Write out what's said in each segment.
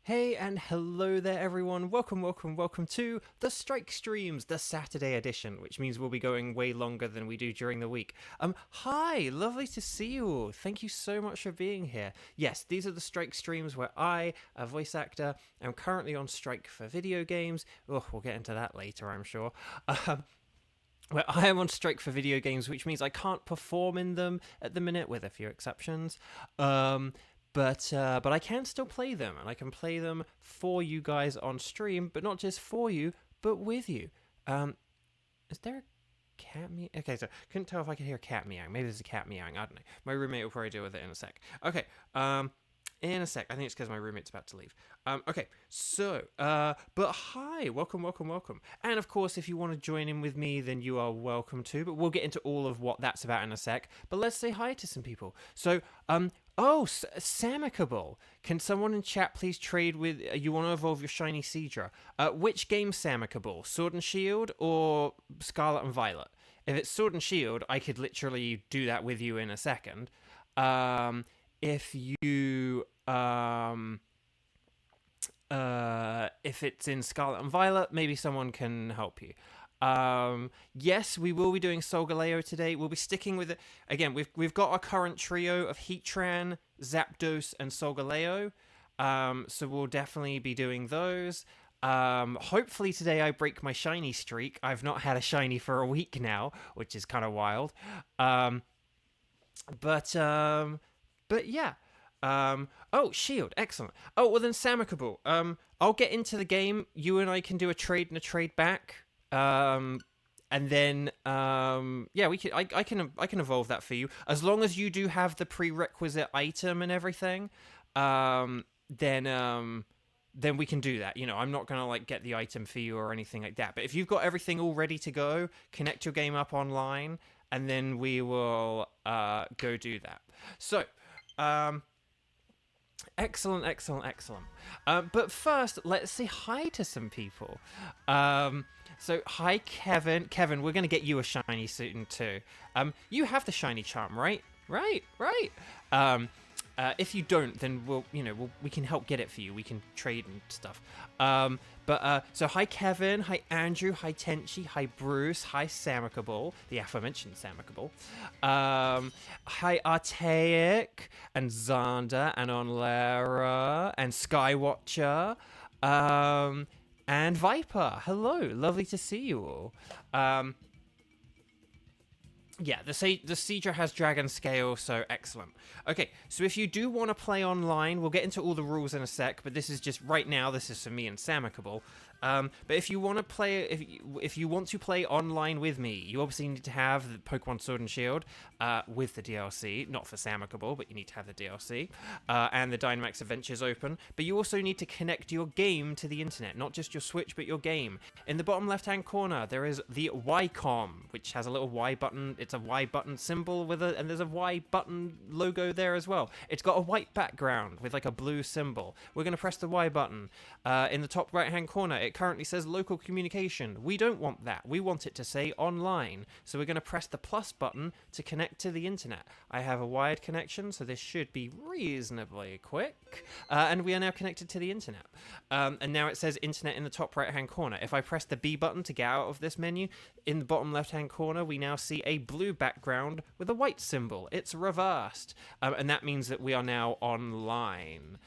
Hey and hello there everyone, welcome to the Strike Streams, the Saturday edition, which means we'll be going way longer than we do during the week. Hi, lovely to see you all, thank you so much for being here. Yes, these are the Strike Streams where I, a voice actor, am currently on strike for video games. Oh, we'll get into that later, I'm sure. Where I am on strike for video games, which means I can't perform in them at the minute, with a few exceptions. But I can still play them, and I can play them for you guys on stream, but not just for you, but with you. Is there a cat meow? Okay, so couldn't tell if I could hear a cat meowing. Maybe there's a cat meowing. I don't know. My roommate will probably deal with it in a sec. Okay. In a sec. I think it's because my roommate's about to leave. Okay, so, but hi, welcome. And of course, if you want to join in with me, then you are welcome to, but we'll get into all of what that's about in a sec. But let's say hi to some people. So, Samicable. Can someone in chat please trade with, you want to evolve your shiny Seadra? Which game Samicable? Sword and Shield or Scarlet and Violet? If it's Sword and Shield, I could literally do that with you in a second. If it's in Scarlet and Violet, maybe someone can help you. Yes, we will be doing Solgaleo today. We'll be sticking with it. Again, we've got our current trio of Heatran, Zapdos, and Solgaleo. So we'll definitely be doing those. Hopefully today I break my shiny streak. I've not had a shiny for a week now, which is kind of wild. But yeah. Oh, Shield, excellent. Oh, well then Samicable. I'll get into the game. You and I can do a trade and a trade back. And then yeah, I can evolve that for you as long as you do have the prerequisite item and everything. Then we can do that. You know, I'm not gonna like get the item for you or anything like that. But if you've got everything all ready to go, connect your game up online, and then we will go do that. So. Excellent. But first, let's say hi to some people. So, hi, Kevin. Kevin, we're going to get you a shiny soon, too. You have the shiny charm, right? Right. If you don't, then we can help get it for you. We can trade and stuff. So hi Kevin, hi Andrew, hi Tenchi, hi Bruce, hi Samicable, the aforementioned Samicable. Hi Archaic, and Xander, and Onlara, and Skywatcher, and Viper. Hello, lovely to see you all. Yeah, the Seadra has Dragon Scale, so excellent. Okay, so if you do want to play online, we'll get into all the rules in a sec, but this is just, right now, this is for me and Samicable. But if you want to play, if you want to play online with me, you obviously need to have the Pokémon Sword and Shield with the DLC, not for Samicable, but you need to have the DLC, and the Dynamax Adventures open. But you also need to connect your game to the internet, not just your Switch, but your game. In the bottom left-hand corner, there is the YCOM, which has a little Y button. It's a Y button symbol and there's a Y button logo there as well. It's got a white background with like a blue symbol. We're going to press the Y button. In the top right-hand corner, it currently says local communication. We don't want that. We want it to say online. So we're going to press the plus button to connect to the internet. I have a wired connection, so this should be reasonably quick. And we are now connected to the internet. And now it says internet in the top right-hand corner. If I press the B button to get out of this menu, in the bottom left-hand corner, we now see a blue background with a white symbol. It's reversed. And that means that we are now online.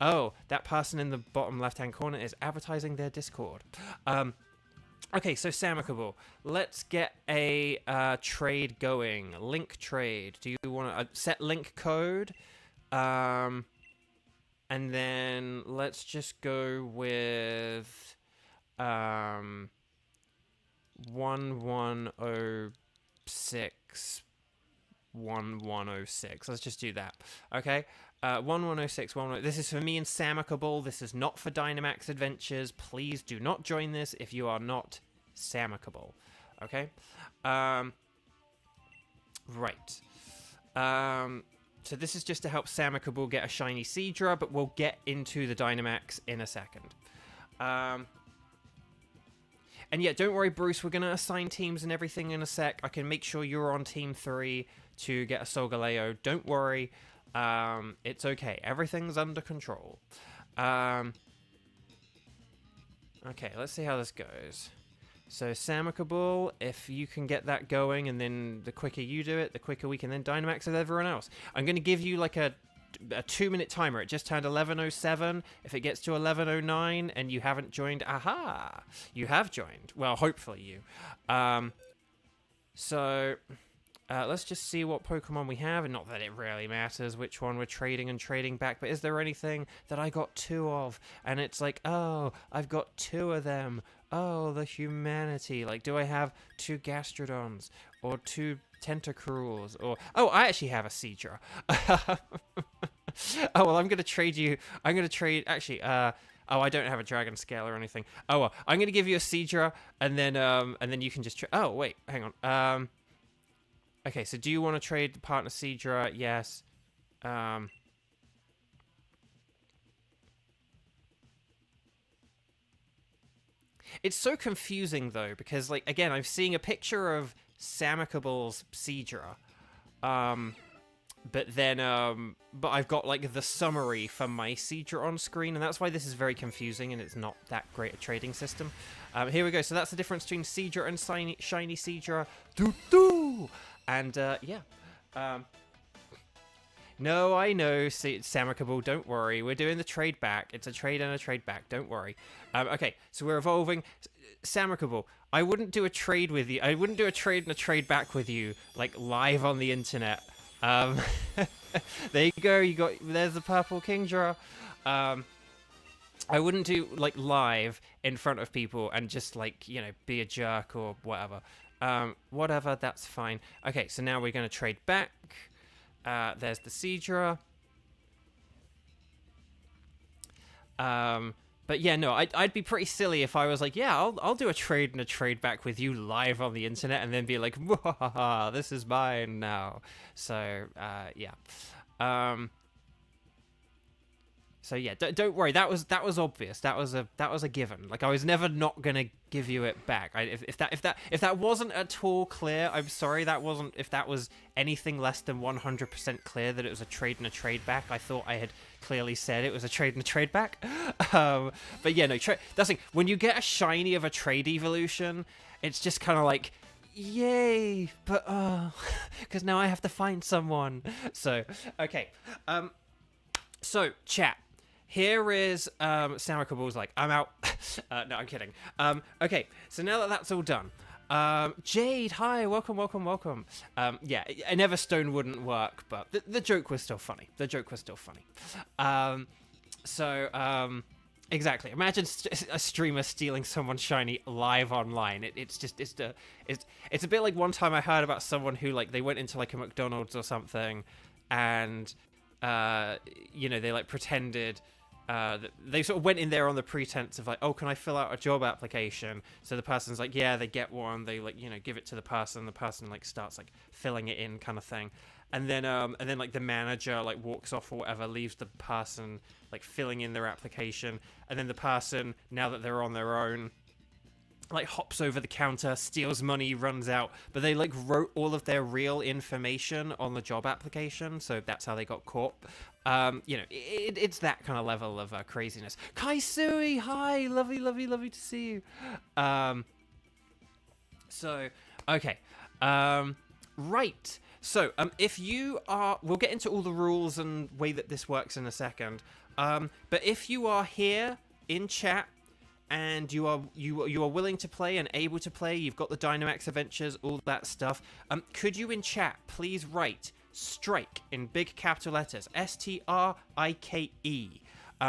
Oh, that person in the bottom left-hand corner is advertising their Discord. Okay, so Samicable, let's get a trade going. Link trade. Do you want to set link code? And then let's just go with 1106 1106. Let's just do that. Okay. 1106 This is for me and Samicable. This is not for Dynamax Adventures. Please do not join this if you are not Samicable. Okay. Right. So this is just to help Samicable get a shiny Seadra, but we'll get into the Dynamax in a second. And yeah, don't worry, Bruce, we're going to assign teams and everything in a sec. I can make sure you're on Team 3 to get a Solgaleo. Don't worry. It's okay. Everything's under control. Okay, let's see how this goes. So Samicable, if you can get that going, and then the quicker you do it, the quicker we can then Dynamax with everyone else. I'm going to give you like a 2-minute timer. It just turned 11:07. If it gets to 11:09 and you haven't joined, aha, you have joined. Well, hopefully you. So let's just see what Pokemon we have. And not that it really matters which one we're trading and trading back, but is there anything that I got 2 of? And it's like, oh, I've got 2 of them. Oh, the humanity. Like, do I have 2 Gastrodons? Or 2 Tentacruels? Or... oh, I actually have a Seadra. Oh, well, I'm going to trade you... I'm going to trade... actually, oh, I don't have a Dragon Scale or anything. Oh, well, I'm going to give you a Seadra, and then you can just... oh, wait, hang on. Okay, so do you want to trade the partner Seadra? Yes. It's so confusing, though, because, like, again, I'm seeing a picture of Samicable's Seadra. But then, but I've got, like, the summary for my Seadra on screen, and that's why this is very confusing, and it's not that great a trading system. Here we go. So that's the difference between Seadra and Shiny Seadra. Doo-doo! And, yeah. No, I know, Samicable, don't worry. We're doing the trade back. It's a trade and a trade back, don't worry. Okay, so we're evolving. Samicable, I wouldn't do a trade with you. I wouldn't do a trade and a trade back with you, like, live on the internet. There you go, there's the purple Kingdra. I wouldn't do, like, live in front of people and just, like, you know, be a jerk or whatever. Whatever, that's fine. Okay, so now we're going to trade back. There's the Seadra. But yeah, no, I'd be pretty silly if I was like, yeah, I'll do a trade and a trade back with you live on the internet, and then be like, this is mine now. So, yeah. So yeah, don't worry. That was obvious. That was a given. Like, I was never not gonna give you it back. If that wasn't at all clear, I'm sorry. If that was anything less than 100% clear that it was a trade and a trade back, I thought I had clearly said it was a trade and a trade back. But yeah, no. That's the thing. When you get a shiny of a trade evolution, it's just kind of like, yay! But because now I have to find someone. So okay. So chat. Here is Samicable's like, I'm out. No, I'm kidding. Okay, so now that that's all done, Jade, hi, welcome. Yeah, an Everstone wouldn't work, but the joke was still funny. Exactly. Imagine a streamer stealing someone's shiny live online. It's a bit like one time I heard about someone who, like, they went into like a McDonald's or something, and you know, they like pretended. They sort of went in there on the pretense of like, oh, can I fill out a job application? So the person's like, yeah, they get one. They, like, you know, give it to the person. The person like starts like filling it in, kind of thing. And then like the manager like walks off or whatever, leaves the person like filling in their application. And then the person, now that they're on their own, like hops over the counter, steals money, runs out. But they like wrote all of their real information on the job application, so that's how they got caught. You know, it's that kind of level of craziness. Kaisui, hi, lovely to see you. So okay, right. So if you are, we'll get into all the rules and way that this works in a second. But if you are here in chat, and you are willing to play and able to play, you've got the Dynamax Adventures, all that stuff, could you in chat please write Strike in big capital letters, STRIKE,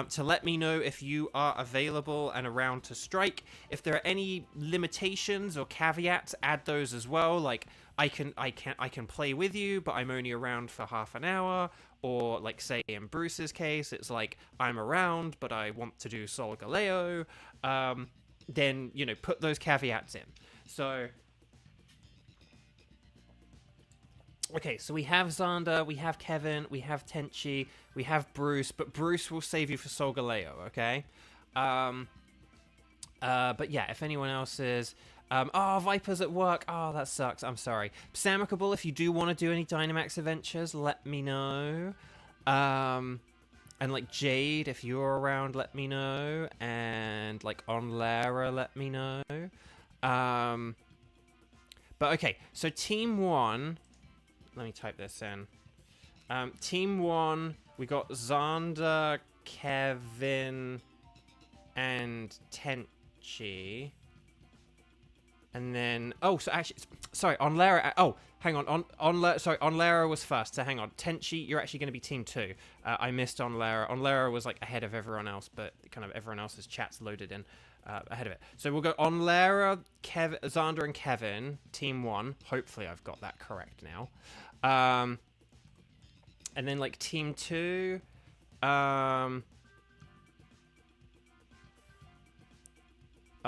to let me know if you are available and around to strike. If there are any limitations or caveats, add those as well. Like, I can play with you, but I'm only around for half an hour. Or, like, say in Bruce's case, it's like, I'm around, but I want to do Sol Galeo. Then, you know, put those caveats in. So, okay, so we have Xander, we have Kevin, we have Tenchi, we have Bruce, but Bruce will save you for Sol Galeo, okay? But yeah, if anyone else is... oh, Viper's at work. Oh, that sucks. I'm sorry. Samicable, if you do want to do any Dynamax Adventures, let me know. And like Jade, if you're around, let me know. And like on Lara, let me know. But okay, so Team 1, let me type this in. Team 1, we got Xander, Kevin, and Tenchi. And then, oh, so actually, sorry, on Lara, oh, hang on, on Lara was first, so hang on. Tenchi, you're actually going to be Team 2. I missed on Lara. On Lara was like ahead of everyone else, but kind of everyone else's chat's loaded in. Ahead of it. So we'll go on Lara, Xander, and Kevin, Team 1. Hopefully I've got that correct now. And then like Team 2. Oh,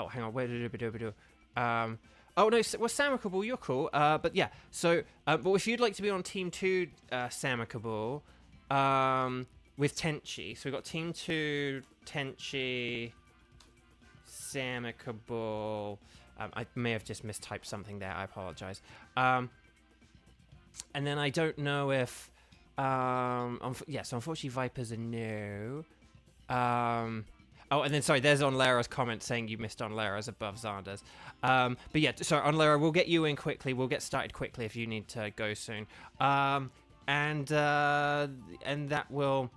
hang on. Where did it do? Oh no, well, Samicable, you're cool. But yeah, so but if you'd like to be on Team 2, Samicable, with Tenchi. So we've got Team 2, Tenchi, Samicable. I may have just mistyped something there. I apologize. And then I don't know if... yeah, so unfortunately Viper's a no. Oh, and then, sorry, there's on Lara's comment saying you missed on Lara's above Xander's. But yeah, sorry, on Lara, we'll get you in quickly. We'll get started quickly if you need to go soon. And that will...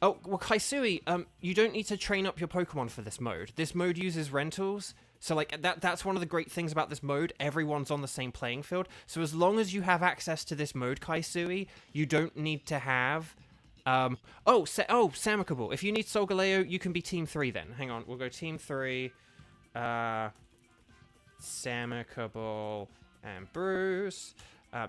Oh, well, Kaisui, you don't need to train up your Pokemon for this mode. This mode uses rentals. So, like, that's one of the great things about this mode. Everyone's on the same playing field. So as long as you have access to this mode, Kaisui, you don't need to have... Samicable. If you need Solgaleo, you can be Team 3 then. Hang on, we'll go Team 3. Samicable and Bruce.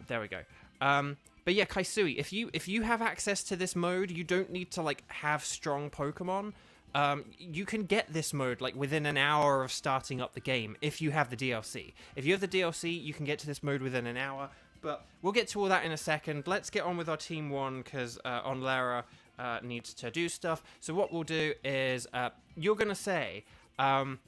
There we go. But yeah, Kaisui, if you have access to this mode, you don't need to like have strong Pokemon. You can get this mode like within an hour of starting up the game if you have the DLC. If you have the DLC, you can get to this mode within an hour. But we'll get to all that in a second. Let's get on with our Team 1 because on Lara needs to do stuff. So what we'll do is you're going to say... we'll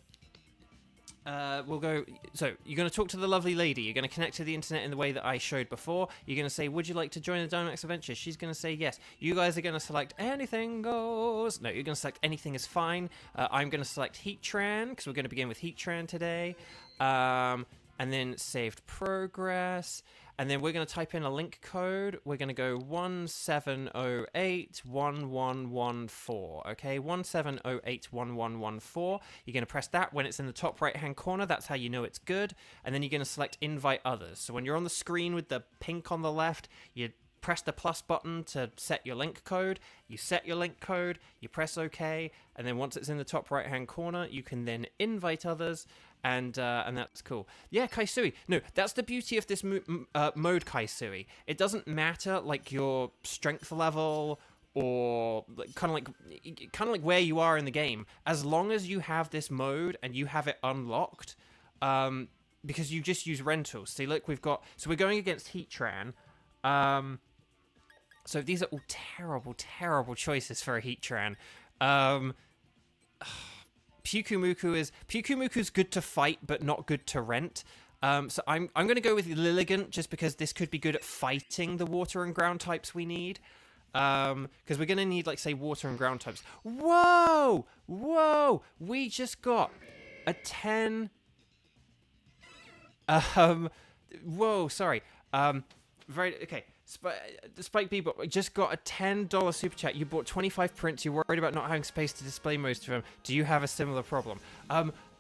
go... So, you're going to talk to the lovely lady. You're going to connect to the internet in the way that I showed before. You're going to say, would you like to join the Dynamax Adventures? She's going to say yes. You guys are going to select anything goes. No, you're going to select anything is fine. I'm going to select Heatran, because we're going to begin with Heatran today. And then saved progress. And then we're going to type in a link code. We're going to go 17081114. Okay, 17081114. You're going to press that when it's in the top right-hand corner. That's how you know it's good. And then you're going to select invite others. So when you're on the screen with the pink on the left, you press the plus button to set your link code. You set your link code, you press OK, and then once it's in the top right-hand corner, you can then invite others. And that's cool. Yeah, Kaisui. No, that's the beauty of this mode, Kaisui. It doesn't matter like your strength level or kind of like where you are in the game, as long as you have this mode and you have it unlocked. Because you just use rentals. See, look, we're going against Heatran. So these are all terrible, terrible choices for a Heatran. Pyukumuku's good to fight, but not good to rent. So I'm going to go with Lilligant, just because this could be good at fighting the water and ground types we need. Because we're going to need, like, say, water and ground types. Whoa! Whoa! We just got a 10... Whoa, sorry. Okay. Spike Bebop, I just got a $10 super chat. You bought 25 prints. You're worried about not having space to display most of them. Do you have a similar problem?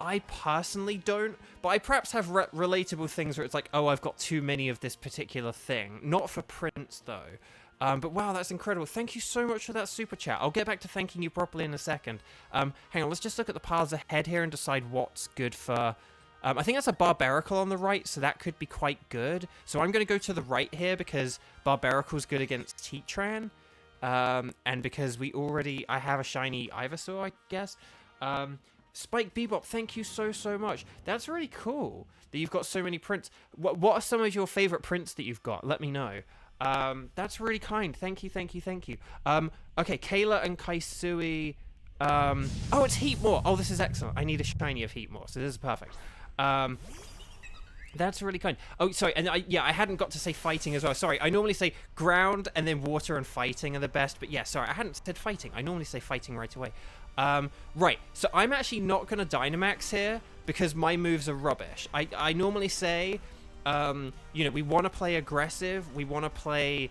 I personally don't, but I perhaps have relatable things where it's like, oh, I've got too many of this particular thing. Not for prints, though. But wow, that's incredible. Thank you so much for that super chat. I'll get back to thanking you properly in a second. Hang on, let's just look at the piles ahead here and decide what's good for... I think that's a Barbaracle on the right, so that could be quite good. So I'm going to go to the right here because Barbaracle's good against Heatran. And because I have a shiny Ivysaur, I guess. Spike Bebop, thank you so much. That's really cool that you've got so many prints. What are some of your favorite prints that you've got? Let me know. That's really kind. Thank you. Okay, Kayla and Kaisui. Oh, it's Heatmore. Oh, this is excellent. I need a shiny of Heatmore, so this is perfect. That's really kind. Oh, sorry, and I hadn't got to say fighting as well. Sorry, I normally say ground and then water and fighting are the best, but yeah, sorry, I hadn't said fighting. I normally say fighting right away. Right, so I'm actually not going to Dynamax here because my moves are rubbish. I normally say, you know, we want to play aggressive, we want to play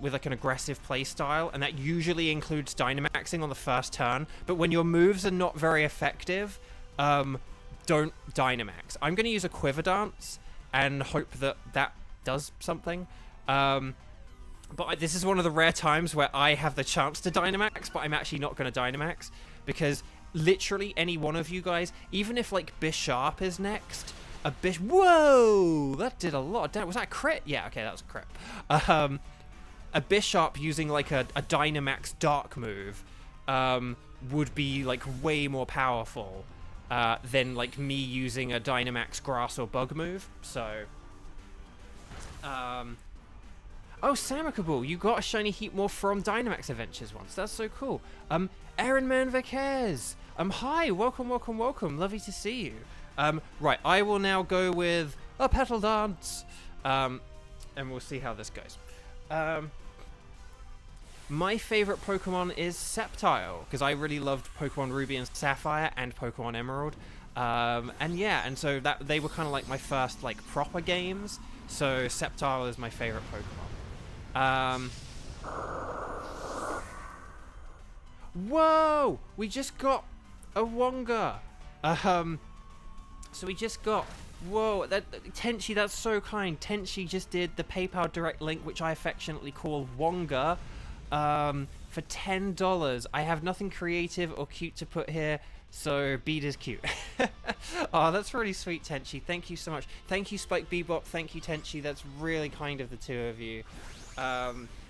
with like an aggressive play style, and that usually includes Dynamaxing on the first turn, but when your moves are not very effective, don't Dynamax. I'm going to use a Quiver Dance and hope that that does something. But this is one of the rare times where I have the chance to Dynamax, but I'm actually not going to Dynamax because literally any one of you guys, even if like Bisharp is next, whoa, that did a lot of damage. Was that a crit? Yeah, okay, that was a crit. A Bisharp using like a Dynamax Dark move would be like way more powerful than like me using a Dynamax Grass or Bug move. So, oh, Samicable, you got a shiny Heatmore from Dynamax Adventures once. That's so cool. Aaron Manviquez. Hi, welcome. Lovely to see you. Right, I will now go with a Petal Dance. And we'll see how this goes. My favorite Pokemon is Sceptile, because I really loved Pokemon Ruby and Sapphire and Pokemon Emerald. And yeah, and so that they were kind of like my first like proper games. So Sceptile is my favorite Pokemon. Whoa! We just got a Wonga. So we just got, whoa, Tenchi, that's so kind. Tenchi just did the PayPal direct link, which I affectionately call Wonga, for $10. I have nothing creative or cute to put here, so bead is cute. Oh, that's really sweet, Tenchi. Thank you so much. Thank you, Spike Bebop. Thank you, Tenchi. That's really kind of the two of you.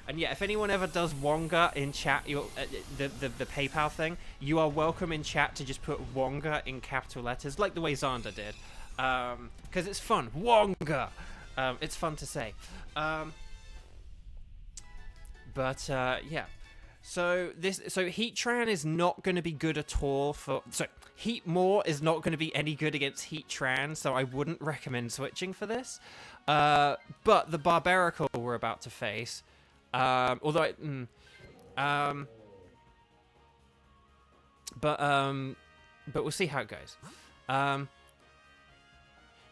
And yeah, if anyone ever does Wonga in chat, the PayPal thing, you are welcome in chat to just put Wonga in capital letters, like the way Xander did, because it's fun. Wonga, it's fun to say. But yeah, so Heatran is not going to be good at all for. So Heatmore is not going to be any good against Heatran, so I wouldn't recommend switching for this. But the Barbaracle we're about to face. But we'll see how it goes. No,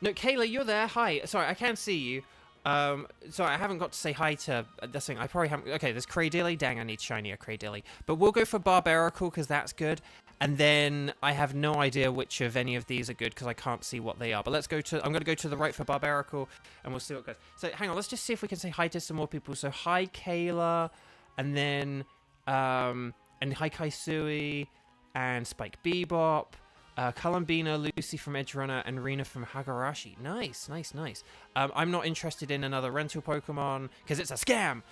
Kayla, you're there. Hi. Sorry, I can't see you. Sorry, I haven't got to say hi to this thing. I probably haven't. Okay, there's Cradilly. Dang, I need shinier Cradilly. But we'll go for Barbaracle because that's good. And then I have no idea which of any of these are good because I can't see what they are. But let's go to. I'm going to go to the right for Barbaracle, and we'll see what goes. So hang on, let's just see if we can say hi to some more people. So hi, Kayla, and then and hi, Kaisui, and Spike Bebop, Columbina, Lucy from Edgerunner, and Rena from Hagarashi. Nice. I'm not interested in another rental Pokemon because it's a scam.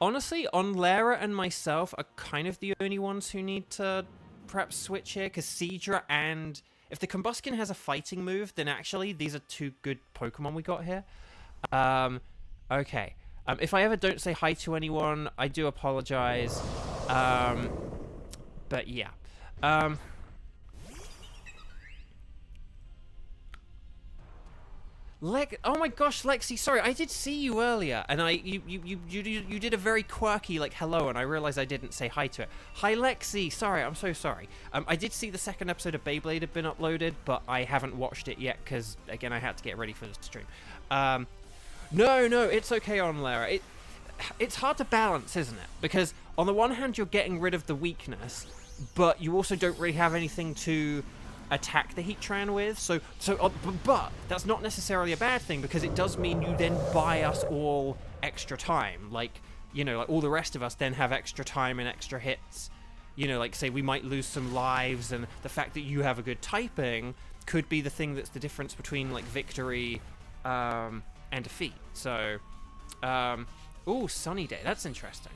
Honestly, Onlera and myself are kind of the only ones who need to perhaps switch here, because Seadra and... If the Combuskin has a fighting move, then actually these are two good Pokemon we got here. Okay. If I ever don't say hi to anyone, I do apologize. But yeah. Oh my gosh, Lexi, sorry, I did see you earlier, and you did a very quirky, like, hello, and I realized I didn't say hi to it. Hi, Lexi, sorry, I'm so sorry. I did see the second episode of Beyblade had been uploaded, but I haven't watched it yet, because, again, I had to get ready for the stream. No, it's okay on Lara. It's hard to balance, isn't it? Because, on the one hand, you're getting rid of the weakness, but you also don't really have anything to attack the Heatran with, but that's not necessarily a bad thing, because it does mean you then buy us all extra time, like, you know, like all the rest of us then have extra time and extra hits, you know, like say we might lose some lives, and the fact that you have a good typing could be the thing that's the difference between like victory and defeat. So ooh, Sunny Day, that's interesting,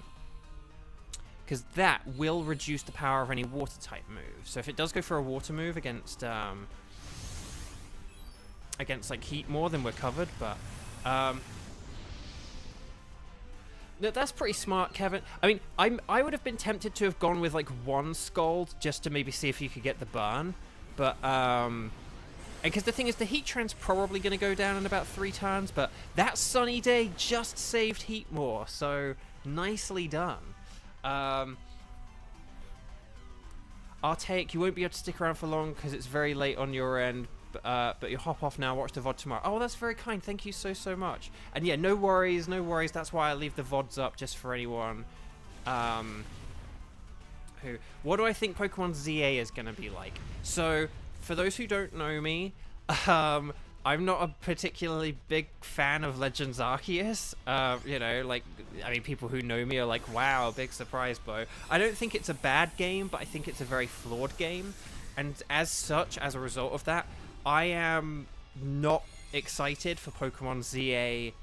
because that will reduce the power of any water-type move. So if it does go for a water move against like Heatmore, then we're covered. But no, that's pretty smart, Kevin. I mean, I would have been tempted to have gone with like one Scald just to maybe see if you could get the burn. But because the thing is, the heat trend's probably going to go down in about 3 turns, but that sunny day just saved heat more, so nicely done. Artaic, you won't be able to stick around for long because it's very late on your end, but you hop off now, watch the VOD tomorrow. Oh, that's very kind, thank you so much. And yeah, no worries, that's why I leave the VODs up just for anyone who... What do I think Pokemon ZA is going to be like? So, for those who don't know me, I'm not a particularly big fan of Legends Arceus. You know, like, I mean, people who know me are like, wow, big surprise, Bo. I don't think it's a bad game, but I think it's a very flawed game. And as such, as a result of that, I am not excited for Pokemon ZA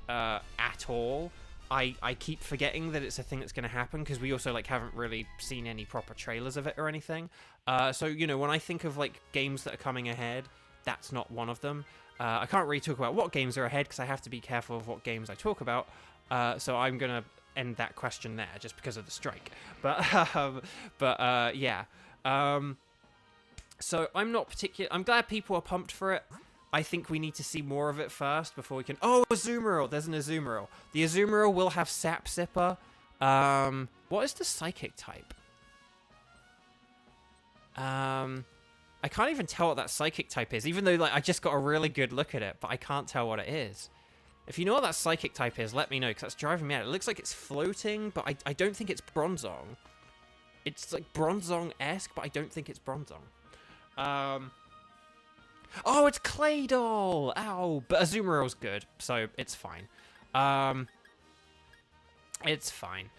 at all. I keep forgetting that it's a thing that's going to happen because we also like haven't really seen any proper trailers of it or anything. So, you know, when I think of like games that are coming ahead, that's not one of them. I can't really talk about what games are ahead because I have to be careful of what games I talk about. So I'm going to end that question there just because of the strike. But yeah. So I'm not particular. I'm glad people are pumped for it. I think we need to see more of it first before we can... Oh, Azumarill! There's an Azumarill. The Azumarill will have Sap Sipper. What is the Psychic type? I can't even tell what that Psychic type is, even though like I just got a really good look at it, but I can't tell what it is. If you know what that Psychic type is, let me know, because that's driving me out. It looks like it's floating, but I don't think it's Bronzong. It's like Bronzong-esque, but I don't think it's Bronzong. Oh, it's Claydol! Ow! But Azumarill's good, so it's fine. It's fine.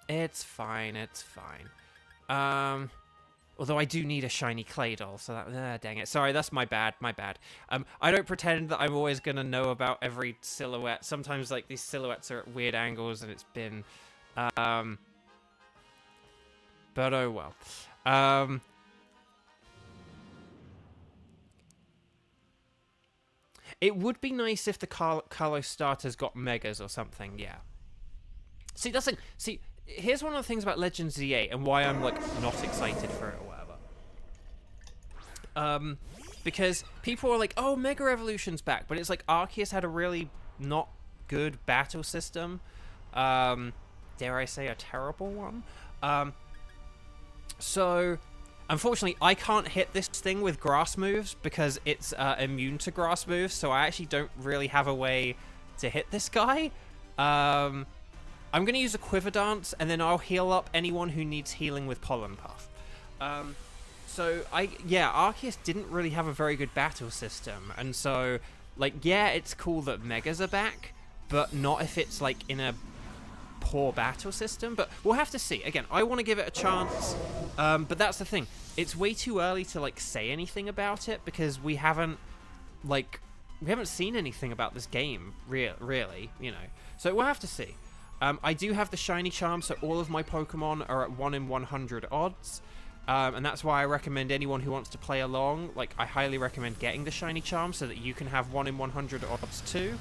It's fine. Although I do need a shiny Claydol, so that... dang it. Sorry, that's my bad. I don't pretend that I'm always going to know about every silhouette. Sometimes, like, these silhouettes are at weird angles, and it's been... But oh well. It would be nice if the Kalos starters got Megas or something, yeah. See, that's like... See, here's one of the things about Legends ZA and why I'm, like, not excited for it or whatever. Because people are like, oh, Mega Evolution's back, but it's like Arceus had a really not good battle system. Dare I say a terrible one? So... Unfortunately, I can't hit this thing with grass moves because it's immune to grass moves, so I actually don't really have a way to hit this guy. I'm going to use a Quiver Dance, and then I'll heal up anyone who needs healing with Pollen Puff. So, Arceus didn't really have a very good battle system, and so, like, yeah, it's cool that Megas are back, but not if it's, like, in a poor battle system, but we'll have to see. Again, I want to give it a chance, but that's the thing. It's way too early to like say anything about it because we haven't seen anything about this game really, you know. So we'll have to see. I do have the shiny charm, so all of my Pokemon are at 1 in 100 odds, and that's why I recommend anyone who wants to play along, like I highly recommend getting the shiny charm so that you can have 1 in 100 odds too.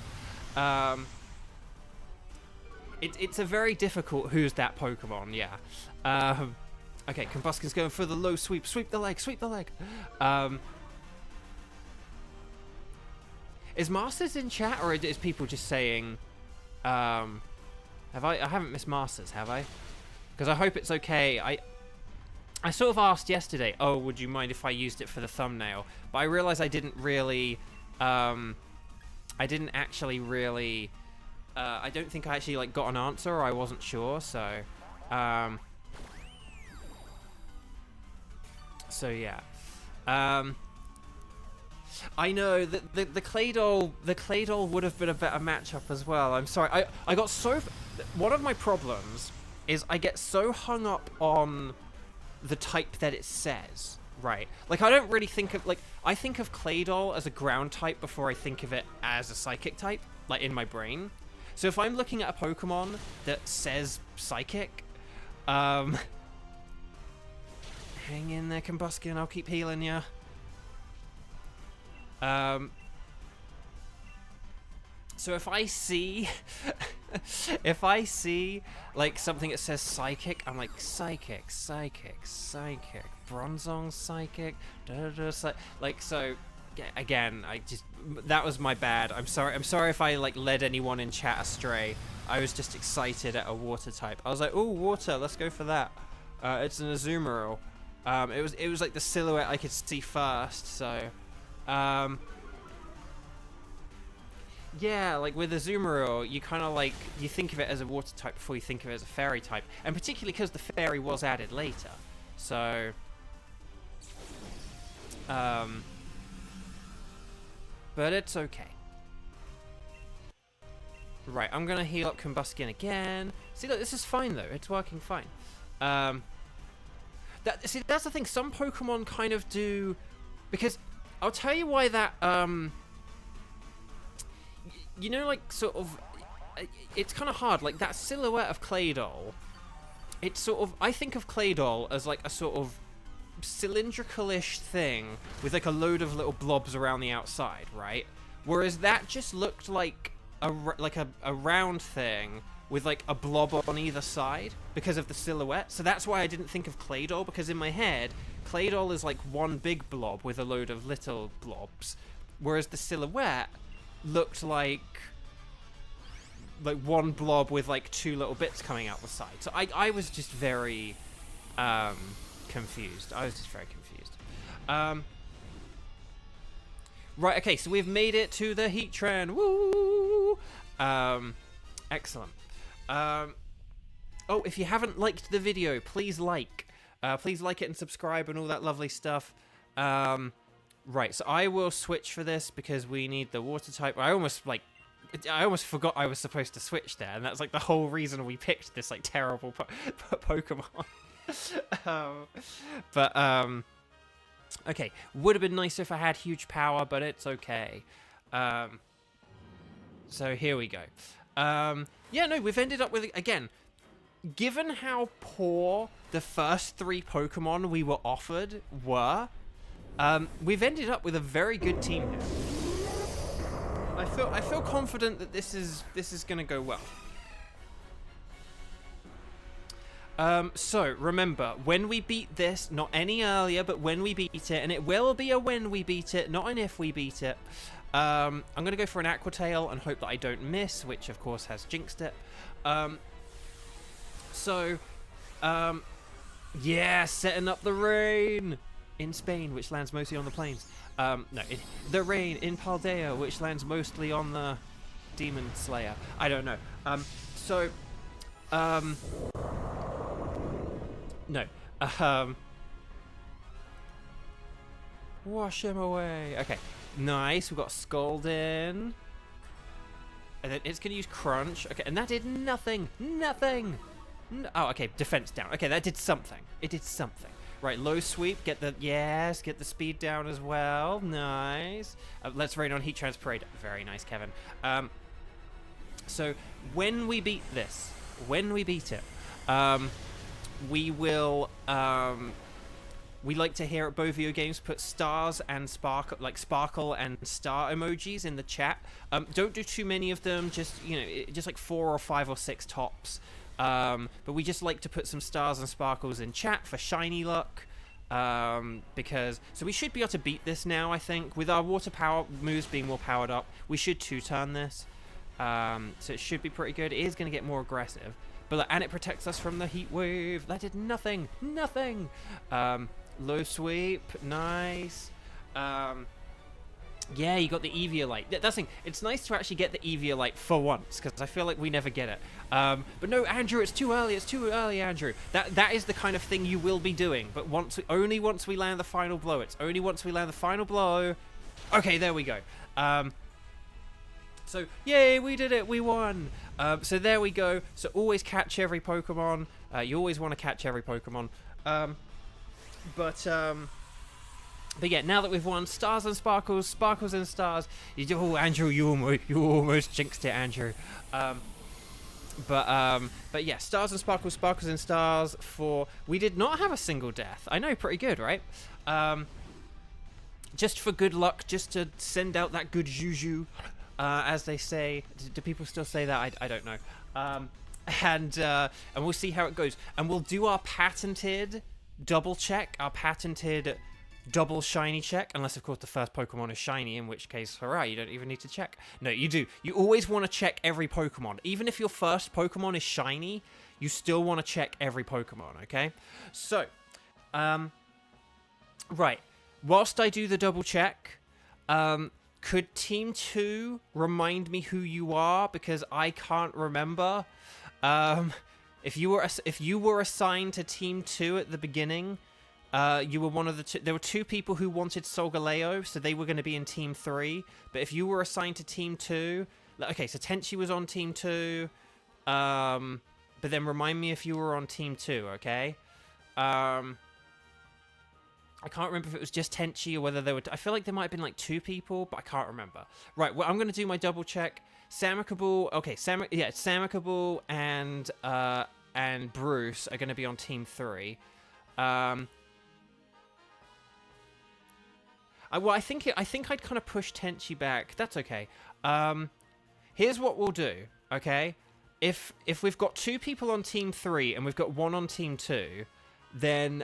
It's a very difficult who's that Pokemon, yeah. Okay, Combusken's going for the low sweep. Sweep the leg. Is Masters in chat, or is people just saying... I haven't missed Masters, have I? Because I hope it's okay. I sort of asked yesterday, oh, would you mind if I used it for the thumbnail? But I realized I didn't really... I don't think I actually like got an answer, or I wasn't sure, so yeah. I know that the Claydol would have been a better matchup as well. I'm sorry. I got so... One of my problems is I get so hung up on the type that it says, right? Like, I don't really think of... Like, I think of Claydol as a ground type before I think of it as a psychic type, like, in my brain. So if I'm looking at a Pokemon that says Psychic, hang in there, Combusken, I'll keep healing ya. So if I see if I see like something that says psychic, I'm like psychic, Bronzong psychic, like so. Again, that was my bad. I'm sorry if I like led anyone in chat astray. I was just excited at a water type. I was like, oh, water, let's go for that. It's an Azumarill. It was like the silhouette I could see first, so yeah, like with Azumarill, you kind of like, you think of it as a water type before you think of it as a fairy type, and particularly because the fairy was added later, so but it's okay. Right, I'm gonna heal up Combuskin again. See, look, this is fine though. It's working fine. See, that's the thing. Some Pokemon kind of do, because I'll tell you why that. You know, like sort of, it's kind of hard. Like that silhouette of Claydol. It's sort of. I think of Claydol as like a sort of cylindrical-ish thing with like a load of little blobs around the outside, right? Whereas that just looked like a round thing with like a blob on either side because of the silhouette. So that's why I didn't think of Claydol, because in my head Claydol is like one big blob with a load of little blobs, whereas the silhouette looked like one blob with like two little bits coming out the side. So I was just very confused. I was just very confused. Right, okay, so we've made it to the Heatran. Woo! Excellent. Oh, if you haven't liked the video, please like. Please like it and subscribe and all that lovely stuff. Right, so I will switch for this because we need the water type. I almost forgot I was supposed to switch there, and that's like the whole reason we picked this like terrible Pokemon. Okay, would have been nicer if I had huge power, but it's okay. So here we go. Yeah, no, we've ended up with, again, given how poor the first 3 Pokemon we were offered were, we've ended up with a very good team here. I feel confident that this is going to go well. So remember, when we beat this, not any earlier, but when we beat it, and it will be a when we beat it, not an if we beat it. I'm going to go for an Aqua Tail and hope that I don't miss, which of course has jinxed it. Yeah, setting up the rain in Spain, which lands mostly on the plains. The rain in Paldea, which lands mostly on the Demon Slayer. I don't know. No. Wash him away. Okay. Nice. We've got Scaldin. And then it's going to use Crunch. Okay. And that did nothing. Nothing. Oh, okay. Defense down. Okay. That did something. It did something. Right. Low sweep. Get the speed down as well. Nice. Let's rain on Heatran's Parade. Very nice, Kevin. So when we beat this, when we beat it, we will, we like to hear at Bovio Games put stars and sparkle and star emojis in the chat. Don't do too many of them, just like 4 or 5 or 6 tops. But we just like to put some stars and sparkles in chat for shiny luck. So we should be able to beat this now, I think. With our water power moves being more powered up, we should 2-turn this. So it should be pretty good. It is going to get more aggressive. And it protects us from the heat wave. That did nothing. Nothing. Low sweep. Nice. Yeah, you got the Eviolite. That's the thing. It's nice to actually get the Eviolite for once, because I feel like we never get it. But no, Andrew, it's too early. It's too early, Andrew. That is the kind of thing you will be doing. But only once we land the final blow. It's only once we land the final blow. Okay, there we go. So, yay, we did it, we won! So there we go. So always catch every Pokemon. You always want to catch every Pokemon. But yeah, now that we've won, stars and sparkles, sparkles and stars. Oh, Andrew, you almost jinxed it, Andrew. But yeah, stars and sparkles, sparkles and stars for... We did not have a single death. I know, pretty good, right? Just for good luck, just to send out that good juju. as they say. Do people still say that? I don't know. And we'll see how it goes. And we'll do our patented double check, our patented double shiny check, unless of course the first Pokemon is shiny, in which case, hurrah, you don't even need to check. No, you do. You always want to check every Pokemon. Even if your first Pokemon is shiny, you still want to check every Pokemon, okay? So, right. Whilst I do the double check, could Team 2 remind me who you are? Because I can't remember. If you were assigned to Team 2 at the beginning, you were one of the two. There were two people who wanted Solgaleo, so they were going to be in Team 3. But if you were assigned to Team 2, okay, so Tenchi was on Team 2. But then remind me if you were on Team 2, okay? I can't remember if it was just Tenchi or whether there were... I feel like there might have been like two people, but I can't remember. Right, well, I'm going to do my double check. Samicable... Okay, Samicable and Bruce are going to be on Team 3. Well, I think I'd kind of push Tenchi back. That's okay. Here's what we'll do, okay? If we've got two people on Team 3 and we've got one on Team 2, then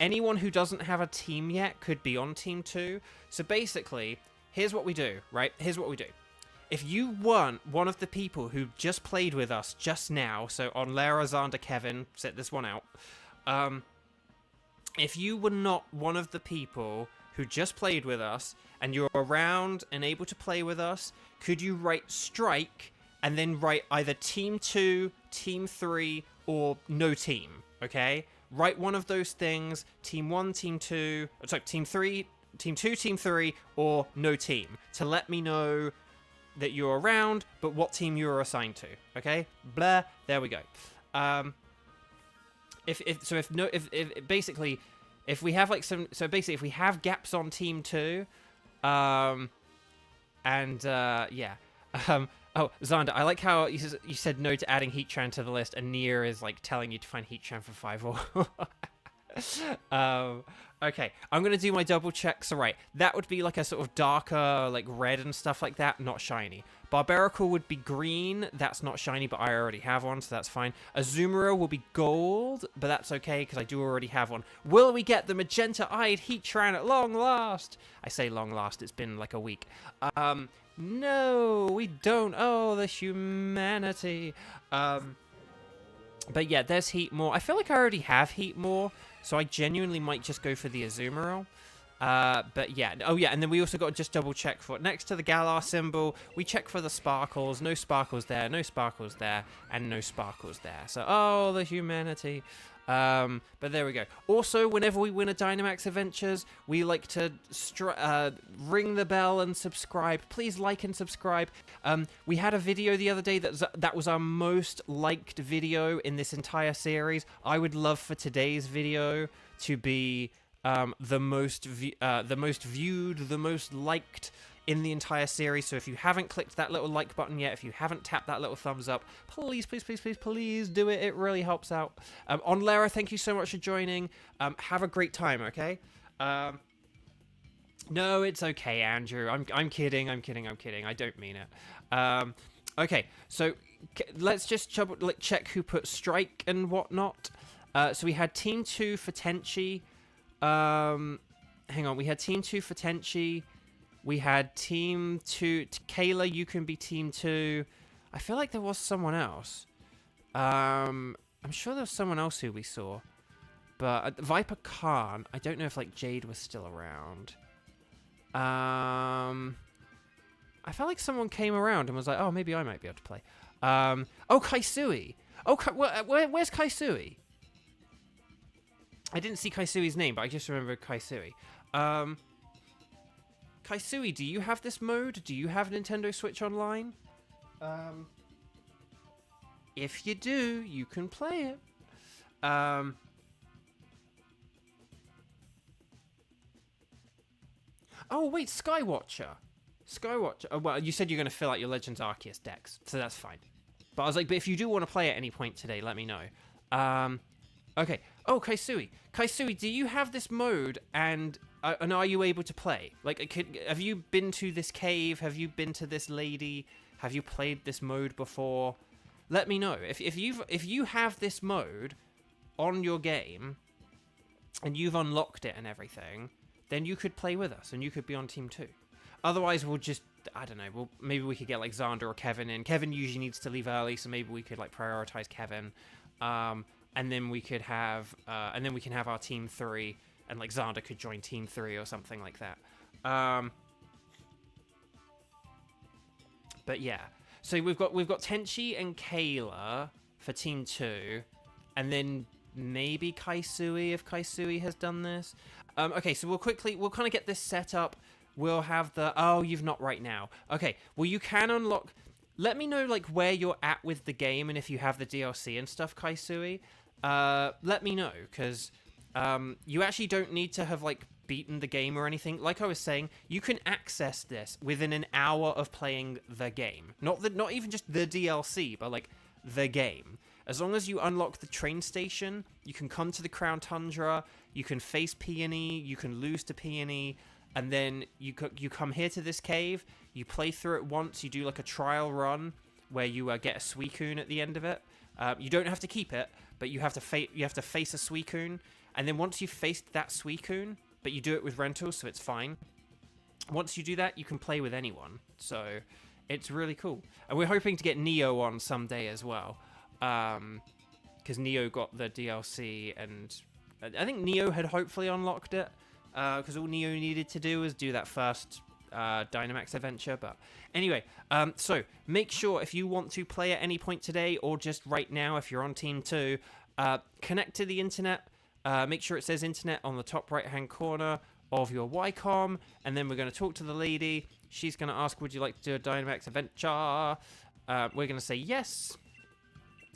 anyone who doesn't have a team yet could be on Team 2. So basically, here's what we do, right? Here's what we do. If you weren't one of the people who just played with us just now, so on Lara, Xander, Kevin, set this one out. If you were not one of the people who just played with us and you're around and able to play with us, could you write strike and then write either Team 2, Team 3, or no team, okay? Write one of those things, Team 1, Team 2, sorry, Team 3, Team 2, Team 3, or no team, to let me know that you're around, but what team you're assigned to, okay? Blah, there we go. Basically, if we have like if we have gaps on Team 2, yeah. Oh, Xander, I like how you said no to adding Heatran to the list, and Nier is like telling you to find Heatran for 5 or... okay, I'm going to do my double checks. All right, that would be like a sort of darker, like red and stuff like that, not shiny. Barbaracle would be green. That's not shiny, but I already have one, so that's fine. Azumarill will be gold, but that's okay, because I do already have one. Will we get the magenta-eyed Heatran at long last? I say long last, it's been like a week. No, we don't. Oh, the humanity. But yeah, there's Heatmore. I feel like I already have Heatmore, so I genuinely might just go for the Azumarill. But yeah. Oh yeah, and then we also got to just double check for next to the Galar symbol. We check for the sparkles. No sparkles there. No sparkles there. And no sparkles there. So, oh, the humanity. But there we go. Also, whenever we win a Dynamax Adventures, we like to ring the bell and subscribe. Please like and subscribe. We had a video the other day that was our most liked video in this entire series. I would love for today's video to be the most viewed, the most liked in the entire series. So if you haven't clicked that little like button yet, if you haven't tapped that little thumbs up, please, please, please, please, please do it. It really helps out. On Lara, thank you so much for joining. Have a great time, okay? No, it's okay, Andrew. I'm kidding. I'm kidding. I'm kidding. I don't mean it. Okay, so let's just check who put strike and whatnot. So we had Team 2 for Tenchi. Hang on. We had Team 2 for Tenchi. We had Team 2... Kayla, you can be Team 2. I feel like there was someone else. I'm sure there was someone else who we saw. But Viper Khan, I don't know if like Jade was still around. I felt like someone came around and was like, oh, maybe I might be able to play. Oh, Kaisui. Oh, where's Kaisui? I didn't see Kaisui's name, but I just remember Kaisui. Kaisui, do you have this mode? Do you have Nintendo Switch Online? If you do, you can play it. Oh, wait, Skywatcher. Skywatcher. Oh, well, you said you're going to fill out your Legends Arceus decks, so that's fine. But I was like, but if you do want to play at any point today, let me know. Okay. Oh, Kaisui. Kaisui, do you have this mode? And and are you able to play? Like, have you been to this cave? Have you been to this lady? Have you played this mode before? Let me know. If you have this mode on your game and you've unlocked it and everything, then you could play with us and you could be on team 2. Otherwise, we'll just, I don't know, maybe we could get like Xander or Kevin in. Kevin usually needs to leave early, so maybe we could like prioritize Kevin. And then we could have, and then we can have our team 3, and like Xander could join team 3 or something like that. But yeah, so we've got Tenchi and Kayla for team 2, and then maybe Kaisui if Kaisui has done this. Okay, so we'll kind of get this set up. We'll have oh, you've not right now. Okay, well you can unlock. Let me know like where you're at with the game and if you have the DLC and stuff, Kaisui. Let me know, because you actually don't need to have like beaten the game or anything. Like I was saying, you can access this within an hour of playing the game. Not even just the DLC, but like the game. As long as you unlock the train station, you can come to the Crown Tundra, you can face Peony, you can lose to Peony, and then you come here to this cave, you play through it once, you do like a trial run where you get a Suicune at the end of it. You don't have to keep it, but you have to face a Suicune, and then once you've faced that Suicune, but you do it with rentals, so it's fine. Once you do that, you can play with anyone, so it's really cool. And we're hoping to get Neo on someday as well, because Neo got the DLC, and I think Neo had hopefully unlocked it, because all Neo needed to do was do that first Dynamax adventure. But anyway, so make sure if you want to play at any point today or just right now if you're on team 2, connect to the internet. Make sure it says internet on the top right hand corner of your Ycom, and then we're going to talk to the lady. She's going to ask, would you like to do a Dynamax adventure? We're going to say yes.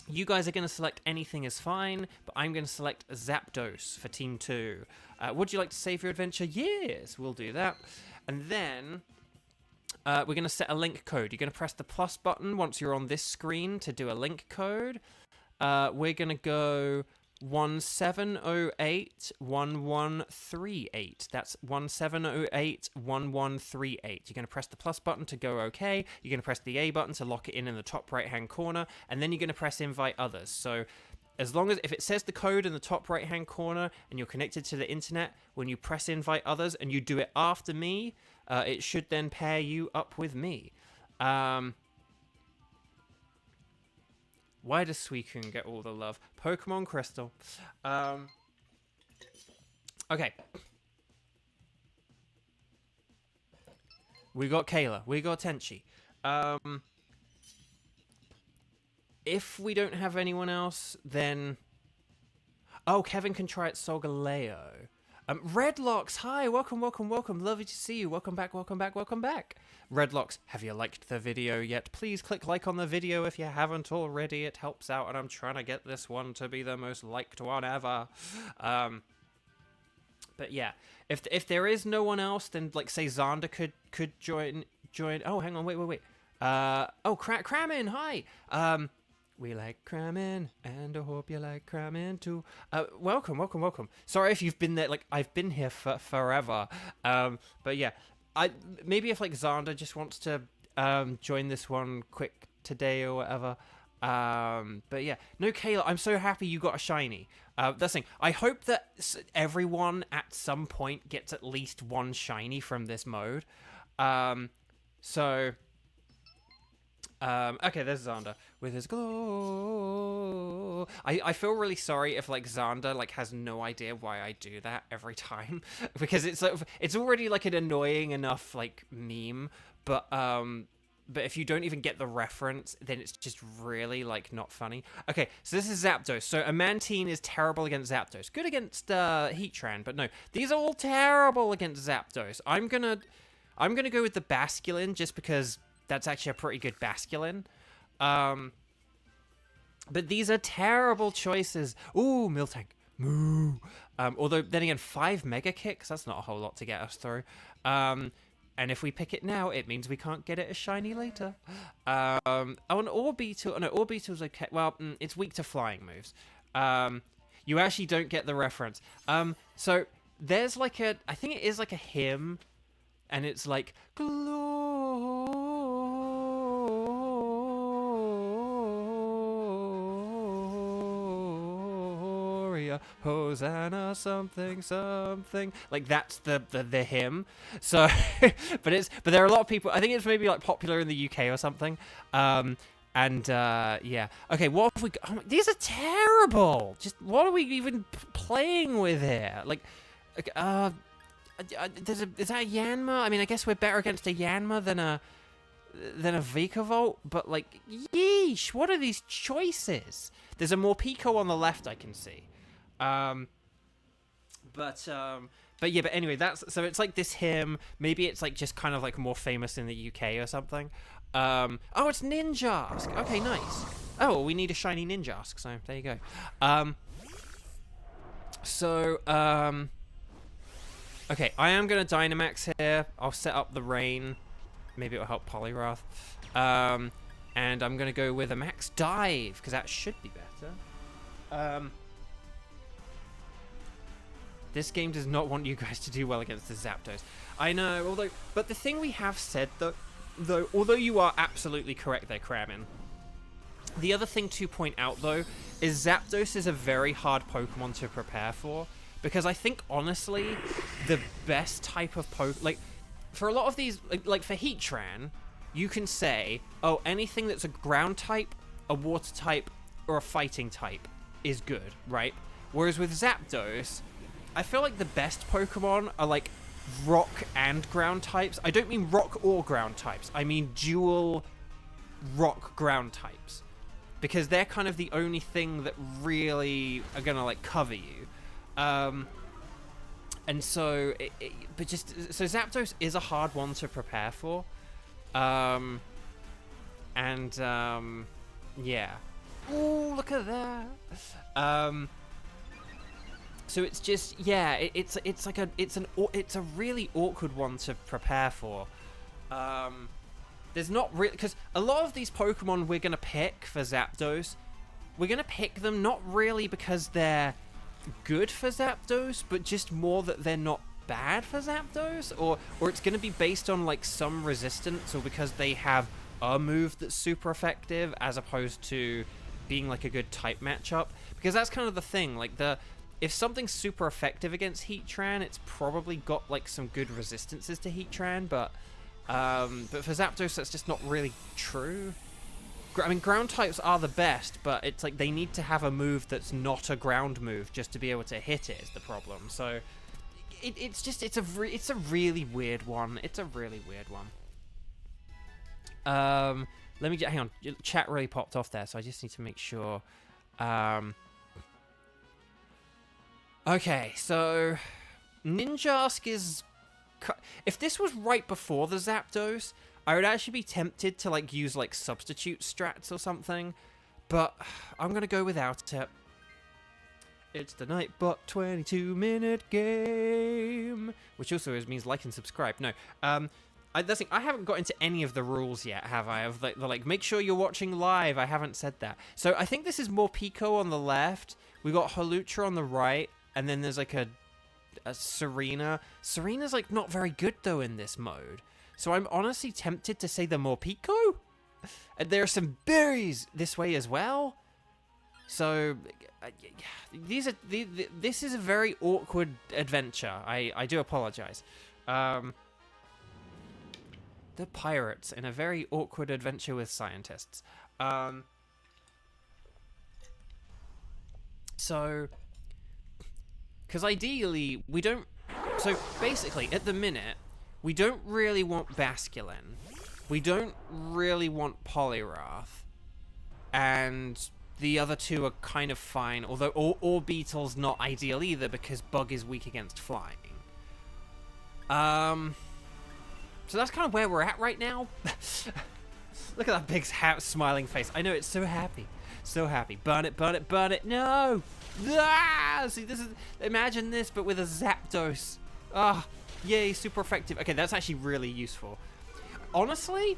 You guys are going to select anything is fine, but I'm going to select Zapdos for team 2. Would you like to save your adventure? Yes, we'll do that. And then we're going to set a link code. You're going to press the plus button once you're on this screen to do a link code. We're going to go 17081138. That's 17081138. You're going to press the plus button to go OK. You're going to press the A button to lock it in the top right hand corner, and then you're going to press invite others. So as long as if it says the code in the top right hand corner and you're connected to the internet, when you press invite others and you do it after me, it should then pair you up with me. Why does Suicune get all the love? Pokemon Crystal. Okay. We got Kayla. We got Tenchi. If we don't have anyone else, then... Oh, Kevin can try at Solgaleo. Redlocks, hi, welcome. Lovely to see you. Welcome back. Redlocks, have you liked the video yet? Please click like on the video if you haven't already. It helps out, and I'm trying to get this one to be the most liked one ever. But yeah, if there is no one else, then like say Xander could join. Oh, hang on, wait. Kramen, hi. We like cramming, and I hope you like cramming too. Welcome. Sorry if you've been there, like, I've been here for forever. But yeah, maybe if, like, Xander just wants to join this one quick today or whatever. But yeah, no, Kayla, I'm so happy you got a shiny. That's the thing. I hope that everyone at some point gets at least one shiny from this mode. Okay, there's Xander with his glow. I feel really sorry if like Xander like has no idea why I do that every time, because it's already like an annoying enough like meme, but if you don't even get the reference, then it's just really like not funny. Okay, so this is Zapdos. So a Mantine is terrible against Zapdos, good against Heatran, but no, these are all terrible against Zapdos. I'm gonna go with the Basculin just because that's actually a pretty good Basculin. But these are terrible choices. Ooh, Miltank. Moo. Although, then again, 5 Mega Kicks, that's not a whole lot to get us through. And if we pick it now, it means we can't get it as shiny later. Oh, an Orbeetle. Oh, no, Orbeetle's okay. Well, it's weak to flying moves. You actually don't get the reference. So there's like a, I think it is like a hymn, and it's like, Gloria, Hosanna, something, something. Like, that's the hymn. So, but there are a lot of people, I think it's maybe like popular in the UK or something. Yeah. Okay, what have we got? Oh, these are terrible. Just, what are we even playing with here? Like, is that a Yanma? I mean, I guess we're better against a Yanma than a Vikavolt, but like, yeesh, what are these choices? There's a Morpeko on the left, I can see. But anyway, so it's like this hymn. Maybe it's like just kind of like more famous in the UK or something. Oh, it's Ninjask. Okay, nice. Oh, we need a shiny Ninjask, so there you go. Okay, I am going to Dynamax here. I'll set up the rain. Maybe it'll help Poliwrath. And I'm going to go with a Max Dive, because that should be better. This game does not want you guys to do well against the Zapdos. I know, but the thing we have said, though, although you are absolutely correct there, Kramin, the other thing to point out, though, is Zapdos is a very hard Pokemon to prepare for. Because I think, honestly, the best type of like, for a lot of these, like for Heatran, you can say, oh, anything that's a ground type, a water type, or a fighting type is good, right? Whereas with Zapdos, I feel like the best Pokemon are like rock and ground types. I don't mean rock or ground types. I mean dual rock ground types. Because they're kind of the only thing that really are going to like cover you. And so, so Zapdos is a hard one to prepare for. Yeah. Ooh, look at that. So it's just, yeah, it's a really awkward one to prepare for. There's not really, because a lot of these Pokemon we're gonna pick for Zapdos, we're gonna pick them not really because they're good for Zapdos, but just more that they're not bad for Zapdos, or it's going to be based on like some resistance, or because they have a move that's super effective as opposed to being like a good type matchup. Because that's kind of the thing, like if something's super effective against Heatran, it's probably got like some good resistances to Heatran, but for Zapdos that's just not really true. I mean, ground types are the best, but it's like they need to have a move that's not a ground move just to be able to hit it is the problem. So it's a really weird one. It's a really weird one. Let me hang on. Chat really popped off there, so I just need to make sure. Okay, so Ninjask is. If this was right before the Zapdos, I would actually be tempted to like use like substitute strats or something, but I'm gonna go without it. It's the Nightbot 22-minute game, which also means like and subscribe. No, I haven't got into any of the rules yet, have I? Of like make sure you're watching live. I haven't said that. So I think this is Morpeko on the left. We got Holutra on the right, and then there's like a Serena. Serena's like not very good though in this mode. So I'm honestly tempted to say the Morpeko. And there are some berries this way as well. So this is a very awkward adventure. I do apologize. The pirates in a very awkward adventure with scientists. So, because ideally we don't. So basically, at the minute, we don't really want Basculin. We don't really want Poliwrath. And the other two are kind of fine, although or Beetle's not ideal either because Bug is weak against flying. So that's kind of where we're at right now. Look at that big smiling face. I know, it's so happy. So happy. Burn it, burn it, burn it. No! Ah! See, this is... Imagine this, but with a Zapdos. Ah, yay, super effective. Okay, that's actually really useful. Honestly,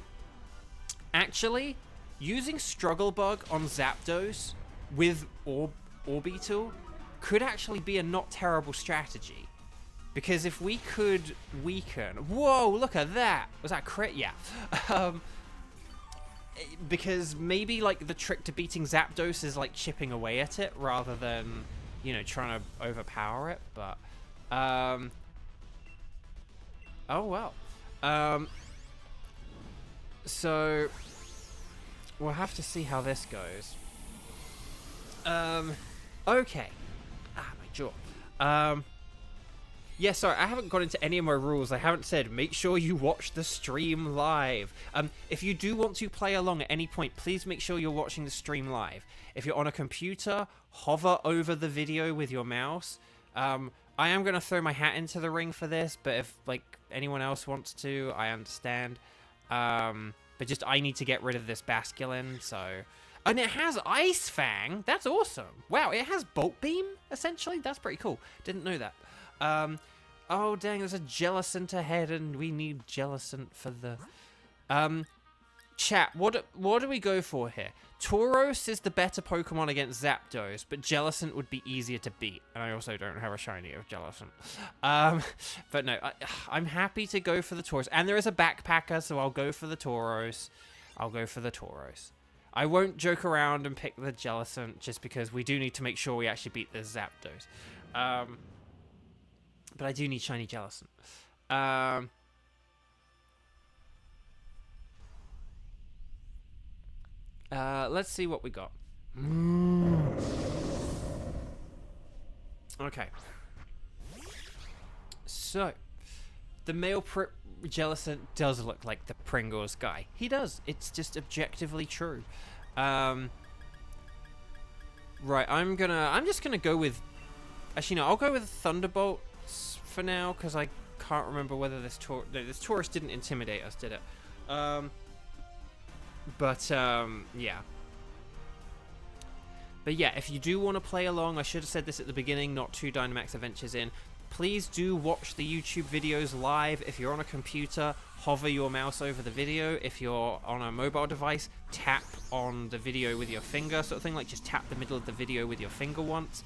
actually, using Struggle Bug on Zapdos with Orbeetle could actually be a not terrible strategy. Because if we could weaken... Whoa, look at that! Was that a crit? Yeah. Because maybe, like, the trick to beating Zapdos is, like, chipping away at it rather than, you know, trying to overpower it. But, oh, well. So, we'll have to see how this goes. Okay. Ah, my jaw. Yeah, sorry, I haven't got into any of my rules. I haven't said, make sure you watch the stream live. If you do want to play along at any point, please make sure you're watching the stream live. If you're on a computer, hover over the video with your mouse. I am going to throw my hat into the ring for this, but if, like, anyone else wants to, I understand. But just, I need to get rid of this Basculin, so... And it has Ice Fang! That's awesome! Wow, it has Bolt Beam, essentially? That's pretty cool. Didn't know that. Oh dang, there's a Jellicent ahead, and we need Jellicent for the... Chat, what do we go for here? Tauros is the better Pokemon against Zapdos, but Jellicent would be easier to beat. And I also don't have a shiny of Jellicent. But no, I'm happy to go for the Tauros. And there is a Backpacker, so I'll go for the Tauros. I won't joke around and pick the Jellicent, just because we do need to make sure we actually beat the Zapdos. But I do need shiny Jellicent. Let's see what we got. Okay. So, the male Jellicent does look like the Pringles guy. He does. It's just objectively true. Right, I'm just gonna go with... Actually, no, I'll go with Thunderbolts for now, because I can't remember whether this Taurus didn't intimidate us, did it? Yeah. But yeah, if you do want to play along, I should have said this at the beginning, not 2 Dynamax Adventures in. Please do watch the YouTube videos live. If you're on a computer, hover your mouse over the video. If you're on a mobile device, tap on the video with your finger, sort of thing, like just tap the middle of the video with your finger once.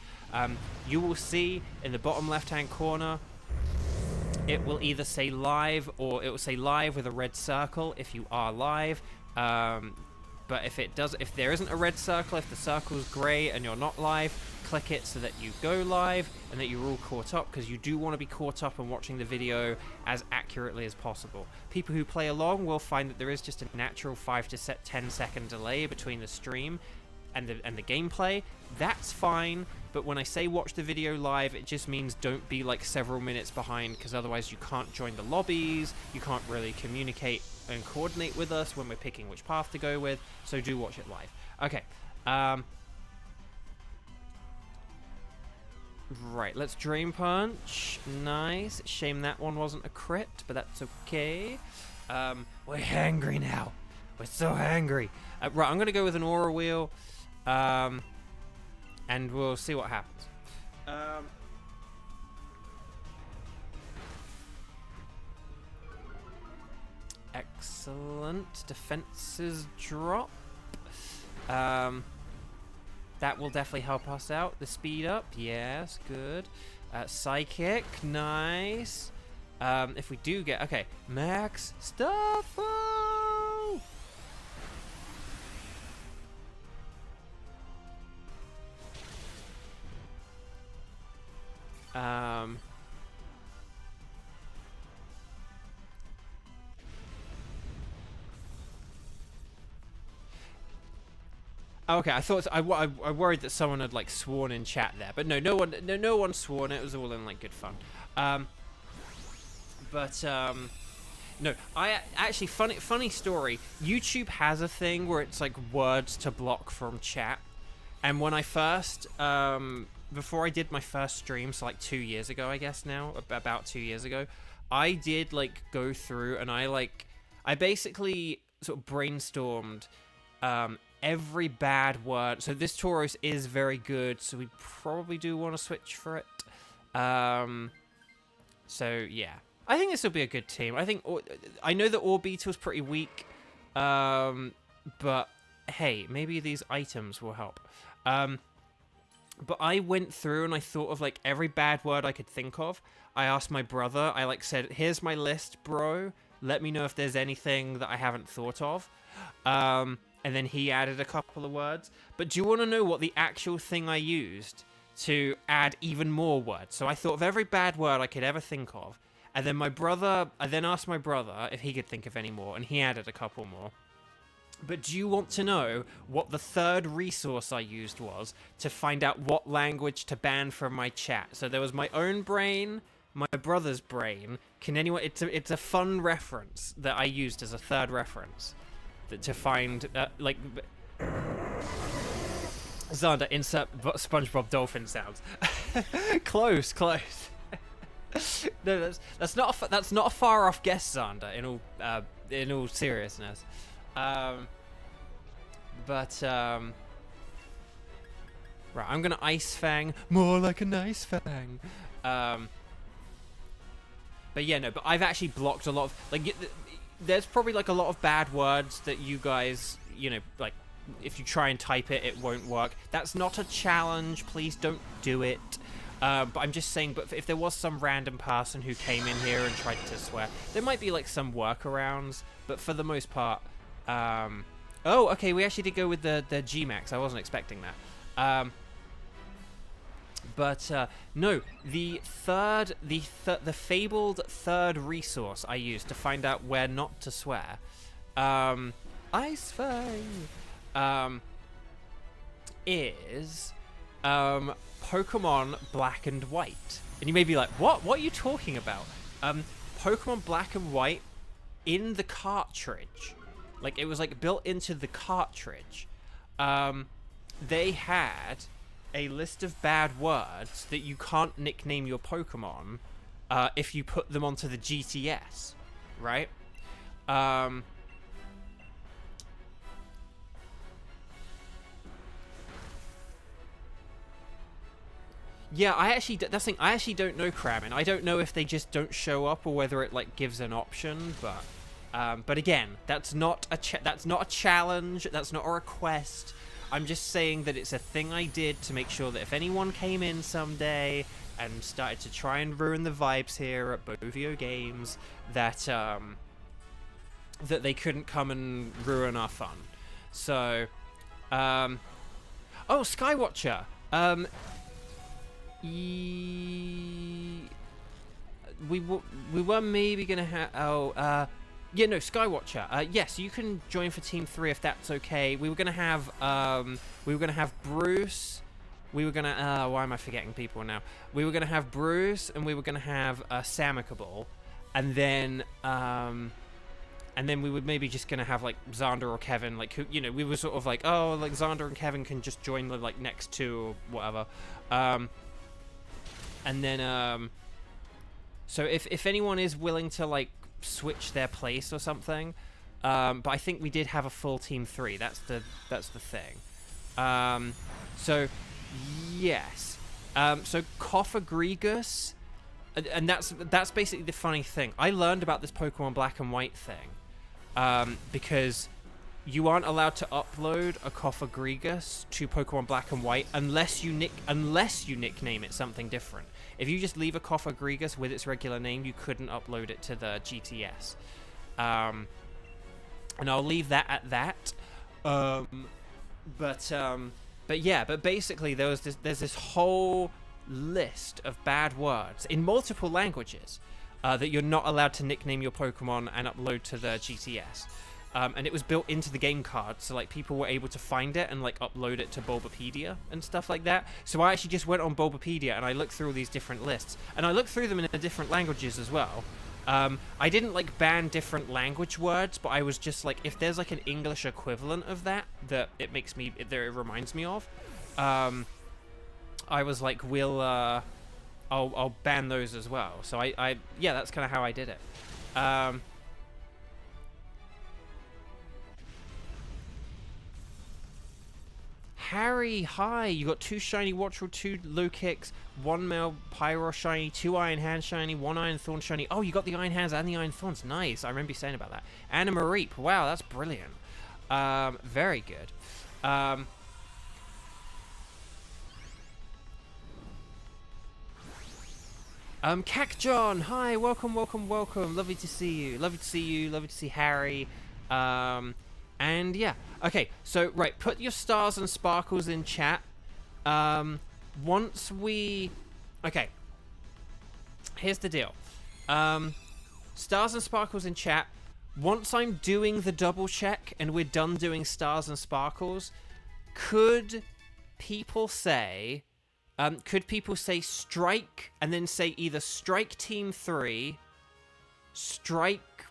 You will see in the bottom left-hand corner, it will either say live, or it will say live with a red circle if you are live. But if there isn't a red circle, if the circle's grey and you're not live, click it so that you go live and that you're all caught up, because you do want to be caught up and watching the video as accurately as possible. People who play along will find that there is just a natural 5 to 10 second delay between the stream and the gameplay. That's fine, but when I say watch the video live, it just means don't be like several minutes behind, because otherwise you can't join the lobbies, you can't really communicate and coordinate with us when we're picking which path to go with, so do watch it live. Okay, right, let's Drain Punch. Nice. Shame that one wasn't a crit, but that's okay. We're hangry now. We're so hangry. Right, I'm going to go with an Aura Wheel, and we'll see what happens. Excellent. Defenses drop. That will definitely help us out. The speed up, yes, good. Psychic, nice. If we do get... Okay, Max Stuffo! Okay, I thought I worried that someone had like sworn in chat there, but no one sworn. It was all in like good fun. No, I actually funny story. YouTube has a thing where it's like words to block from chat, and when I first before I did my first stream, so like 2 years ago, I guess now, about 2 years ago, I did like go through and I basically sort of brainstormed every bad word. So this Tauros is very good, so we probably do want to switch for it. So yeah, I think this will be a good team. I know that Orbeetle's pretty weak, but hey, maybe these items will help. But I went through and I thought of like every bad word I could think of. I asked my brother, I like said, here's my list, bro. Let me know if there's anything that I haven't thought of. And then he added a couple of words. But do you want to know what the actual thing I used to add even more words? So I thought of every bad word I could ever think of. And then I then asked my brother if he could think of any more, and he added a couple more. But do you want to know what the third resource I used was to find out what language to ban from my chat? So there was my own brain, my brother's brain. Can anyone... It's a fun reference that I used as a third reference to find, like... Xander, insert SpongeBob dolphin sounds. Close. No, that's not a far off guess, Xander. In all seriousness. Right, I'm gonna Ice Fang, more like a nice fang. But yeah, no, but I've actually blocked a lot of, like, there's probably like a lot of bad words that you guys, you know, like, if you try and type it, it won't work. That's not a challenge, please don't do it. But I'm just saying, but if there was some random person who came in here and tried to swear, there might be like some workarounds, but for the most part, oh, okay, we actually did go with the Gmax. I wasn't expecting that. No, the fabled third resource I used to find out where not to swear, Ice Fang, is, Pokemon Black and White. And you may be like, what are you talking about? Pokemon Black and White in the cartridge. Like, it was, like, built into the cartridge. They had a list of bad words that you can't nickname your Pokemon if you put them onto the GTS, right? Yeah, I actually don't know, Kramen. I don't know if they just don't show up or whether it, like, gives an option, but again, that's not a challenge, that's not a request. I'm just saying that it's a thing I did to make sure that if anyone came in someday and started to try and ruin the vibes here at Bovio Games, that that they couldn't come and ruin our fun. So, oh, Skywatcher. We were maybe gonna have yeah, no, Skywatcher. Yes, you can join for Team 3 if that's okay. We were gonna have Bruce. We were gonna why am I forgetting people now? We were gonna have Bruce and we were gonna have Samicable, and then we were maybe just gonna have like Xander or Kevin, like, who, you know, we were sort of like, oh, like Xander and Kevin can just join the like next two or whatever. And then so if anyone is willing to like switch their place or something, but I think we did have a full Team 3. That's the thing. So yes. So Cophagrigus, and that's basically the funny thing. I learned about this Pokemon Black and White thing because you aren't allowed to upload a Cophagrigus to Pokemon Black and White unless you nickname it something different. If you just leave a Cophagrigus with its regular name, you couldn't upload it to the GTS. And I'll leave that at that. But basically there's this whole list of bad words in multiple languages that you're not allowed to nickname your Pokemon and upload to the GTS. And it was built into the game card, so like people were able to find it and like upload it to Bulbapedia and stuff like that. So I actually just went on Bulbapedia and I looked through all these different lists, and I looked through them in different languages as well. I didn't like ban different language words, but I was just like, if there's like an English equivalent of that it reminds me of, I was like, I'll ban those as well. So yeah, that's kind of how I did it. Harry, hi! You got 2 shiny Wattrel, 2 low kicks, 1 male Pyro shiny, 2 Iron Hand shiny, 1 Iron Thorn shiny. Oh, you got the Iron Hands and the Iron Thorns. Nice. I remember you saying about that. And a Mareep. Wow, that's brilliant. Very good. Cac John, hi, welcome, welcome, welcome. Lovely to see you. Lovely to see you. Lovely to see Harry. And yeah, okay. So right, put your stars and sparkles in chat. Once we, okay. Here's the deal. Stars and sparkles in chat. Once I'm doing the double check and we're done doing stars and sparkles, could people say strike and then say either strike team 3, strike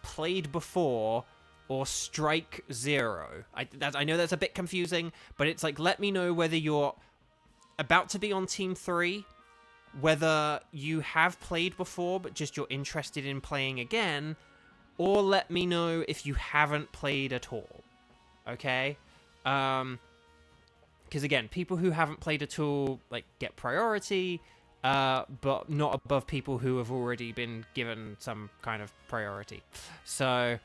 played before, or strike 0? I know that's a bit confusing, but it's like, let me know whether you're about to be on team 3, whether you have played before but just you're interested in playing again, or let me know if you haven't played at all. Okay? Because again, people who haven't played at all like get priority, but not above people who have already been given some kind of priority. So,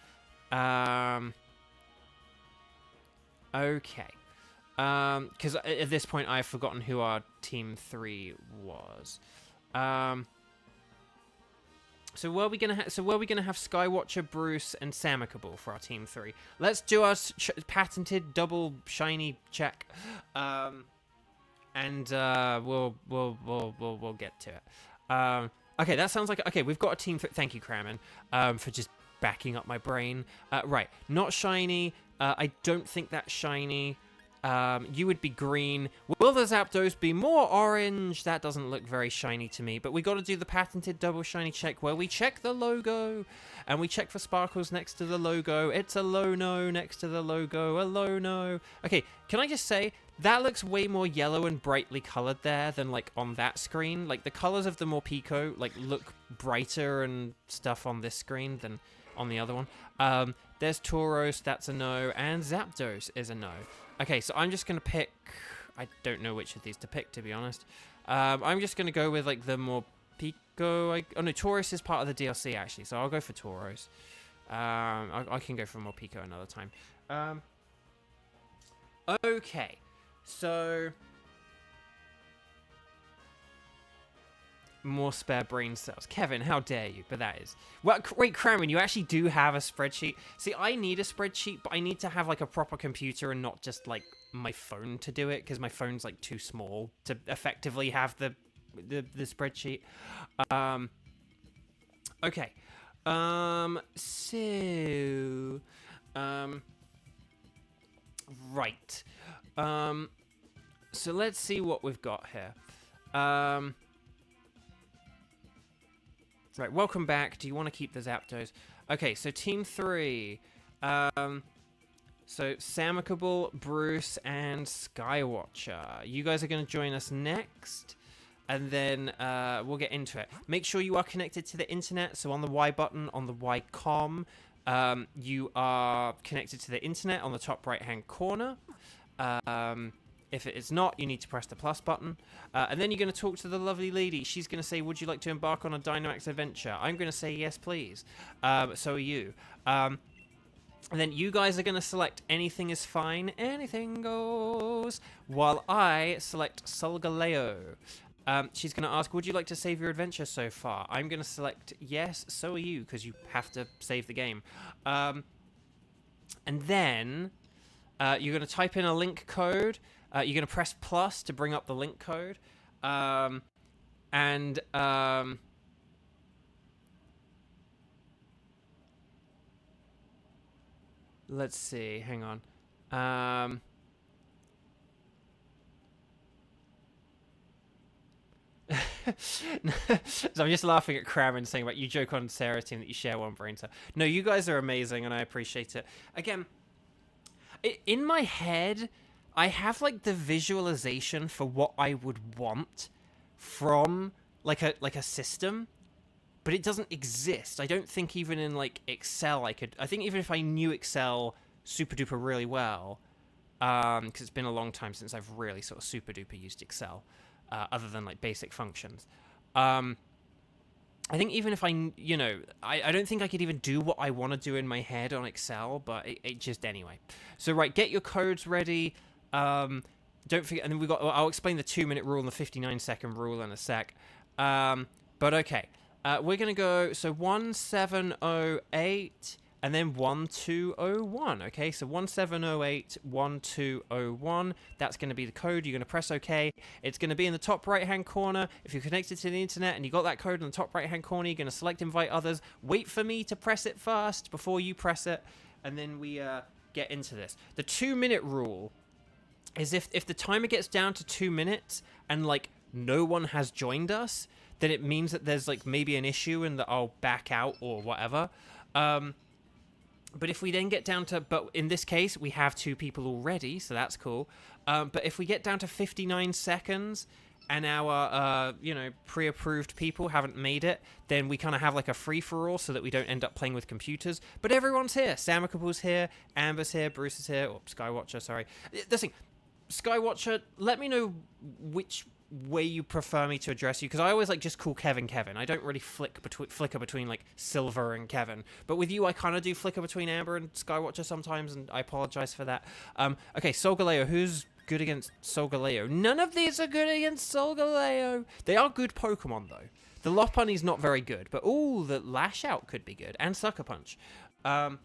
okay. Because at this point I've forgotten who our team 3 was. So were we gonna have Skywatcher, Bruce, and Samicable for our team 3? Let's do our patented double shiny check, and we'll get to it. Okay, that sounds like okay. We've got a team. Thank you, Kramen, for just backing up my brain. Right, not shiny. I don't think that's shiny. You would be green. Will the Zapdos be more orange? That doesn't look very shiny to me, but we got to do the patented double shiny check where we check the logo and we check for sparkles next to the logo. It's a Lono next to the logo, a Lono. Okay, can I just say that looks way more yellow and brightly colored there than like on that screen. Like the colors of the Morpeko like look brighter and stuff on this screen than on the other one. There's Tauros, that's a no, and Zapdos is a no. Okay, so I'm just going to pick... I don't know which of these to pick, to be honest. I'm just going to go with, like, the Morpeko... Oh, no, Tauros is part of the DLC, actually, so I'll go for Tauros. I can go for Morpeko another time. Okay, so... More spare brain cells. Kevin, how dare you? But that is... Well, wait, Kramen, you actually do have a spreadsheet. See, I need a spreadsheet, but I need to have, like, a proper computer and not just, like, my phone to do it, because my phone's, like, too small to effectively have the spreadsheet. Okay. Right. So let's see what we've got here. Right, welcome back. Do you want to keep the Zapdos? Okay, so Team 3. So Samicable, Bruce, and Skywatcher. You guys are going to join us next, and then we'll get into it. Make sure you are connected to the internet. So on the Y button, on the Y-com, you are connected to the internet on the top right-hand corner. If it is not, you need to press the plus button. And then you're going to talk to the lovely lady. She's going to say, would you like to embark on a Dynamax adventure? I'm going to say, yes, please. So are you. And then you guys are going to select anything is fine, anything goes, while I select Solgaleo. She's going to ask, would you like to save your adventure so far? I'm going to select yes, so are you, because you have to save the game. And then you're going to type in a link code. You're going to press plus to bring up the link code. Let's see. Hang on. So I'm just laughing at Kramen saying about you joke on Sarah's team that you share one brain cell. No, you guys are amazing and I appreciate it. Again, in my head, I have like the visualization for what I would want from like a system, but it doesn't exist. I don't think even in like Excel I think even if I knew Excel super duper really well, because it's been a long time since I've really sort of super duper used Excel, other than like basic functions. I think even if I don't think I could even do what I want to do in my head on Excel, but it just anyway. So right, get your codes ready. Don't forget, and then I'll explain the 2-minute rule and the 59-second rule in a sec. But okay, we're going to go, so 1708 and then 1201, okay? So 1708, 1201, that's going to be the code. You're going to press OK. It's going to be in the top right-hand corner. If you're connected to the internet and you got that code in the top right-hand corner, you're going to select invite others. Wait for me to press it first before you press it, and then we get into this. The 2-minute rule is if the timer gets down to 2 minutes and, like, no one has joined us, then it means that there's, like, maybe an issue and that I'll back out or whatever. But if we then get down to, but in this case, we have 2 people already, so that's cool. But if we get down to 59 seconds and our, you know, pre-approved people haven't made it, then we kind of have like a free-for-all so that we don't end up playing with computers. But everyone's here. Samicable's here, Amber's here, Bruce is here, or Skywatcher, sorry. This thing, Skywatcher, let me know which way you prefer me to address you, because I always like just call Kevin. I don't really flicker between like Silver and Kevin, but with you I kind of do flicker between Amber and Skywatcher sometimes, and I apologize for that. Okay, Solgaleo, who's good against Solgaleo? None of these are good against Solgaleo. They are good Pokemon though. The Lopunny's not very good, but ooh, the Lash Out could be good, and Sucker Punch. But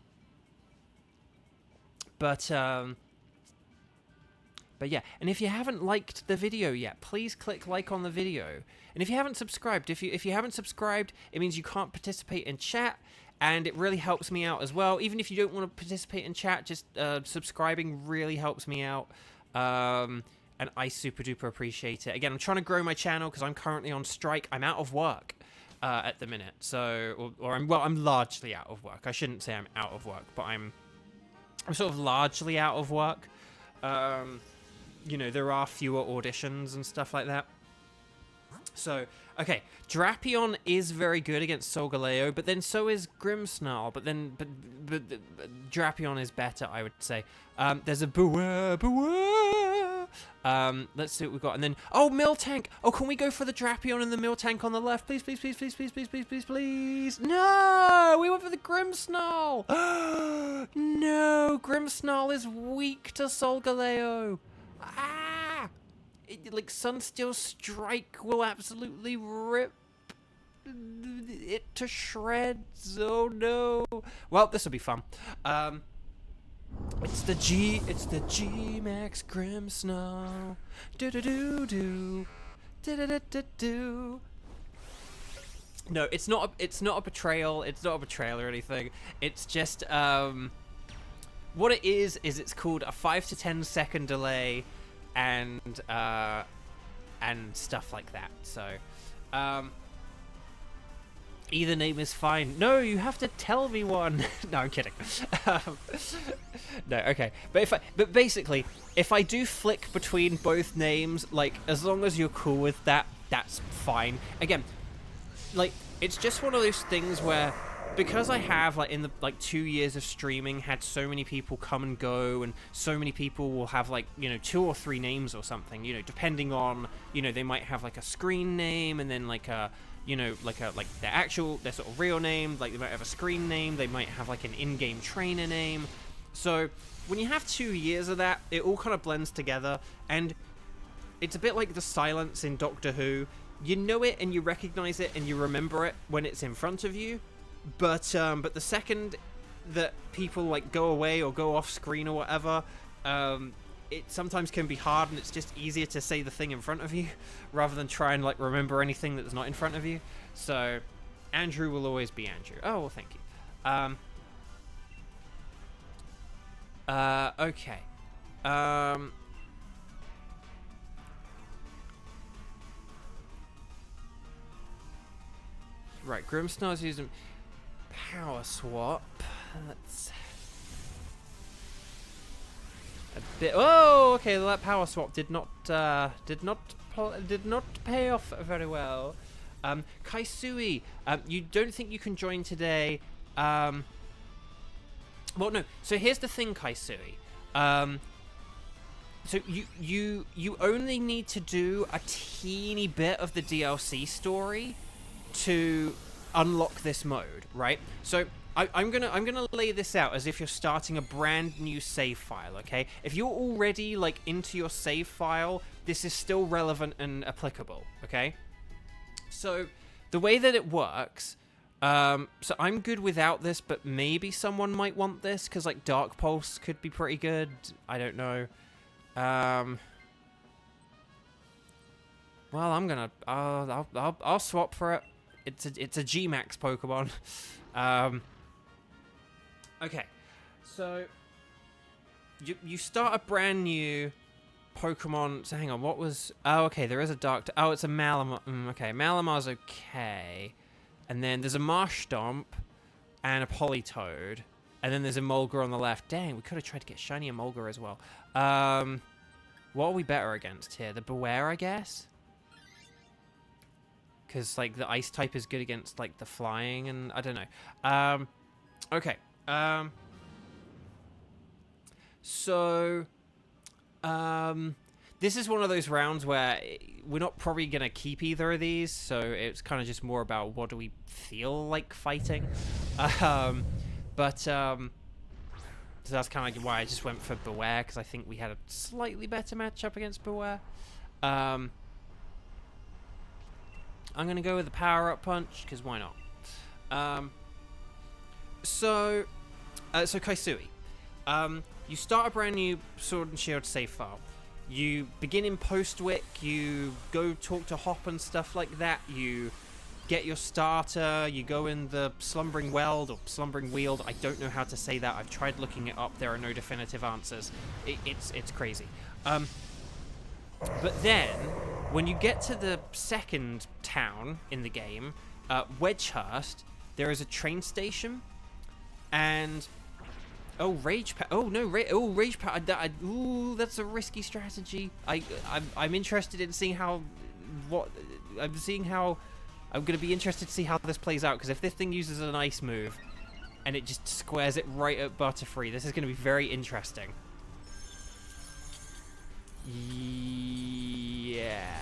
yeah, and if you haven't liked the video yet, please click like on the video. And if you haven't subscribed, if you haven't subscribed, it means you can't participate in chat, and it really helps me out as well. Even if you don't want to participate in chat, just subscribing really helps me out. And I super duper appreciate it. Again, I'm trying to grow my channel because I'm currently on strike. I'm out of work at the minute, so I'm largely out of work. I shouldn't say I'm out of work, but I'm sort of largely out of work. You know, there are fewer auditions and stuff like that. So, okay, Drapion is very good against Solgaleo, but then so is Grimmsnarl. But Drapion is better, I would say. There's a Buah. Let's see what we've got. And then, oh, Miltank. Oh, can we go for the Drapion and the Miltank on the left? Please, please, please, please, please, please, please, please, please. No, we went for the Grimmsnarl. No, Grimmsnarl is weak to Solgaleo. Ah! Like, Sunsteel Strike will absolutely rip it to shreds. Oh no. Well, this will be fun. It's the G-Max Grimmsnarl. Do-do-do-do. Do-do-do-do-do. No, it's not a betrayal. It's not a betrayal or anything. It's just, what it is it's called a 5 to 10 second delay and stuff like that. So, either name is fine. No, you have to tell me one. No, I'm kidding. No, okay. But basically, if I do flick between both names, like, as long as you're cool with that, that's fine. Again, like, it's just one of those things where, because I have, like, in the, like, 2 years of streaming, had so many people come and go, and so many people will have, like, you know, 2 or 3 names or something, you know, depending on, you know, they might have, like, a screen name, and then, like, a, you know, like their sort of real name, like, they might have a screen name, they might have, like, an in-game trainer name. So, when you have 2 years of that, it all kind of blends together, and it's a bit like the silence in Doctor Who. You know it, and you recognize it, and you remember it when it's in front of you. But the second that people, like, go away or go off screen or whatever, it sometimes can be hard, and it's just easier to say the thing in front of you rather than try and, like, remember anything that's not in front of you. So Andrew will always be Andrew. Oh, well, thank you. Okay. Right, Grimmsnarl's using Power Swap. That's a bit. Oh, okay. That Power Swap did not pay off very well. Kaisui, you don't think you can join today? Well, no. So here's the thing, Kaisui. So you only need to do a teeny bit of the DLC story to unlock this mode, right? So I'm gonna lay this out as if you're starting a brand new save file, okay? If you're already, like, into your save file, this is still relevant and applicable, okay? So the way that it works, so I'm good without this, but maybe someone might want this, because, like, Dark Pulse could be pretty good. I don't know. Well, I'm gonna... I'll swap for it. It's a G-Max Pokemon. Okay. So, you start a brand new Pokemon... So, hang on, what was... Oh, okay, there is a Dark... Oh, it's a Malamar. Okay, Malamar's okay. And then there's a Marshtomp and a Politoed. And then there's a Mulgar on the left. Dang, we could have tried to get shiny Mulgar as well. What are we better against here? The Beware, I guess? Because, like, the Ice type is good against, like, the Flying and... I don't know. Okay. So... this is one of those rounds where we're not probably going to keep either of these, so it's kind of just more about what do we feel like fighting. So that's kind of why I just went for Beware, because I think we had a slightly better matchup against Beware. I'm going to go with the Power-Up Punch, because why not? So Kaisui. You start a brand new Sword and Shield save file. You begin in Postwick, you go talk to Hop and stuff like that, you get your starter, you go in the Slumbering Weld or Slumbering Weald. I don't know how to say that. I've tried looking it up. There are no definitive answers. It's crazy. But then, when you get to the second town in the game, Wedgehurst, there is a train station, and... Oh, Rage Powder. Oh, no. Rage Powder. Ooh, that's a risky strategy. I'm interested in seeing how... I'm going to be interested to see how this plays out, because if this thing uses an ice move, and it just squares it right at Butterfree, this is going to be very interesting. Yeah.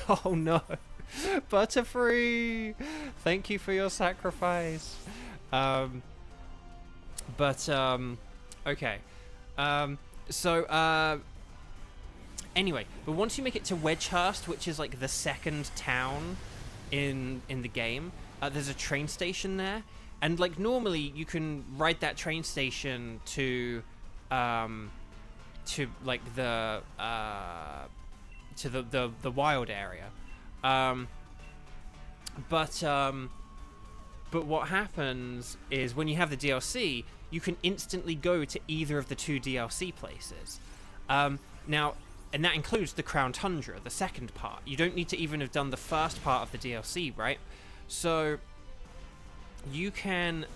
Oh, no. Butterfree, thank you for your sacrifice. Okay. Anyway, but once you make it to Wedgehurst, which is like the second town in the game, there's a train station there, and like normally you can ride that train station to like the wild area. But what happens is when you have the DLC, you can instantly go to either of the two DLC places. Now, and that includes the Crown Tundra, the second part. You don't need to even have done the first part of the DLC, right? So you can,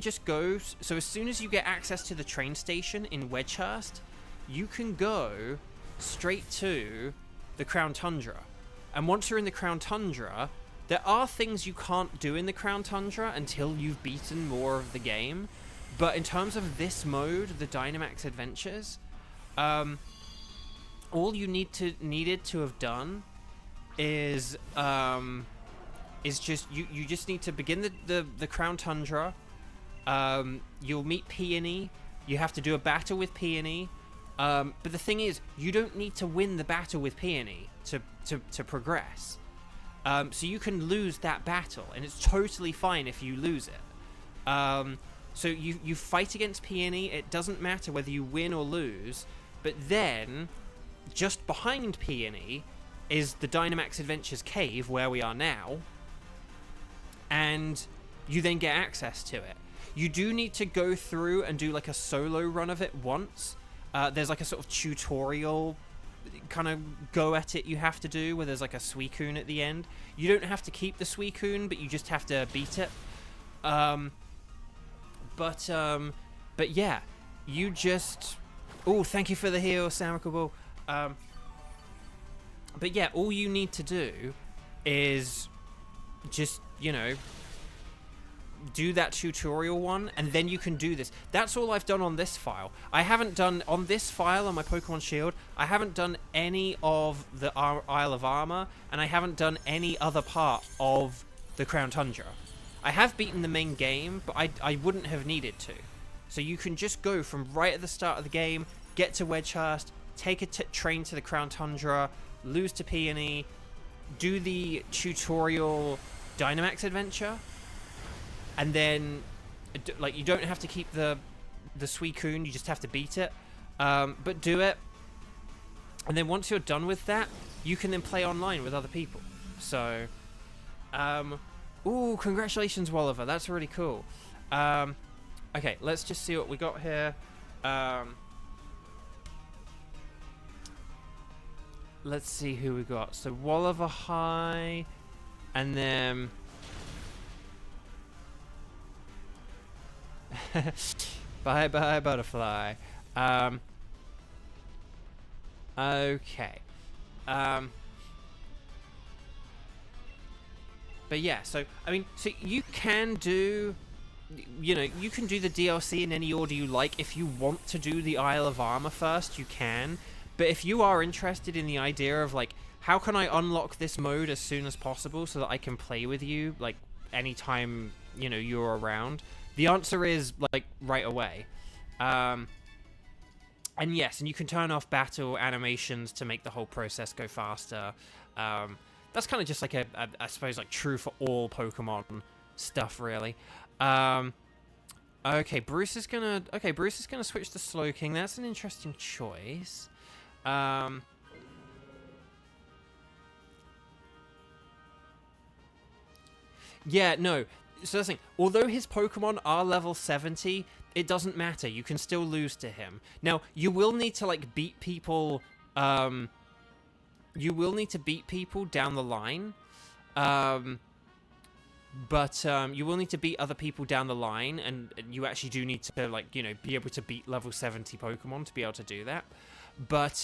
just go. So as soon as you get access to the train station in Wedgehurst, you can go straight to the Crown Tundra. And once you're in the Crown Tundra, there are things you can't do in the Crown Tundra until you've beaten more of the game. But in terms of this mode, the Dynamax Adventures, all you needed to have done is just you just need to begin the Crown Tundra. You'll meet Peony. You have to do a battle with Peony. But the thing is, you don't need to win the battle with Peony to progress. So you can lose that battle, and it's totally fine if you lose it. So you fight against Peony. It doesn't matter whether you win or lose. But then, just behind Peony is the Dynamax Adventures cave, where we are now. And you then get access to it. You do need to go through and do like a solo run of it once. There's like a sort of tutorial kind of go at it you have to do, where there's like a Suicune at the end. You don't have to keep the Suicune, but you just have to beat it. But yeah, you just... Oh, thank you for the heal, Samikable. But yeah, all you need to do is just, you know, do that tutorial one, and then you can do this. That's all I've done on this file. I haven't done, on this file on my Pokemon Shield, I haven't done any of the Isle of Armor, and I haven't done any other part of the Crown Tundra. I have beaten the main game, but I wouldn't have needed to. So you can just go from right at the start of the game, get to Wedgehurst, take a train to the Crown Tundra, lose to Peony, do the tutorial Dynamax adventure, and then like you don't have to keep the Suicune, you just have to beat it, but do it, and then once you're done with that, you can then play online with other people. So ooh, congratulations, Walliver, that's really cool. Okay, let's just see what we got here. Let's see who we got. So Walliver High, and then bye bye butterfly. Okay. But yeah, so I mean, so you can do, you know, you can do the DLC in any order you like. If you want to do the Isle of Armor first, you can. But if you are interested in the idea of like, how can I unlock this mode as soon as possible so that I can play with you like anytime, you know, you're around, the answer is like right away. And yes, and you can turn off battle animations to make the whole process go faster. That's kind of just like a I suppose like true for all Pokemon stuff, really. Okay, Bruce is gonna switch to Slowking. That's an interesting choice. Yeah, no. So that's the thing. Although his Pokemon are level 70, it doesn't matter. You can still lose to him. Now, you will need to like beat people. You will need to beat people down the line. But you will need to beat other people down the line, and you actually do need to, like, you know, be able to beat level 70 Pokemon to be able to do that. But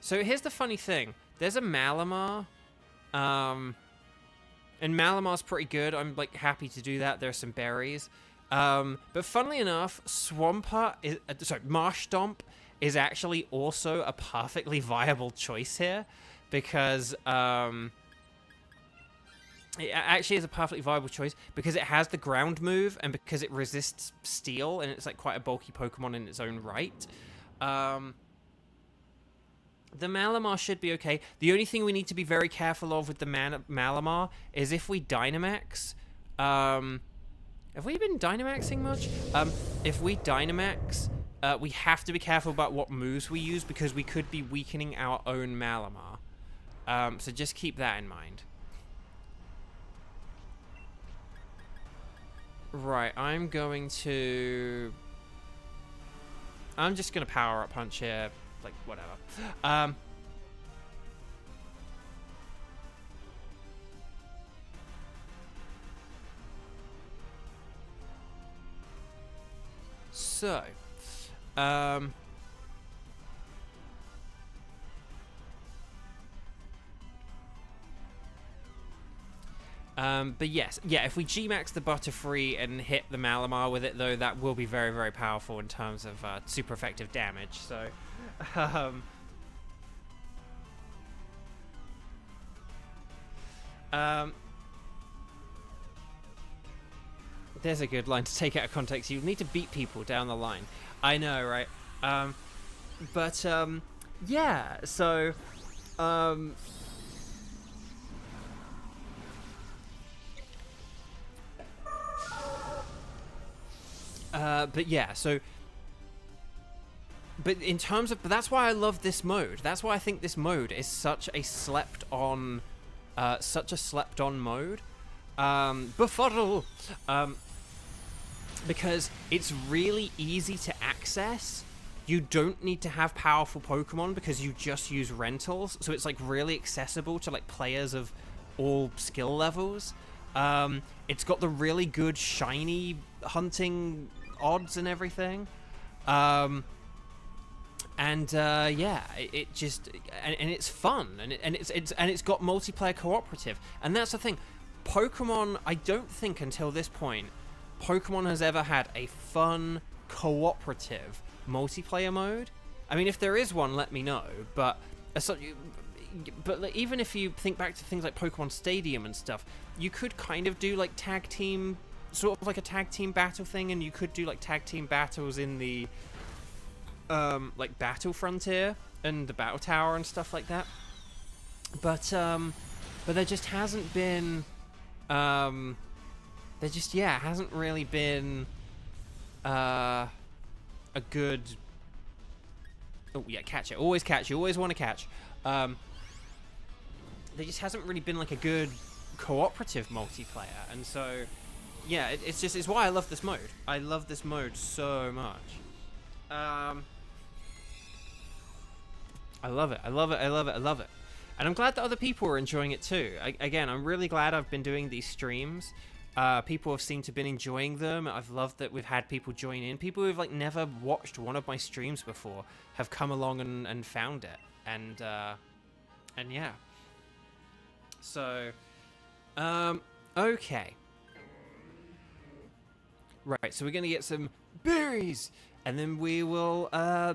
so here's the funny thing. There's a Malamar, and Malamar's pretty good. I'm, like, happy to do that. There's some berries. But funnily enough, Marshtomp is actually also a perfectly viable choice here, because it actually is a perfectly viable choice because it has the ground move and because it resists steel, and it's like quite a bulky Pokemon in its own right. The Malamar should be okay. The only thing we need to be very careful of with the Malamar is if we Dynamax. Have we been Dynamaxing much? If we Dynamax, we have to be careful about what moves we use because we could be weakening our own Malamar. So just keep that in mind. Right, I'm just gonna Power Up Punch here, like, whatever. So, but yes, yeah, if we G-Max the Butterfree and hit the Malamar with it, though, that will be very, very powerful in terms of super effective damage, so... there's a good line to take out of context. You need to beat people down the line. I know, right? Yeah, so... but yeah, so... But in terms of... But that's why I love this mode. That's why I think this mode is such a slept-on... mode. Befuddle! Because it's really easy to access. You don't need to have powerful Pokemon because you just use rentals. So it's, like, really accessible to, like, players of all skill levels. It's got the really good shiny hunting odds and everything. Yeah, it just and it's fun, and it's got multiplayer cooperative, and that's the thing. Pokemon, I don't think until this point, Pokemon has ever had a fun cooperative multiplayer mode. I mean, if there is one, let me know. But even if you think back to things like Pokemon Stadium and stuff, you could kind of do like tag team sort of like a tag team battle thing, and you could do like tag team battles in the like Battle Frontier and the Battle Tower and stuff like that. But there just hasn't been hasn't really been a good. Oh yeah, catch it. Always catch. You always want to catch. There just hasn't really been like a good cooperative multiplayer, and so yeah, it's why I love this mode. I love this mode so much. I love it. I love it. I love it. I love it. And I'm glad that other people are enjoying it too. Again, I'm really glad I've been doing these streams. People have seemed to have been enjoying them. I've loved that we've had people join in. People who've like never watched one of my streams before have come along and found it. And yeah. So, okay. Right, so we're going to get some berries, and then we will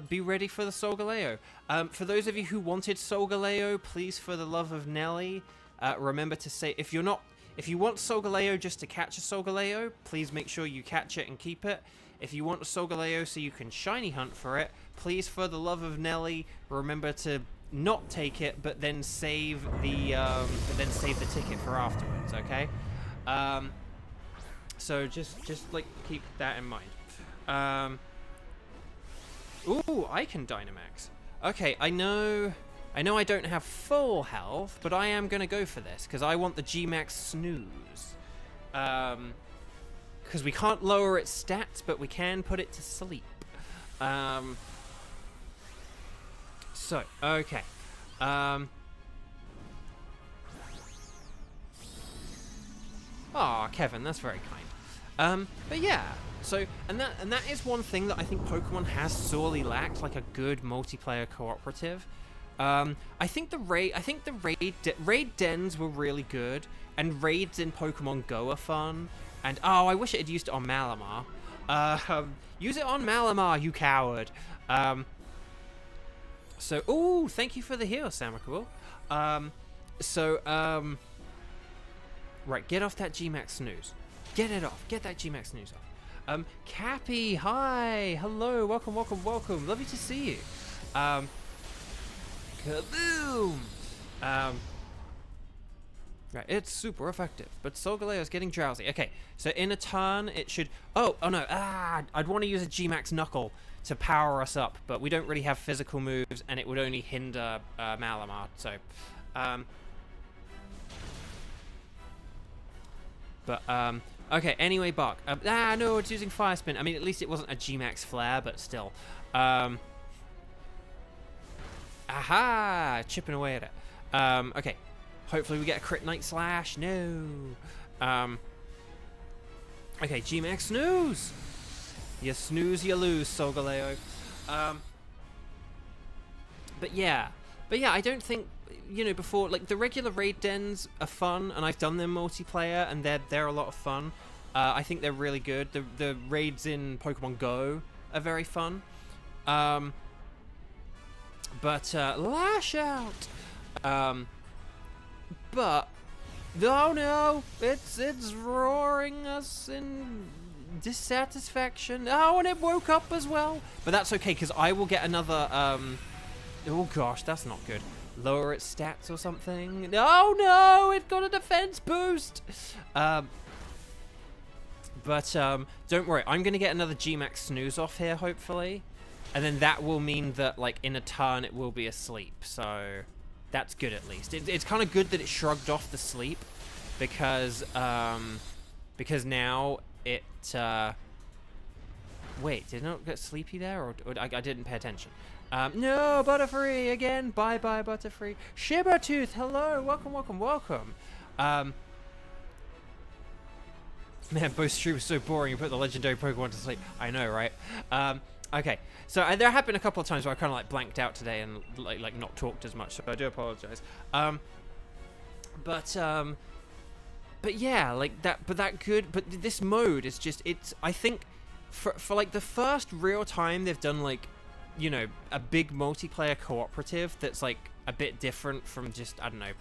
be ready for the Solgaleo. For those of you who wanted Solgaleo, please, for the love of Nelly, remember to say, if you want Solgaleo just to catch a Solgaleo, please make sure you catch it and keep it. If you want a Solgaleo so you can shiny hunt for it, please, for the love of Nelly, remember to not take it, but then save the ticket for afterwards. Okay. So just like keep that in mind. Ooh, I can Dynamax. Okay, I know I don't have full health, but I am gonna go for this because I want the G-Max Snooze. Because we can't lower its stats, but we can put it to sleep. So, okay. Aw, Kevin, that's very kind. But yeah, so, and that is one thing that I think Pokemon has sorely lacked, like a good multiplayer cooperative. I think the raid dens were really good, and raids in Pokemon Go are fun. And oh, I wish it had used it on Malamar. Use it on Malamar, you coward. So, ooh, thank you for the heal, Samicable. Right, get off that G-Max Snooze. Get it off. Get that G-Max Snooze off. Cappy, hi. Hello, welcome, welcome, welcome. Lovely to see you. Kaboom! Right, it's super effective, but Solgaleo is getting drowsy. Okay, so in a turn, it should... Oh no, I'd want to use a G-Max Knuckle to power us up, but we don't really have physical moves, and it would only hinder Malamar, so... okay, anyway, Bark. No, it's using Fire Spin. I mean, at least it wasn't a G-Max Flare, but still. Aha! Chipping away at it. Okay. Hopefully we get a crit Night Slash. No. Okay, G-Max Snooze! You snooze, you lose, Solgaleo. But yeah, I don't think, you know, before, like, the regular raid dens are fun, and I've done them multiplayer, and they're a lot of fun. I think they're really good. The raids in Pokemon Go are very fun. But Lash Out! But oh no, it's roaring us in dissatisfaction. Oh, and it woke up as well. But that's okay, because I will get another. Oh gosh, that's not good. Lower its stats or something. Oh no, it got a defense boost. But don't worry, I'm gonna get another G-Max Snooze off here, hopefully, and then that will mean that, like, in a turn it will be asleep. So that's good, at least. It's kind of good that it shrugged off the sleep, because now it... Wait, did it not get sleepy there, or I didn't pay attention? No, Butterfree again. Bye, Butterfree. Shibertooth, hello, welcome, welcome, welcome. Man, both streams was so boring. You put the legendary Pokemon to sleep. I know, right? Okay, so there have been a couple of times where I kind of like blanked out today and like not talked as much, so I do apologize. But yeah, like that. But this mode is just, it's, I think for like the first real time they've done, like, you know, a big multiplayer cooperative that's like a bit different from just, I don't know,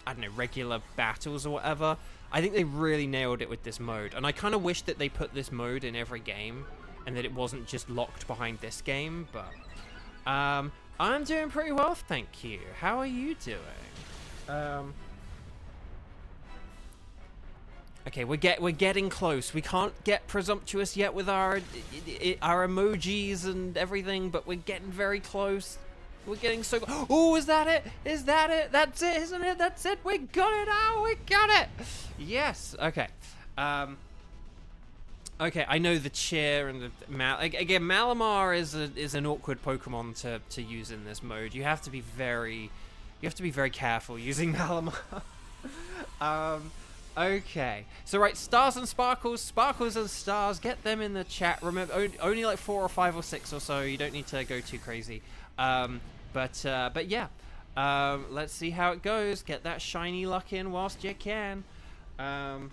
I don't know, regular battles or whatever. I think they really nailed it with this mode, and I kind of wish that they put this mode in every game, and that it wasn't just locked behind this game, but I'm doing pretty well, thank you. How are you doing? Okay, we're getting close. We can't get presumptuous yet with our emojis and everything, but we're getting very close. We're getting so... Oh, is that it? Is that it? That's it, isn't it? That's it. We got it. Oh, we got it. Yes. Okay. Okay, I know the cheer and the... Again, Malamar is an awkward Pokemon to use in this mode. You have to be very careful using Malamar. Okay. So, right, stars and sparkles. Sparkles and stars. Get them in the chat. Remember, only like 4 or 5 or 6 or so. You don't need to go too crazy. But yeah, let's see how it goes. Get that shiny luck in whilst you can. And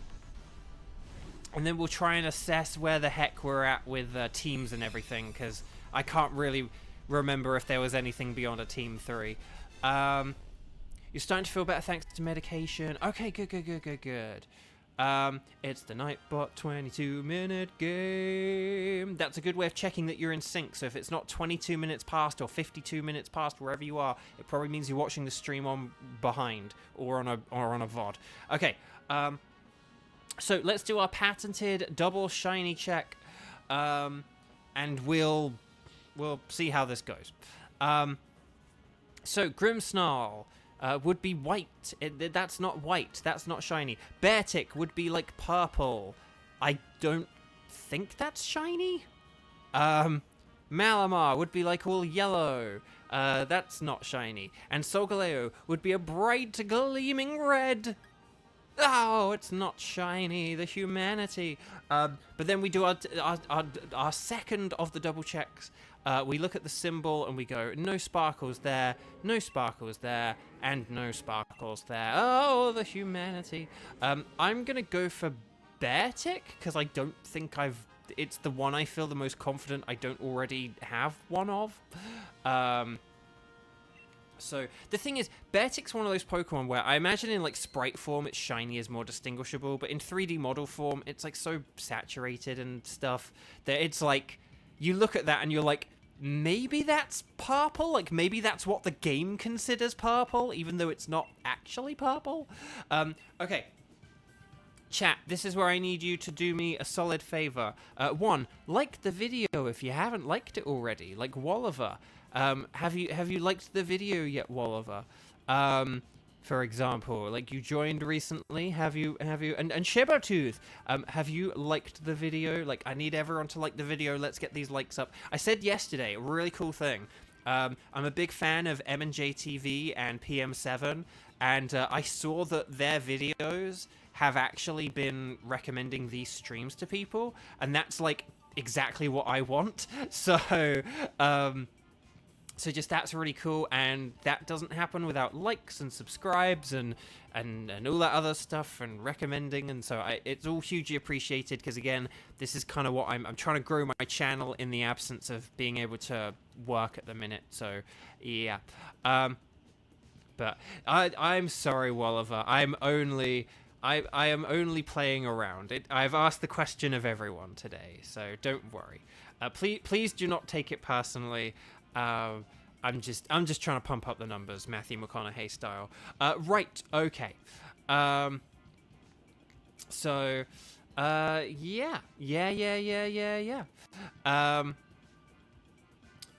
then we'll try and assess where the heck we're at with teams and everything, because I can't really remember if there was anything beyond a team 3. You're starting to feel better thanks to medication. Okay, good. It's the Nightbot 22-minute game. That's a good way of checking that you're in sync. So if it's not 22 minutes past or 52 minutes past, wherever you are, it probably means you're watching the stream on behind or on a VOD. Okay. So let's do our patented double shiny check, and we'll see how this goes. So Grimmsnarl would be white. That's not white. That's not shiny. Beartic would be like purple. I don't think that's shiny. Malamar would be like all yellow. That's not shiny. And Solgaleo would be a bright gleaming red. Oh, it's not shiny. The humanity. But then we do our second of the double checks. We look at the symbol and we go, no sparkles there, no sparkles there, and no sparkles there. Oh, the humanity. I'm going to go for Beartic, because I don't think it's the one I feel the most confident I don't already have one of. So the thing is, Beartic's one of those Pokemon where I imagine in like sprite form its shiny is more distinguishable, but in 3D model form it's like so saturated and stuff that it's like you look at that and you're like, maybe that's purple? Like maybe that's what the game considers purple, even though it's not actually purple? Okay. Chat, this is where I need you to do me a solid favor. 1, like the video if you haven't liked it already, like Walliver. Have you liked the video yet, Walliver? For example, like you joined recently, have you, and Shibatooth, have you liked the video? Like, I need everyone to like the video, let's get these likes up. I said yesterday, a really cool thing, I'm a big fan of M&J TV and PM7, and I saw that their videos have actually been recommending these streams to people, and that's like exactly what I want, so just that's really cool, and that doesn't happen without likes and subscribes and all that other stuff and recommending, and so it's all hugely appreciated, because again, this is kind of what I'm trying to grow my channel in the absence of being able to work at the minute, so yeah. But I'm sorry, Walliver, I am only playing around. I've asked the question of everyone today, so don't worry. Please do not take it personally. I'm just trying to pump up the numbers, Matthew McConaughey style. Right, okay. So, yeah.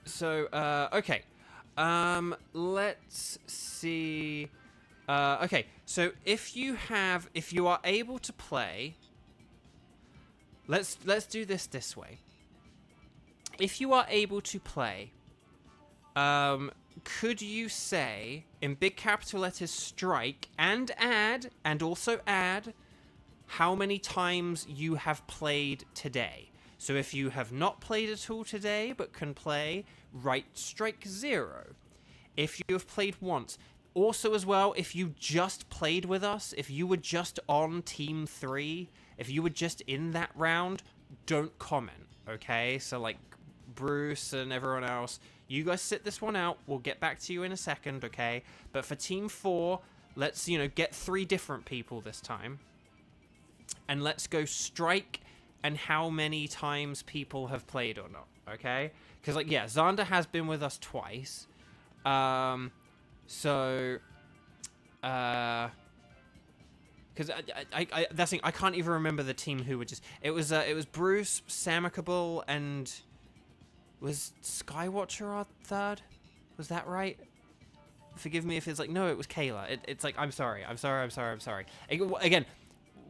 So, okay. Let's see. Okay, so if you are able to play, let's do this way. If you are able to play, could you say in big capital letters strike and add, and also add how many times you have played today? So if you have not played at all today but can play, write strike 0. If you have played once, also as well, if you just played with us, if you were just on Team 3, if you were just in that round, don't comment, okay? So like Bruce and everyone else, you guys sit this one out. We'll get back to you in a second, okay? But for Team 4, Let's, you know, get 3 different people this time. And let's go strike and how many times people have played or not, okay? Because, like, yeah, Xander has been with us twice. So... Because that's the thing, I can't even remember the team who were just... It was Bruce, Samicable, and... Was Skywatcher our third? Was that right? Forgive me if it's like... No, it was Kayla. It's like, I'm sorry. Again,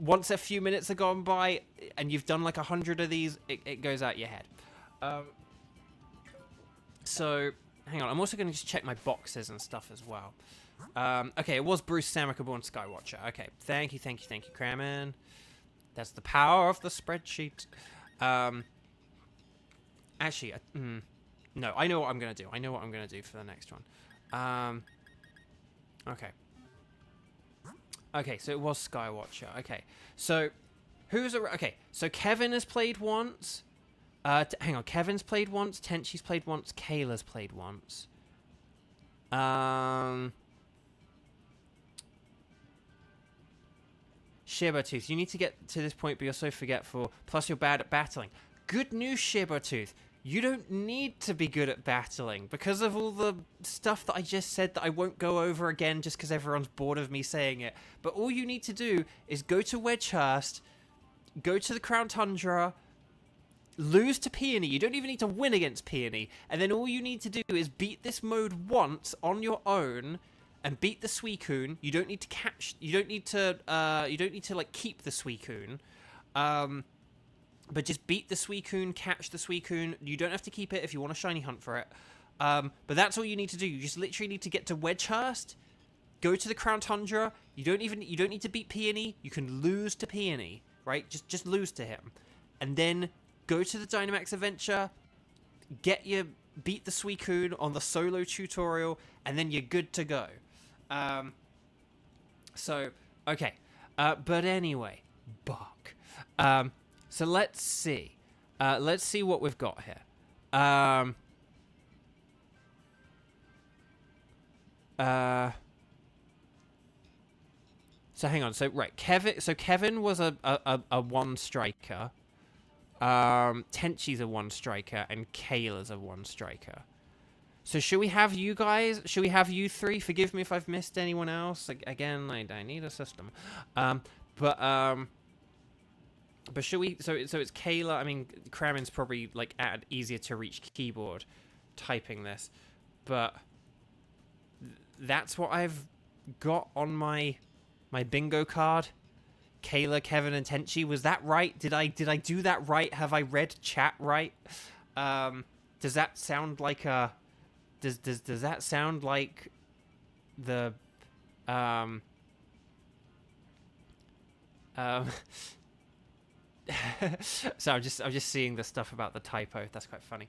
once a few minutes have gone by, and you've done like 100 of these, it goes out your head. So, hang on. I'm also going to just check my boxes and stuff as well. Okay, it was Bruce, Samicable, and Skywatcher. Okay, thank you, Kramen. That's the power of the spreadsheet. Actually, no, I know what I'm going to do. I know what I'm going to do for the next one. Okay. Okay, so it was Skywatcher. Okay, so okay, so Kevin has played once. Hang on, Kevin's played once. Tenchi's played once. Kayla's played once. Shibertooth, you need to get to this point, but you're so forgetful. Plus, you're bad at battling. Good news, Shibertooth. You don't need to be good at battling because of all the stuff that I just said that I won't go over again just because everyone's bored of me saying it. But all you need to do is go to Wedgehurst, go to the Crown Tundra, lose to Peony. You don't even need to win against Peony. And then all you need to do is beat this mode once on your own and beat the Suicune. You don't need to catch... You don't need to like, keep the Suicune. But just beat the Suicune, catch the Suicune. You don't have to keep it if you want to shiny hunt for it. But that's all you need to do. You just literally need to get to Wedgehurst, go to the Crown Tundra. You don't need to beat Peony. You can lose to Peony, right? Just lose to him. And then go to the Dynamax Adventure, beat the Suicune on the solo tutorial, and then you're good to go. So, okay. But anyway, Buck. So let's see. Let's see what we've got here. So hang on. So right, Kevin was a one striker. Tenchi's a one striker, and Kayla's a one striker. So should we have you guys? Should we have you 3? Forgive me if I've missed anyone else. Again, I need a system. But should we? So it's Kayla. I mean, Kramen's probably like at easier to reach keyboard, typing this, but that's what I've got on my bingo card. Kayla, Kevin, and Tenchi. Was that right? Did I do that right? Have I read chat right? Does that sound like a? Does that sound like the So I'm just seeing the stuff about the typo. That's quite funny.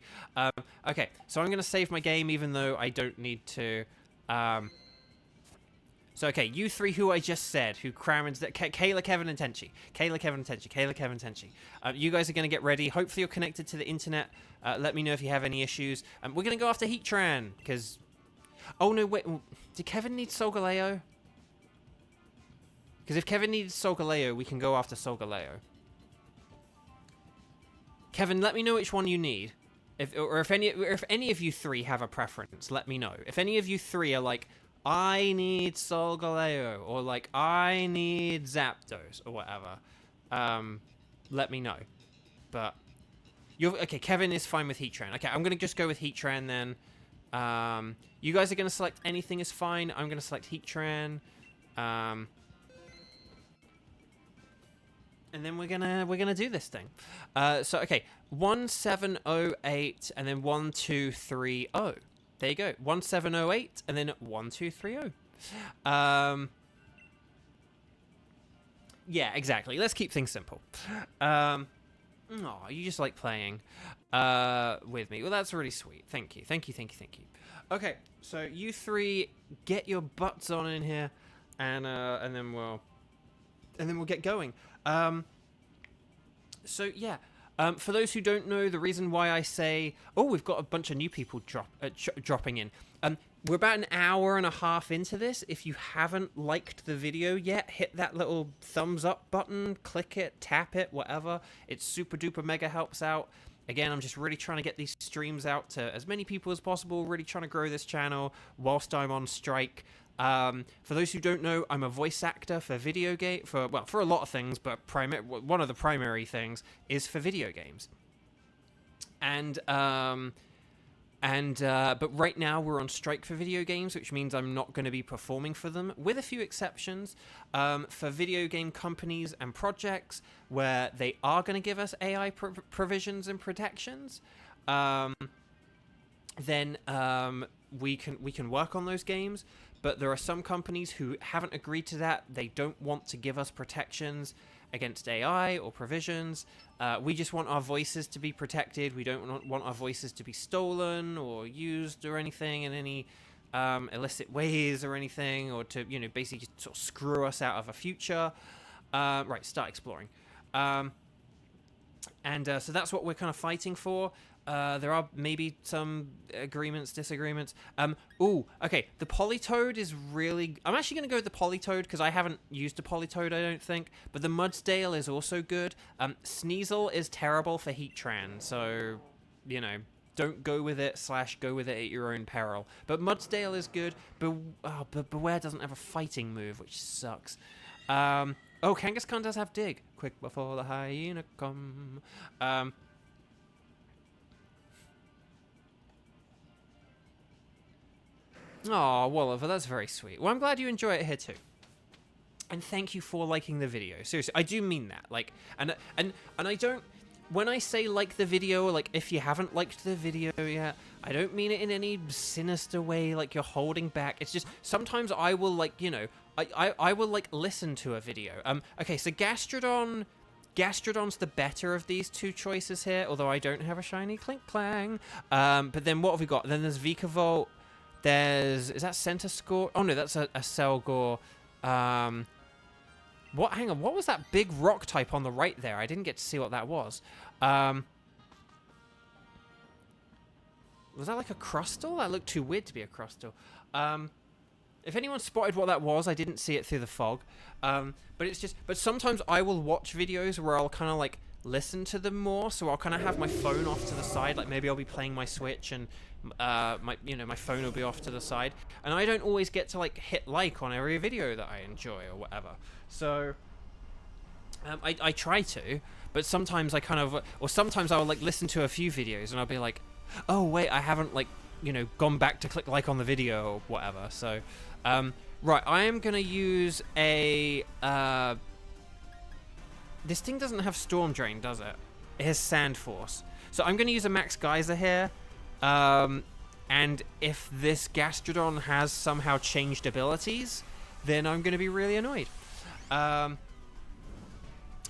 Okay, so I'm gonna save my game even though I don't need to. So okay, you 3 who I just said, who Kramen's Kayla, Kevin, and Tenchi. Kayla, Kevin, and Tenchi. Kayla, Kevin, Tenchi. You guys are gonna get ready. Hopefully you're connected to the internet. Let me know if you have any issues. We're gonna go after Heatran because. Oh no, wait. Did Kevin need Solgaleo? Because if Kevin needs Solgaleo, we can go after Solgaleo. Kevin, let me know which one you need. If any of you 3 have a preference, let me know. If any of you 3 are like, I need Solgaleo, or like, I need Zapdos, or whatever, let me know. But, okay, Kevin is fine with Heatran. Okay, I'm going to just go with Heatran then. You guys are going to select anything is fine. I'm going to select Heatran. And then we're gonna do this thing. So okay, 1708 and then 1230. There you go. 1708 and then 1230. Yeah, exactly. Let's keep things simple. Oh, you just like playing with me. Well, that's really sweet. Thank you. Okay, so you 3 get your butts on in here, and then we'll get going. So yeah, for those who don't know, the reason why I say, oh, we've got a bunch of new people dropping in. we're about an hour and a half into this. If you haven't liked the video yet, hit that little thumbs up button, click it, tap it, whatever. It super duper mega helps out. Again, I'm just really trying to get these streams out to as many people as possible, really trying to grow this channel whilst I'm on strike. For those who don't know, I'm a voice actor for video game, for a lot of things, but one of the primary things is for video games. But right now we're on strike for video games, which means I'm not going to be performing for them, with a few exceptions. For video game companies and projects where they are going to give us AI provisions and protections, then we can work on those games. But there are some companies who haven't agreed to that. They don't want to give us protections against AI or provisions. We just want our voices to be protected. We don't want our voices to be stolen or used or anything in any illicit ways or anything, or to, you know, basically just sort of screw us out of a future. Right, start exploring. So that's what we're kind of fighting for. There are maybe some agreements, disagreements. Ooh, okay, the Politoed is really... I'm actually going to go with the Politoed because I haven't used a Politoed, I don't think. But the Mudsdale is also good. Sneasel is terrible for Heatran, so, you know, don't go with it / go with it at your own peril. But Mudsdale is good. But Beware doesn't have a fighting move, which sucks. Oh, Kangaskhan does have Dig. Quick before the hyena come. Oh, Wolliver, that's very sweet. Well, I'm glad you enjoy it here too. And thank you for liking the video. Seriously, I do mean that. Like, and I don't... When I say like the video, like if you haven't liked the video yet, I don't mean it in any sinister way, like you're holding back. It's just, sometimes I will, like, you know, I will, like, listen to a video. Okay, so Gastrodon's the better of these two choices here, although I don't have a shiny Clink Clang. But then what have we got? Then there's Vikavolt. Is that Centiscore? Oh no, that's a Selgor. Hang on, what was that big rock type on the right there? I didn't get to see what that was. Was that like a Crustle? That looked too weird to be a Crustle. If anyone spotted what that was, I didn't see it through the fog. But sometimes I will watch videos where I'll kind of like listen to them more, so I'll kind of have my phone off to the side, like maybe I'll be playing my Switch and my phone will be off to the side, and I don't always get to like hit like on every video that I enjoy or whatever. So I try to, but sometimes I kind of, or sometimes I'll like listen to a few videos and I'll be like, oh wait, I haven't like, you know, gone back to click like on the video or whatever. So right, I am gonna use a this thing doesn't have Storm Drain, does it? It has Sand Force. So I'm going to use a Max Geyser here. And if this Gastrodon has somehow changed abilities, then I'm going to be really annoyed.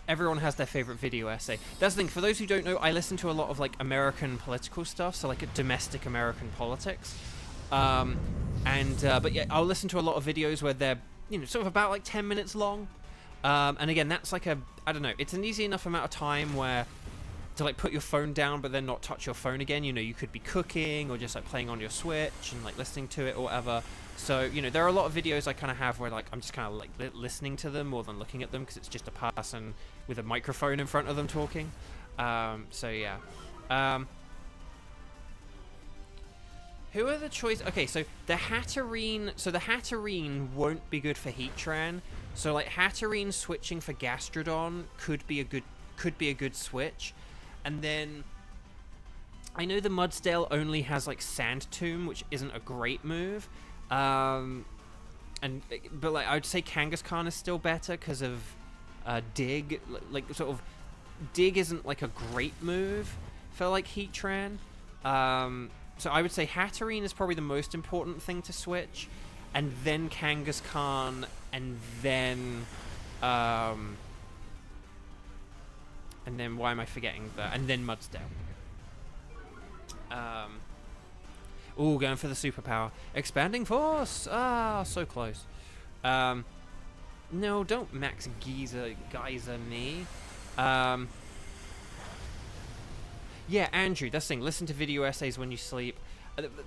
Everyone has their favorite video essay. That's the thing. For those who don't know, I listen to a lot of like American political stuff, so like domestic American politics. But yeah, I'll listen to a lot of videos where they're, you know, sort of about like 10 minutes long. And again, that's like I don't know, it's an easy enough amount of time where to like put your phone down but then not touch your phone again. You know, you could be cooking or just like playing on your Switch and like listening to it or whatever. So, you know, there are a lot of videos I kind of have where like I'm just kind of like listening to them more than looking at them, because it's just a person with a microphone in front of them talking. So yeah. Who are the choices? Okay, so the Hatterene won't be good for Heatran. So like Hatterene switching for Gastrodon could be a good switch. And then I know the Mudsdale only has like Sand Tomb, which isn't a great move. But like I would say Kangaskhan is still better because of Dig. Like sort of Dig isn't like a great move for like Heatran. So I would say Hatterene is probably the most important thing to switch, and then Kangaskhan, and then why am I forgetting that? And then Mudsdale. Ooh, going for the superpower. Expanding Force! Ah, so close. No, don't Max Geyser me. Yeah, Andrew, that's the thing. Listen to video essays when you sleep.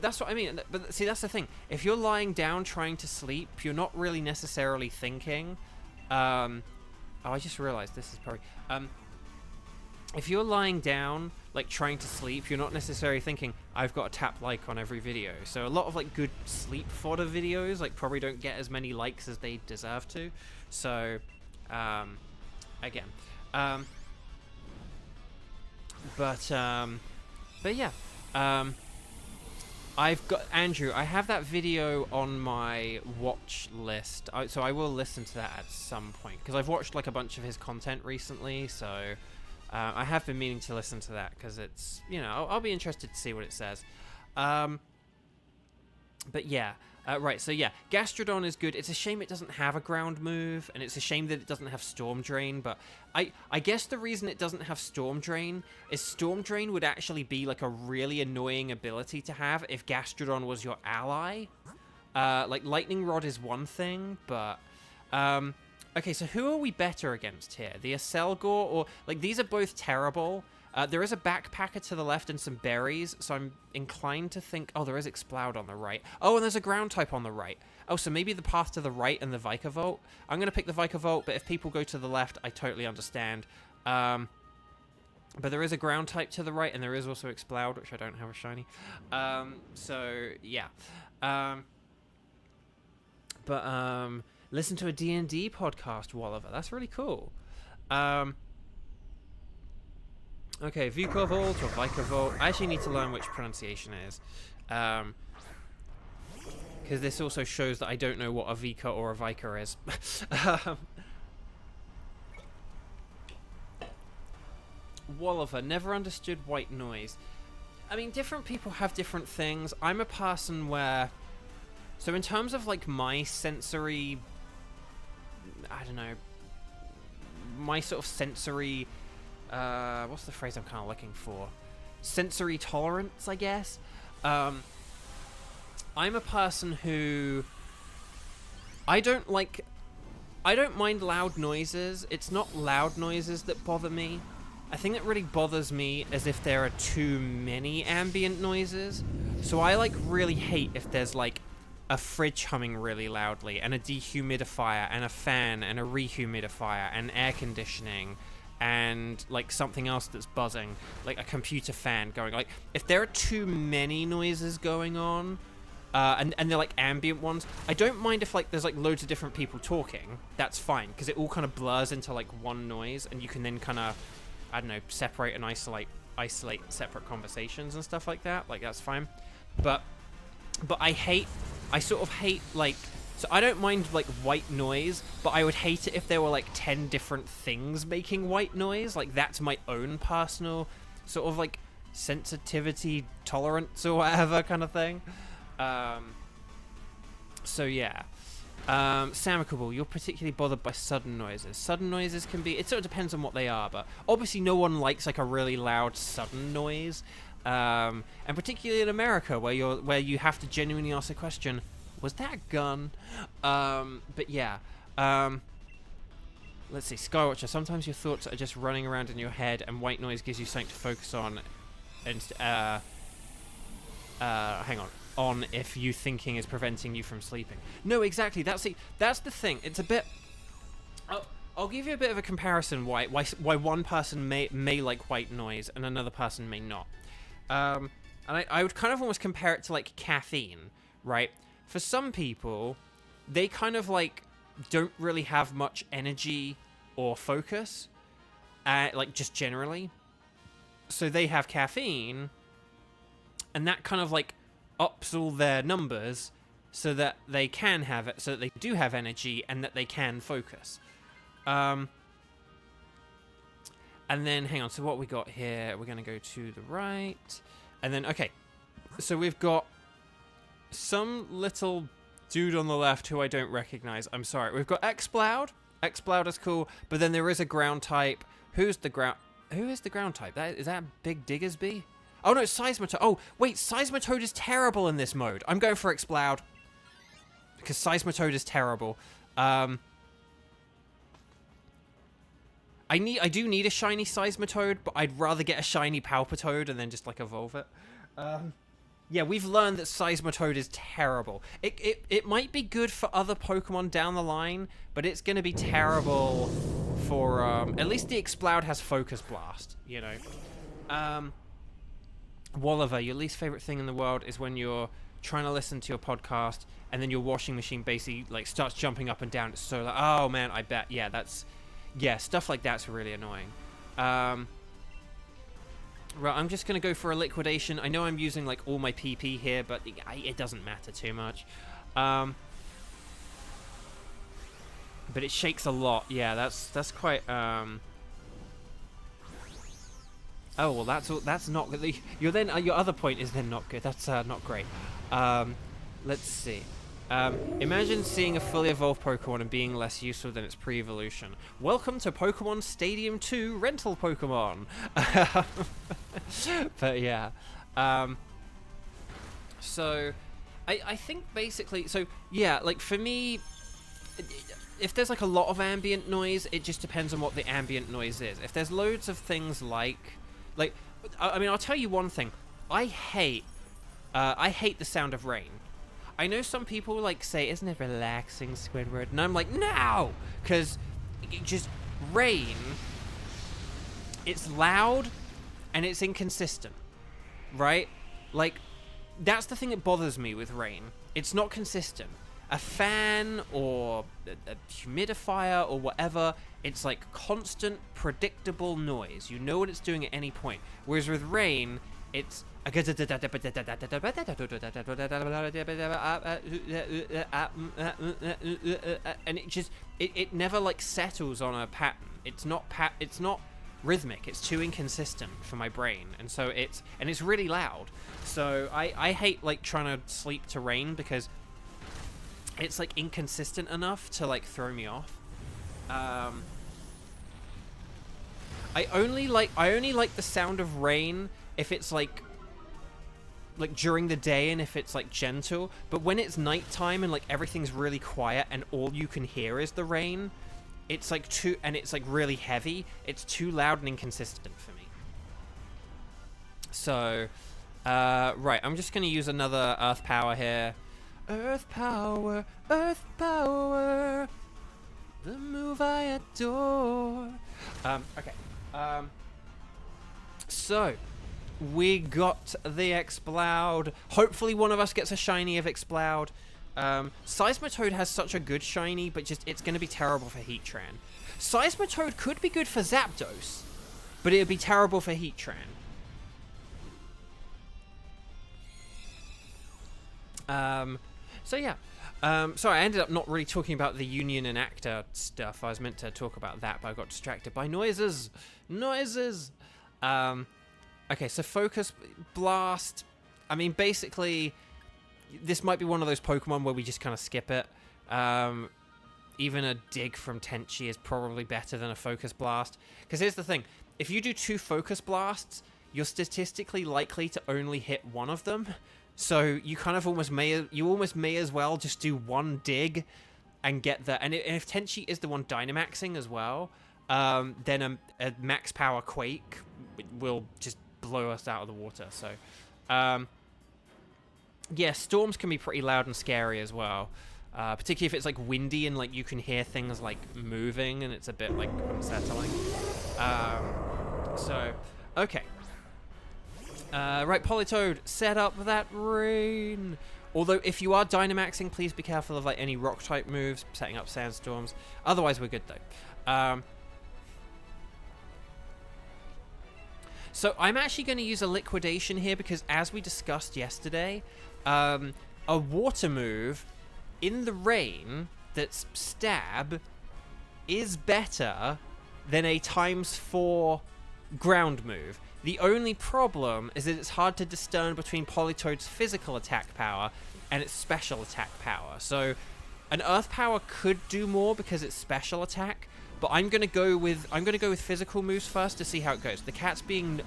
That's what I mean. But see, that's the thing. If you're lying down trying to sleep, you're not really necessarily thinking. Oh, I just realized this is probably. If you're lying down, like trying to sleep, you're not necessarily thinking, I've got to tap like on every video. So a lot of like good sleep fodder videos like probably don't get as many likes as they deserve to. So, again, but yeah, I've got Andrew. I have that video on my watch list, so I will listen to that at some point because I've watched like a bunch of his content recently. So. I have been meaning to listen to that because it's, you know, I'll be interested to see what it says. But yeah, right, so yeah, Gastrodon is good. It's a shame it doesn't have a ground move, and it's a shame that it doesn't have Storm Drain, but I guess the reason it doesn't have Storm Drain is Storm Drain would actually be like a really annoying ability to have if Gastrodon was your ally. Like, Lightning Rod is one thing, but... Okay, so who are we better against here? The Aselgor or... Like, these are both terrible. There is a backpacker to the left and some berries, so I'm inclined to think... Oh, there is Exploud on the right. Oh, and there's a ground type on the right. Oh, so maybe the path to the right and the Vikavolt. I'm going to pick the Vikavolt, but if people go to the left, I totally understand. But there is a ground type to the right, and there is also Exploud, which I don't have a shiny. So, yeah. Listen to a D&D podcast, Walliver. That's really cool. Okay, Vikavolt or Vikavolt. I actually need to learn which pronunciation it is. Because this also shows that I don't know what a Vika or a Vika is. Walliver, never understood white noise. I mean, different people have different things. I'm a person where... So in terms of, like, my sensory... I don't know, my sort of sensory, what's the phrase I'm kind of looking for? Sensory tolerance, I guess. I'm a person who, I don't mind loud noises. It's not loud noises that bother me. I think that really bothers me is if there are too many ambient noises. So I, like, really hate if there's, like, a fridge humming really loudly, and a dehumidifier, and a fan, and a rehumidifier, and air conditioning, and, like, something else that's buzzing, like a computer fan going. Like, if there are too many noises going on, and they're, like, ambient ones, I don't mind if, like, there's, like, loads of different people talking. That's fine, because it all kind of blurs into, like, one noise, and you can then kind of, I don't know, separate and isolate separate conversations and stuff like that. Like, that's fine. But I sort of hate, like... So I don't mind, like, white noise, but I would hate it if there were, like, 10 different things making white noise. Like, that's my own personal sort of, like, sensitivity tolerance or whatever kind of thing. So, yeah. Samicable, you're particularly bothered by sudden noises. Sudden noises can be... It sort of depends on what they are, but obviously no one likes, like, a really loud sudden noise. And particularly in America, where you have to genuinely ask a question, was that a gun? But yeah, let's see, Skywatcher, sometimes your thoughts are just running around in your head and white noise gives you something to focus on, and, hang on if you thinking is preventing you from sleeping. No, exactly, that's the thing, it's a bit... I'll give you a bit of a comparison why one person may like white noise and another person may not. And I would kind of almost compare it to, like, caffeine, right? For some people, they kind of, like, don't really have much energy or focus, like, just generally. So they have caffeine, and that kind of, like, ups all their numbers so that they can have it, so that they do have energy and that they can focus. And then, hang on, so what we got here, we're going to go to the right. And then, okay, so we've got some little dude on the left who I don't recognize. I'm sorry. We've got Exploud. Exploud is cool, but then there is a ground type. Who is the ground type? Is that Big Diggersby? Oh, no, it's Seismitoad. Oh, wait, Seismitoad is terrible in this mode. I'm going for Exploud, because Seismitoad is terrible. I do need a shiny Seismitoad, but I'd rather get a shiny Palpitoad and then just, like, evolve it. Yeah, we've learned that Seismitoad is terrible. It might be good for other Pokemon down the line, but it's going to be terrible for, at least the Exploud has Focus Blast, you know. Walliver, your least favorite thing in the world is when you're trying to listen to your podcast and then your washing machine basically, like, starts jumping up and down. It's so like, oh, man, I bet. Yeah, stuff like that's really annoying. Right, I'm just going to go for a liquidation. I know I'm using, like, all my PP here, but it doesn't matter too much. But it shakes a lot. Yeah, that's quite, Oh, well, that's not good. Your other point is then not good. That's, not great. Let's see. Imagine seeing a fully evolved Pokemon and being less useful than its pre-evolution. Welcome to Pokemon Stadium 2 rental Pokemon. But yeah. So, I think basically, so yeah, like for me, if there's like a lot of ambient noise, it just depends on what the ambient noise is. If there's loads of things like, I mean, I'll tell you one thing. I hate the sound of rain. I know some people like say, isn't it relaxing, Squidward? And I'm like, no! Because just rain, it's loud and it's inconsistent, right? Like, that's the thing that bothers me with rain. It's not consistent. A fan or a humidifier or whatever, it's like constant, predictable noise. You know what it's doing at any point. Whereas with rain, it's and it never like settles on a pattern. It's not rhythmic. It's too inconsistent for my brain, and so it's really loud. So I hate like trying to sleep to rain because it's like inconsistent enough to like throw me off. I only like the sound of rain if it's like during the day and if it's like gentle, but when it's nighttime and like everything's really quiet and all you can hear is the rain, it's like it's like really heavy, it's too loud and inconsistent for me. So right, I'm just gonna use another Earth Power here. Earth Power, the move I adore. Okay. So we got the Exploud. Hopefully one of us gets a shiny of Exploud. Seismitoad has such a good shiny, but just it's going to be terrible for Heatran. Seismitoad could be good for Zapdos, but it would be terrible for Heatran. So yeah. Sorry, I ended up not really talking about the Union and Actor stuff. I was meant to talk about that, but I got distracted by noises. Okay, so Focus Blast. I mean, basically, this might be one of those Pokemon where we just kind of skip it. Even a Dig from Tenchi is probably better than a Focus Blast. Because here's the thing. If you do 2 Focus Blasts, you're statistically likely to only hit one of them. So you kind of almost may as well just do 1 Dig and get the... And if Tenchi is the one Dynamaxing as well, then a Max Power Quake will just blow us out of the water. So, yeah, storms can be pretty loud and scary as well. Particularly if it's like windy and like you can hear things like moving and it's a bit like unsettling. So, okay. Right, Politoed, set up that rain. Although, if you are Dynamaxing, please be careful of like any rock-type moves, setting up sandstorms. Otherwise, we're good though. So I'm actually going to use a liquidation here because, as we discussed yesterday, a water move in the rain that's stab is better than a ×4 ground move. The only problem is that it's hard to discern between Politoad's physical attack power and its special attack power. So an Earth Power could do more because it's special attack, but I'm gonna go with physical moves first to see how it goes. The cat's being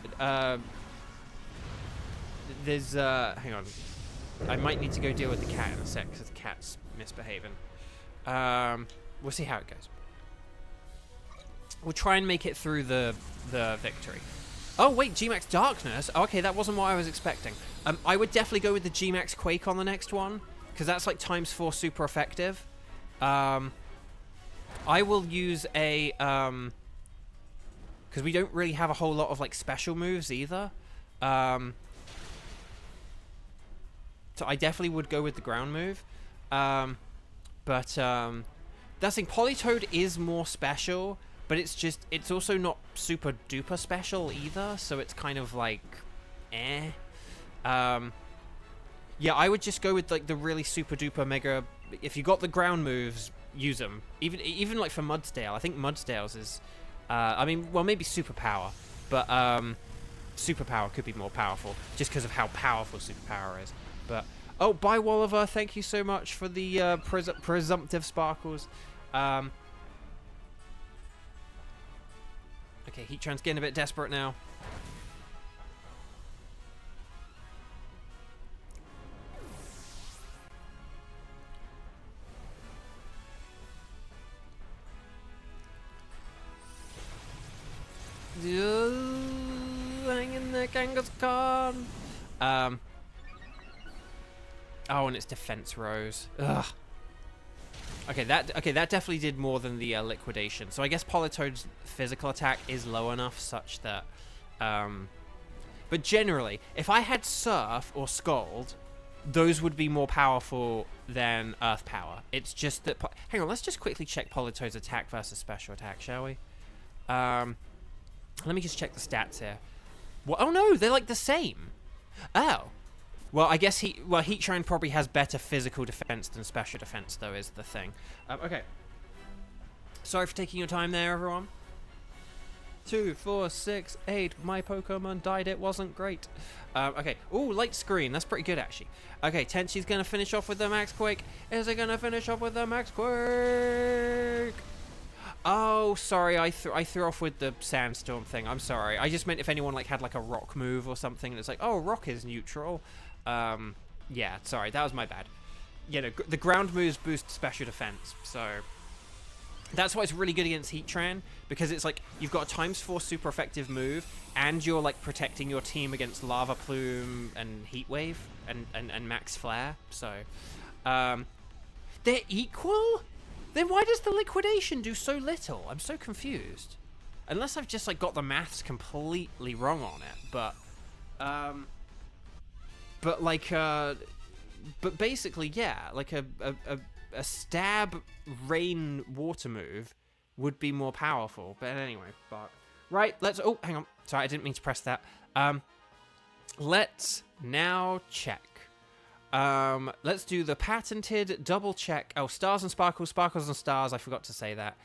there's hang on. I might need to go deal with the cat in a sec because the cat's misbehaving. We'll see how it goes. We'll try and make it through the victory. Oh, wait, G-Max Darkness? Oh, okay, that wasn't what I was expecting. I would definitely go with the G-Max Quake on the next one, because that's like ×4 super effective. I will use a... because we don't really have a whole lot of like special moves either. So I definitely would go with the ground move. That's the thing, Politoed is more special, but it's also not super duper special either, so it's kind of like, eh. Yeah, I would just go with like the really super duper mega, if you got the ground moves, use them. Even like for Mudsdale, I think Mudsdale's is, I mean, well, maybe superpower, but superpower could be more powerful, just because of how powerful superpower is. But, oh, bye Walliver, thank you so much for the presumptive sparkles. Okay, Heatran's getting a bit desperate now. Hang in there, Kangaskhan. Oh, and its defense rose. Ugh. Okay, that definitely did more than the liquidation. So I guess Politoed's physical attack is low enough such that... but generally, if I had Surf or Scald, those would be more powerful than Earth Power. It's just that... Hang on, let's just quickly check Politoed's attack versus special attack, shall we? Let me just check the stats here. What? Oh no, they're like the same. Oh. Well, I guess Heatran probably has better physical defense than special defense, though, is the thing. Okay. Sorry for taking your time there, everyone. 2, 4, 6, 8. My Pokemon died. It wasn't great. Okay. Ooh, light screen. That's pretty good, actually. Okay, Tenshi's going to finish off with the Max Quake. Is it going to finish off with the Max Quake? Oh, sorry, I threw off with the Sandstorm thing. I'm sorry. I just meant if anyone like had like a rock move or something, and it's like, oh, rock is neutral. Yeah, sorry, that was my bad. You know, the ground moves boost special defense, so that's why it's really good against Heatran, because it's like you've got a ×4 super effective move, and you're like protecting your team against Lava Plume and Heat Wave and Max Flare. So they're equal. Then why does the liquidation do so little? I'm so confused. Unless I've just like got the maths completely wrong on it, but basically, yeah, like a stab rain water move would be more powerful. But anyway, right, let's, oh, hang on. Sorry, I didn't mean to press that. Let's now check. Let's do the patented double check. Oh, stars and sparkles, sparkles and stars. I forgot to say that.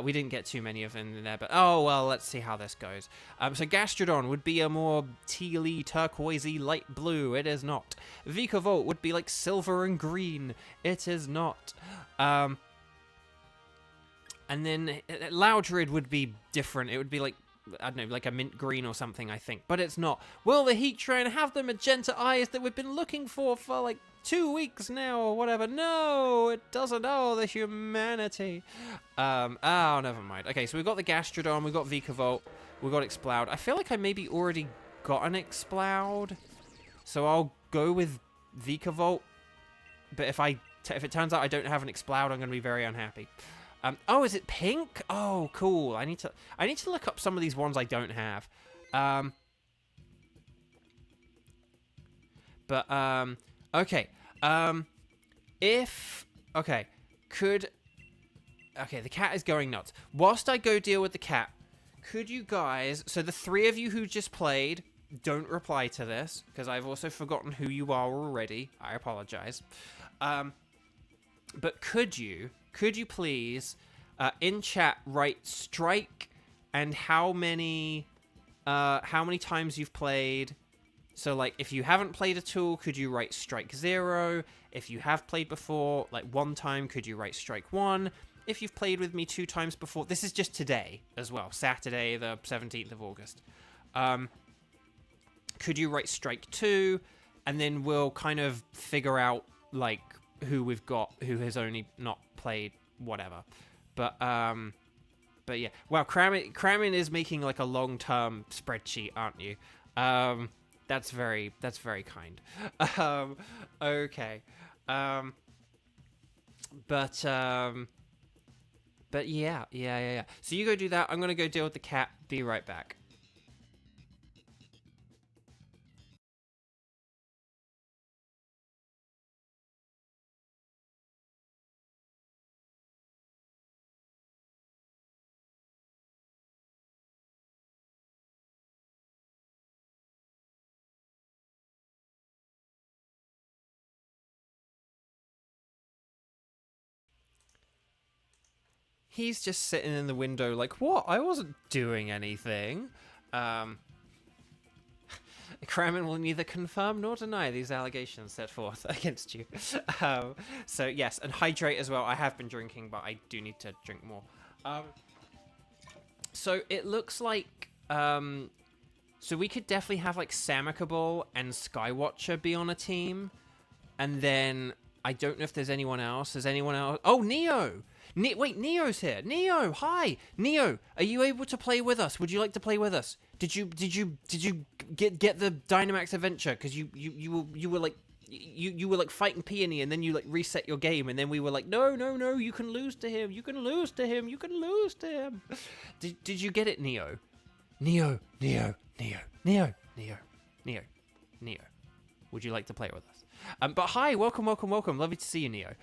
We didn't get too many of them in there, but oh well, let's see how this goes. So Gastrodon would be a more tealy, turquoisey, light blue. It is not. Vikavolt would be like silver and green. It is not. And then Loudred would be different. It would be like, I don't know, like a mint green or something, I think. But it's not. Will the Heatran have the magenta eyes that we've been looking for like 2 weeks now or whatever? No, it doesn't. Oh, the humanity. Oh, never mind. Okay, so we've got the Gastrodon, we've got Vikavolt, we've got Exploud. I feel like I maybe already got an Exploud, so I'll go with Vikavolt. But if it turns out I don't have an Exploud, I'm going to be very unhappy. Oh, is it pink? Oh, cool. I need to look up some of these ones I don't have. Okay. Okay, the cat is going nuts. Whilst I go deal with the cat, could you guys, so the 3 of you who just played, don't reply to this, because I've also forgotten who you are already. I apologize. But could you please, in chat, write strike and how many times you've played. So, like, if you haven't played at all, could you write strike 0? If you have played before, like 1 time, could you write strike 1? If you've played with me 2 times before, this is just today as well, Saturday, the 17th of August. Could you write strike 2? And then we'll kind of figure out, like, who we've got, who has only not played, whatever. But yeah. Wow, Kramin is making like a long-term spreadsheet, aren't you? That's very kind. Okay. But yeah. So you go do that. I'm gonna go deal with the cat. Be right back. He's just sitting in the window like, what? I wasn't doing anything. Kramen will neither confirm nor deny these allegations set forth against you. So yes, and hydrate as well. I have been drinking, but I do need to drink more. So it looks like... so we could definitely have like Samicable and Skywatcher be on a team. And then I don't know if there's anyone else. Is anyone else? Oh, Neo! Wait, Neo's here. Neo, hi, Neo. Are you able to play with us? Would you like to play with us? Did you get the Dynamax Adventure? Because you were like fighting Peony, and then you like reset your game, and then we were like, no, you can lose to him. You can lose to him. You can lose to him. Did you get it, Neo? Neo. Would you like to play with us? But hi, welcome. Lovely to see you, Neo.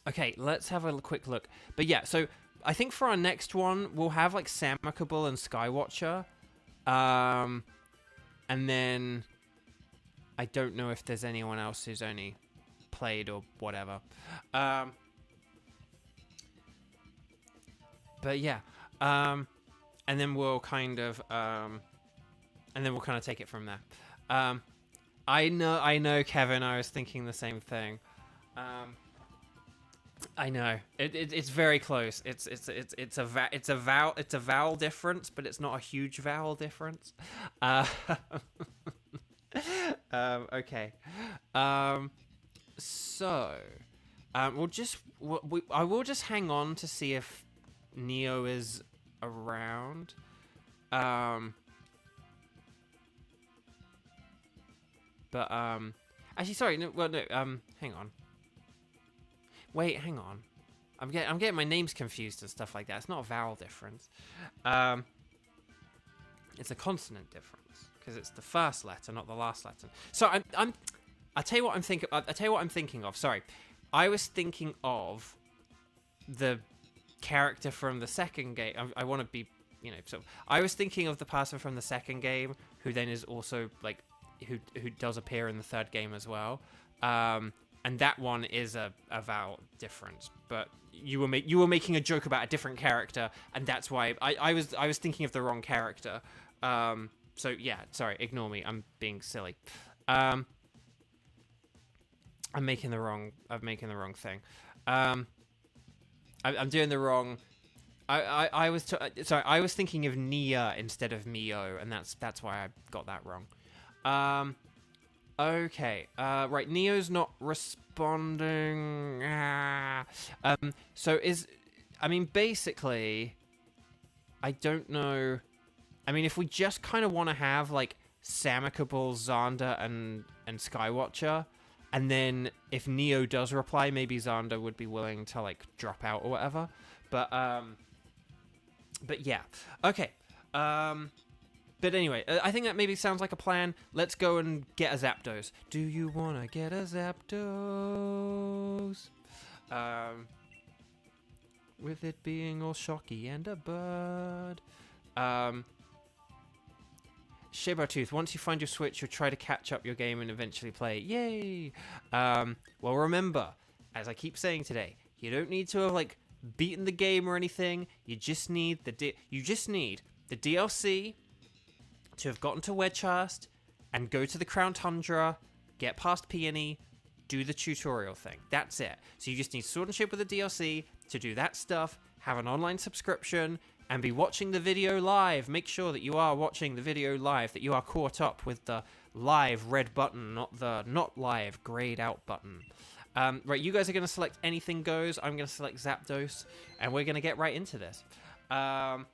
Okay, let's have a quick look. But yeah, so I think for our next one, we'll have like Samicable and Skywatcher. And then I don't know if there's anyone else who's only played or whatever. But yeah. And then we'll kind of take it from there. I know, Kevin, I was thinking the same thing. I know it's very close. It's a vowel difference, but it's not a huge vowel difference. Okay. So, I will just hang on to see if Neo is around. But actually, sorry. No, hang on. Wait, hang on. I'm getting my names confused and stuff like that. It's not a vowel difference. It's a consonant difference because it's the first letter, not the last letter. So I'll tell you what I'm thinking of. Sorry, I was thinking of the character from the second game. I want to be, So I was thinking of the person from the second game who then is also like who does appear in the third game as well. And that one is a vowel difference, but you were making a joke about a different character, and that's why I was thinking of the wrong character. So yeah, sorry, ignore me. I'm being silly. I'm making the wrong thing. I'm doing the wrong. I was thinking of Nia instead of Mio, and that's why I got that wrong. Okay, right, Neo's not responding. Basically, I don't know. I mean, if we just kind of want to have, like, Samicable, Xander, and Skywatcher, and then if Neo does reply, maybe Xander would be willing to, like, drop out or whatever. But yeah. Okay, But anyway, I think that maybe sounds like a plan. Let's go and get a Zapdos. Do you want to get a Zapdos? With it being all shocky and a bird. Shibartooth, once you find your Switch, you'll try to catch up your game and eventually play it. Yay! Well, remember, as I keep saying today, you don't need to have, like, beaten the game or anything. You just need the DLC to have gotten to Wedgehurst and go to the Crown Tundra, get past Peony, do the tutorial thing. That's it. So you just need Sword and Shield with the DLC to do that stuff, have an online subscription, and be watching the video live. Make sure that you are watching the video live, that you are caught up with the live red button, not the not live grayed out button. Right, you guys are going to select Anything Goes. I'm going to select Zapdos, and we're going to get right into this. We'll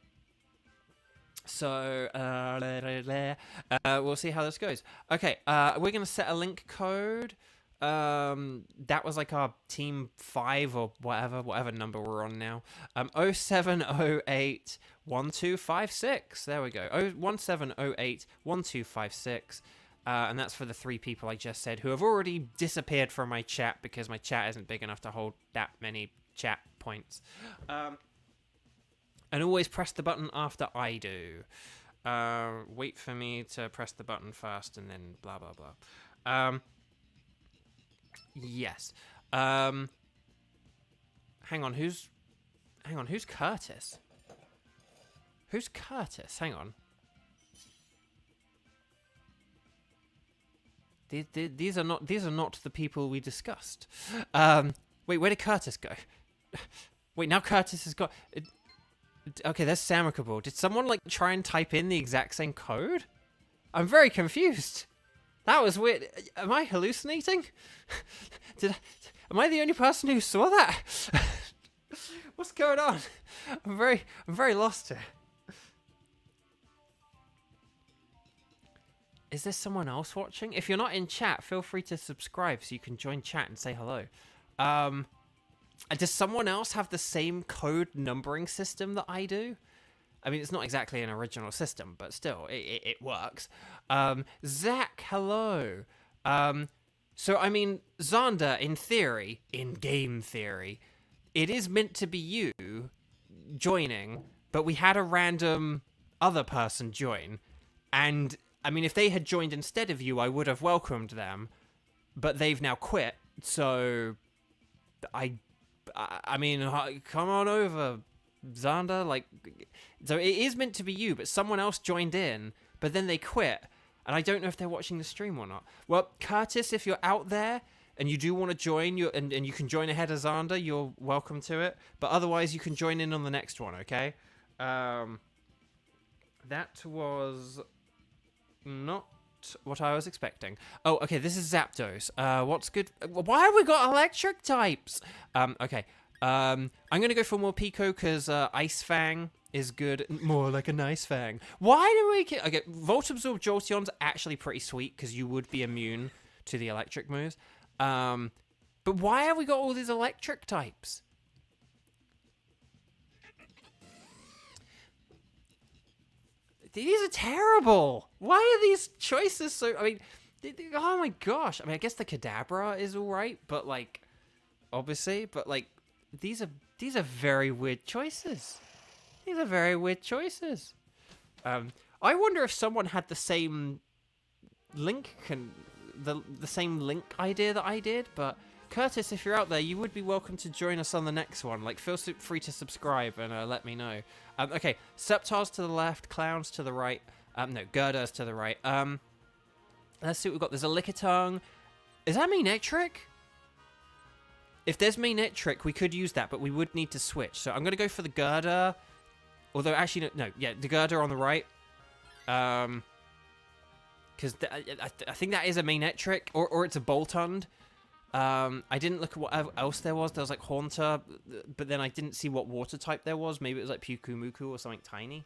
see how this goes. Okay, we're going to set a link code. That was like our team 5 or whatever number we're on now. 0708 1256. There we go. 1708 1256. And that's for the 3 people I just said who have already disappeared from my chat because my chat isn't big enough to hold that many chat points. And always press the button after I do. Wait for me to press the button first and then blah, blah, blah. Yes. Hang on, who's Curtis? Who's Curtis? Hang on. These are not the people we discussed. Wait, where did Curtis go? Wait, now Curtis has got... Okay, there's Samicable. Did someone, like, try and type in the exact same code? I'm very confused. That was weird. Am I hallucinating? Am I the only person who saw that? What's going on? I'm very lost here. Is there someone else watching? If you're not in chat, feel free to subscribe so you can join chat and say hello. Does someone else have the same code numbering system that I do? I mean, it's not exactly an original system, but still, it works. Zach, hello. So, I mean, Xander, in theory, in game theory, it is meant to be you joining, but we had a random other person join. And, I mean, if they had joined instead of you, I would have welcomed them, but they've now quit, so I mean, come on over, Xander, like, so it is meant to be you, but someone else joined in, but then they quit, and I don't know if they're watching the stream or not. Well, Curtis, if you're out there, and you do want to join, and you can join ahead of Xander, you're welcome to it, but otherwise you can join in on the next one, okay? That was not what I was expecting. Oh, okay, this is Zapdos. What's good? Why have we got electric types? Okay. I'm gonna go for more Pico because Ice Fang is good. More like a nice Fang. Why do we get... Okay, Volt Absorb Jolteon's actually pretty sweet because you would be immune to the electric moves. But why have we got all these electric types? These are terrible. Why are these choices so... I mean, oh my gosh. I mean, I guess the Kadabra is alright, but like, obviously, but like, these are very weird choices. These are very weird choices. I wonder if someone had the same link, the same link idea that I did, but Curtis, if you're out there, you would be welcome to join us on the next one. Like, feel free to subscribe and let me know. Okay, Sceptars to the left, Clowns to the right. No, Girders to the right. Let's see what we've got. There's a Lickitung. Is that Manectric? If there's Manectric, we could use that, but we would need to switch. So I'm going to go for the Girder. Although, actually, no, yeah, the Girder on the right. Because I think that is a Manectric, or it's a Boltund. I didn't look at what else there was. There was like Haunter, but then I didn't see what water type there was. Maybe it was like Pyukumuku or something tiny.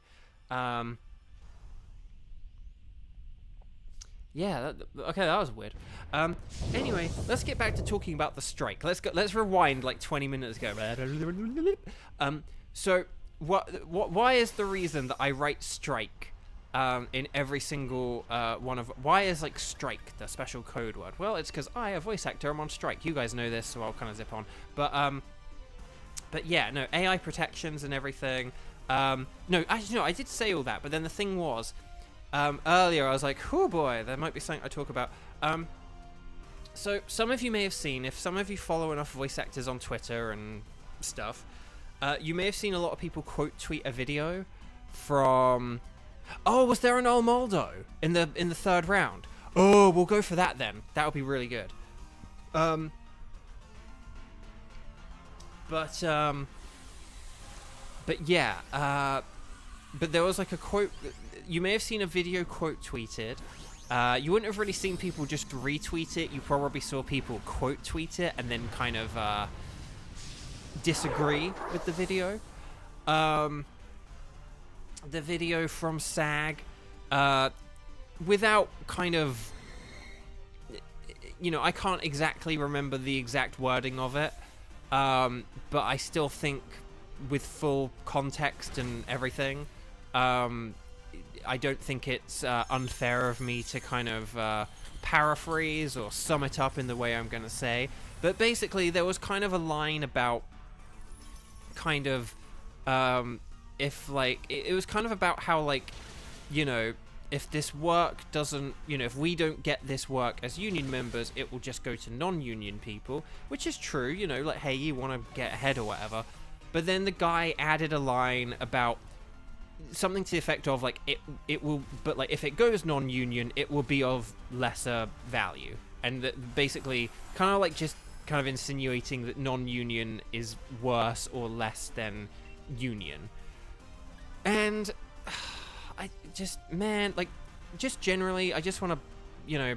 Yeah, okay, that was weird. Anyway, let's get back to talking about the strike. Let's rewind like 20 minutes ago. So why is the reason that I write strike in every single one of... Why is, like, strike the special code word? Well, it's because I, a voice actor, am on strike. You guys know this, so I'll kind of zip on. But yeah, no, AI protections and everything. No, actually, no, I did say all that, but then the thing was, earlier I was like, oh boy, there might be something I talk about. So some of you may have seen, if some of you follow enough voice actors on Twitter and stuff, you may have seen a lot of people quote tweet a video from... Oh, was there an Olmoldo in the third round? Oh, we'll go for that then. That would be really good. But yeah. But there was like a quote. You may have seen a video quote tweeted You wouldn't have really seen people just retweet it. You probably saw people quote tweet it and then kind of disagree with the video. The video from SAG, without kind of, you know, I can't exactly remember the exact wording of it, but I still think with full context and everything, I don't think it's unfair of me to kind of paraphrase or sum it up in the way I'm going to say. But basically, there was kind of a line about kind of, if, like, it was kind of about how, like, you know, if this work doesn't, you know, if we don't get this work as union members, it will just go to non-union people, which is true, you know, like, hey, you want to get ahead or whatever. But then the guy added a line about something to the effect of, like, it will, but, like, if it goes non-union, it will be of lesser value. And that basically kind of, like, just kind of insinuating that non-union is worse or less than union. And I just, man, like, just generally, I just want to, you know,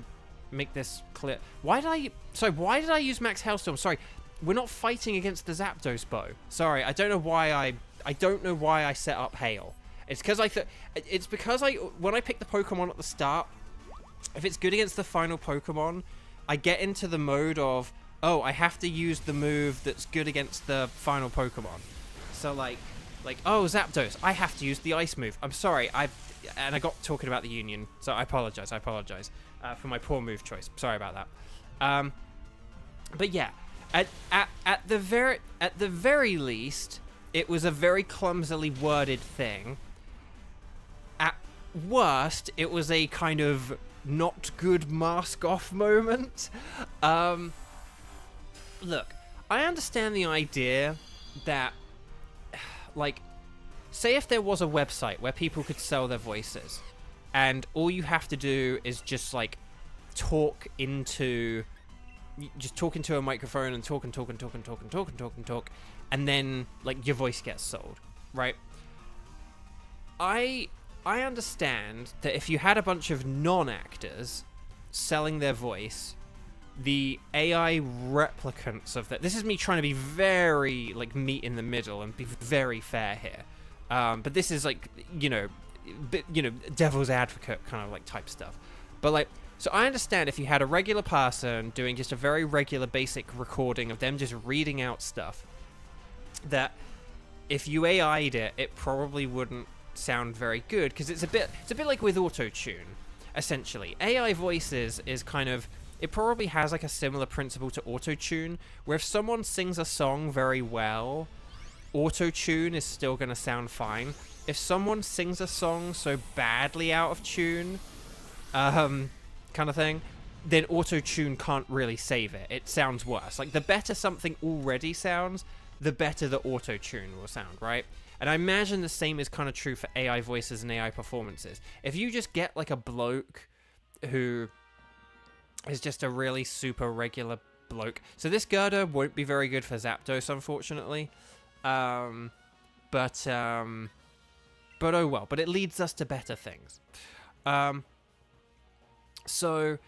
make this clear. Why did I use Max Hailstorm? Sorry, we're not fighting against the Zapdos bow. Sorry, I don't know why I set up Hail. It's because when I pick the Pokemon at the start, if it's good against the final Pokemon, I get into the mode of, oh, I have to use the move that's good against the final Pokemon. So like, oh, Zapdos, I have to use the Ice move. I'm sorry, I got talking about the Union, so I apologize for my poor move choice. Sorry about that. But yeah, at the very least, it was a very clumsily worded thing. At worst, it was a kind of not good mask off moment. Look, I understand the idea that, like, say if there was a website where people could sell their voices, and all you have to do is just, like, talk into a microphone and talk, and then, like, your voice gets sold, right? I understand that if you had a bunch of non-actors selling their voice, the AI replicants of that... This is me trying to be very, like, meet in the middle and be very fair here. But this is, like, you know, devil's advocate kind of, like, type stuff. But, like, so I understand if you had a regular person doing just a very regular basic recording of them just reading out stuff, that if you AI'd it, it probably wouldn't sound very good, because it's a bit like with auto-tune, essentially. AI voices is kind of... It probably has, like, a similar principle to auto-tune, where if someone sings a song very well, auto-tune is still going to sound fine. If someone sings a song so badly out of tune, kind of thing, then auto-tune can't really save it. It sounds worse. Like, the better something already sounds, the better the auto-tune will sound, right? And I imagine the same is kind of true for AI voices and AI performances. If you just get, like, a bloke who is just a really super regular bloke. So this girder won't be very good for Zapdos, unfortunately. But oh well. But it leads us to better things. So,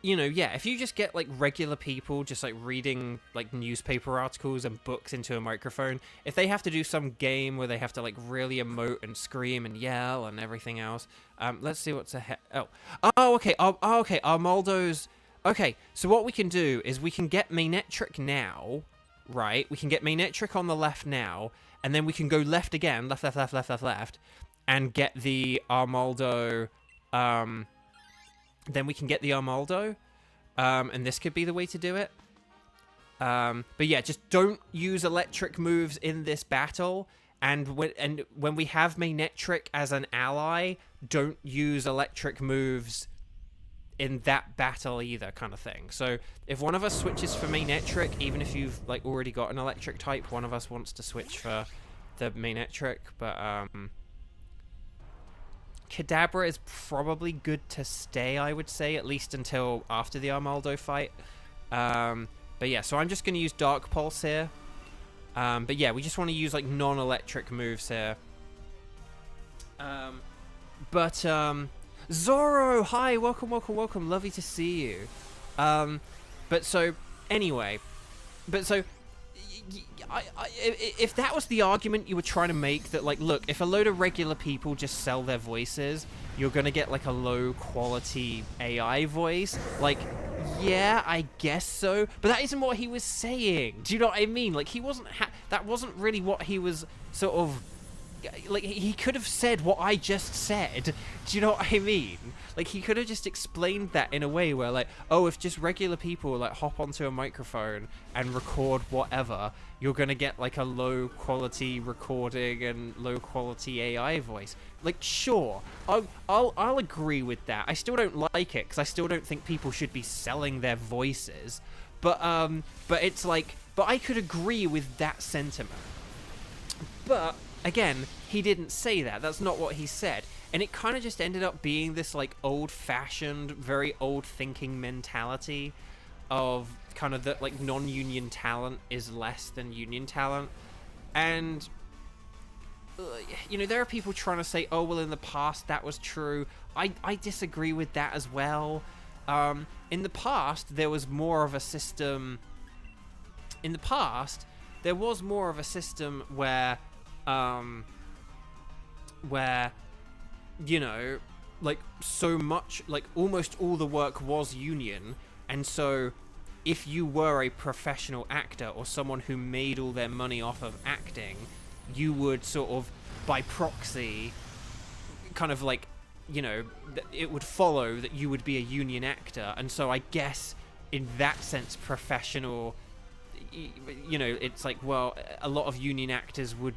you know, yeah, if you just get, like, regular people just, like, reading, like, newspaper articles and books into a microphone, if they have to do some game where they have to, like, really emote and scream and yell and everything else, let's see what's ahead. Okay, Armaldo's... Okay, so what we can do is we can get Manectric now, right? We can get Manectric on the left now, and then we can go left again, left, and get the Armaldo, then we can get the Armaldo, and this could be the way to do it. But yeah, just don't use electric moves in this battle, and when we have Manectric as an ally, don't use electric moves in that battle either, kind of thing. So if one of us switches for Manectric, even if you've, like, already got an electric type, one of us wants to switch for the Manectric, but Kadabra is probably good to stay, I would say, at least until after the Armaldo fight. But yeah, so I'm just going to use Dark Pulse here. But yeah, we just want to use, like, non-electric moves here. Zorro, hi, welcome, welcome, welcome. Lovely to see you. But so anyway, if that was the argument you were trying to make, that like, look, if a load of regular people just sell their voices, you're gonna get like a low quality AI voice, like, yeah, I guess so, but that isn't what he was saying. Do you know what I mean? Like, he wasn't that wasn't really what he was sort of like. He could have said what I just said. Do you know what I mean? Like, he could have just explained that in a way where, like, oh, if just regular people like hop onto a microphone and record whatever, you're gonna get like a low quality recording and low quality AI voice. Like, sure, I'll agree with that. I still don't like it because I still don't think people should be selling their voices. But it's like, but I could agree with that sentiment. But again, he didn't say that. That's not what he said. And it kind of just ended up being this like old-fashioned, very old-thinking mentality of kind of that like non-union talent is less than union talent. And you know, there are people trying to say, oh, well, in the past that was true. I disagree with that as well. In the past, there was more of a system. In the past, there was more of a system where you know, like, so much, like, almost all the work was union, and so if you were a professional actor or someone who made all their money off of acting, you would sort of, by proxy, kind of like, you know, it would follow that you would be a union actor. And so I guess in that sense, professional, you know, it's like, well, a lot of union actors would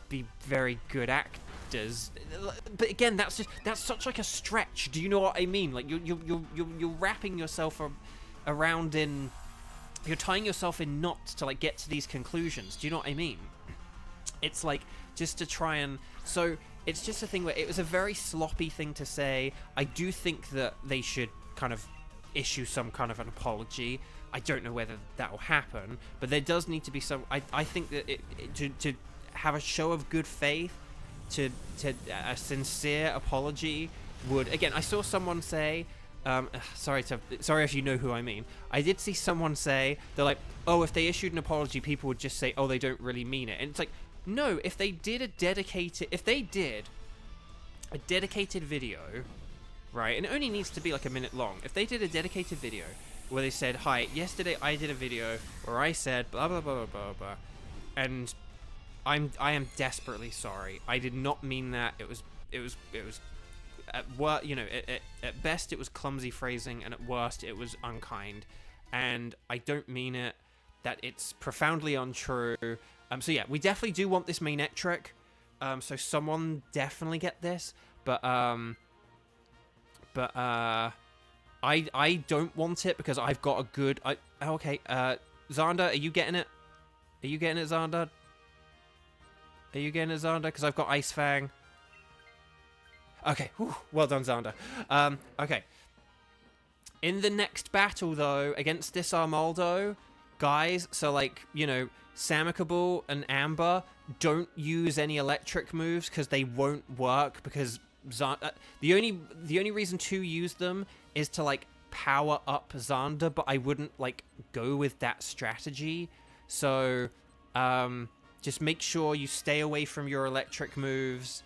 be very good actors. But again, that's such like a stretch. Do you know what I mean? Like, you're wrapping yourself around in, you're tying yourself in knots to like get to these conclusions. Do you know what I mean? It's like, just to try and, so it's just a thing where it was a very sloppy thing to say. I do think that they should kind of issue some kind of an apology. I don't know whether that will happen, but there does need to be some, I think that to have a show of good faith, to a sincere apology would, again, I saw someone say, sorry if you know who I mean. I did see someone say, they're like, oh, if they issued an apology, people would just say, oh, they don't really mean it. And it's like, no, if they did a dedicated video, right, and it only needs to be like a minute long. If they did a dedicated video where they said, hi, yesterday I did a video where I said blah blah blah blah blah blah, and I am desperately sorry. I did not mean that. It was at worst, you know, at best it was clumsy phrasing, and at worst it was unkind, and I don't mean it. That it's profoundly untrue. So yeah, we definitely do want this mainnet trick. So someone definitely get this, but I don't want it because I've got a good. Okay, Xander, are you getting it? Are you getting it, Xander? Are you getting it, Xander? Because I've got Ice Fang. Okay, whew, well done, Xander. Okay. In the next battle, though, against this Armaldo, guys, so like, you know, Samicable and Amber, don't use any electric moves because they won't work, because the only reason to use them is to like power up Xander, but I wouldn't like go with that strategy. So just make sure you stay away from your electric moves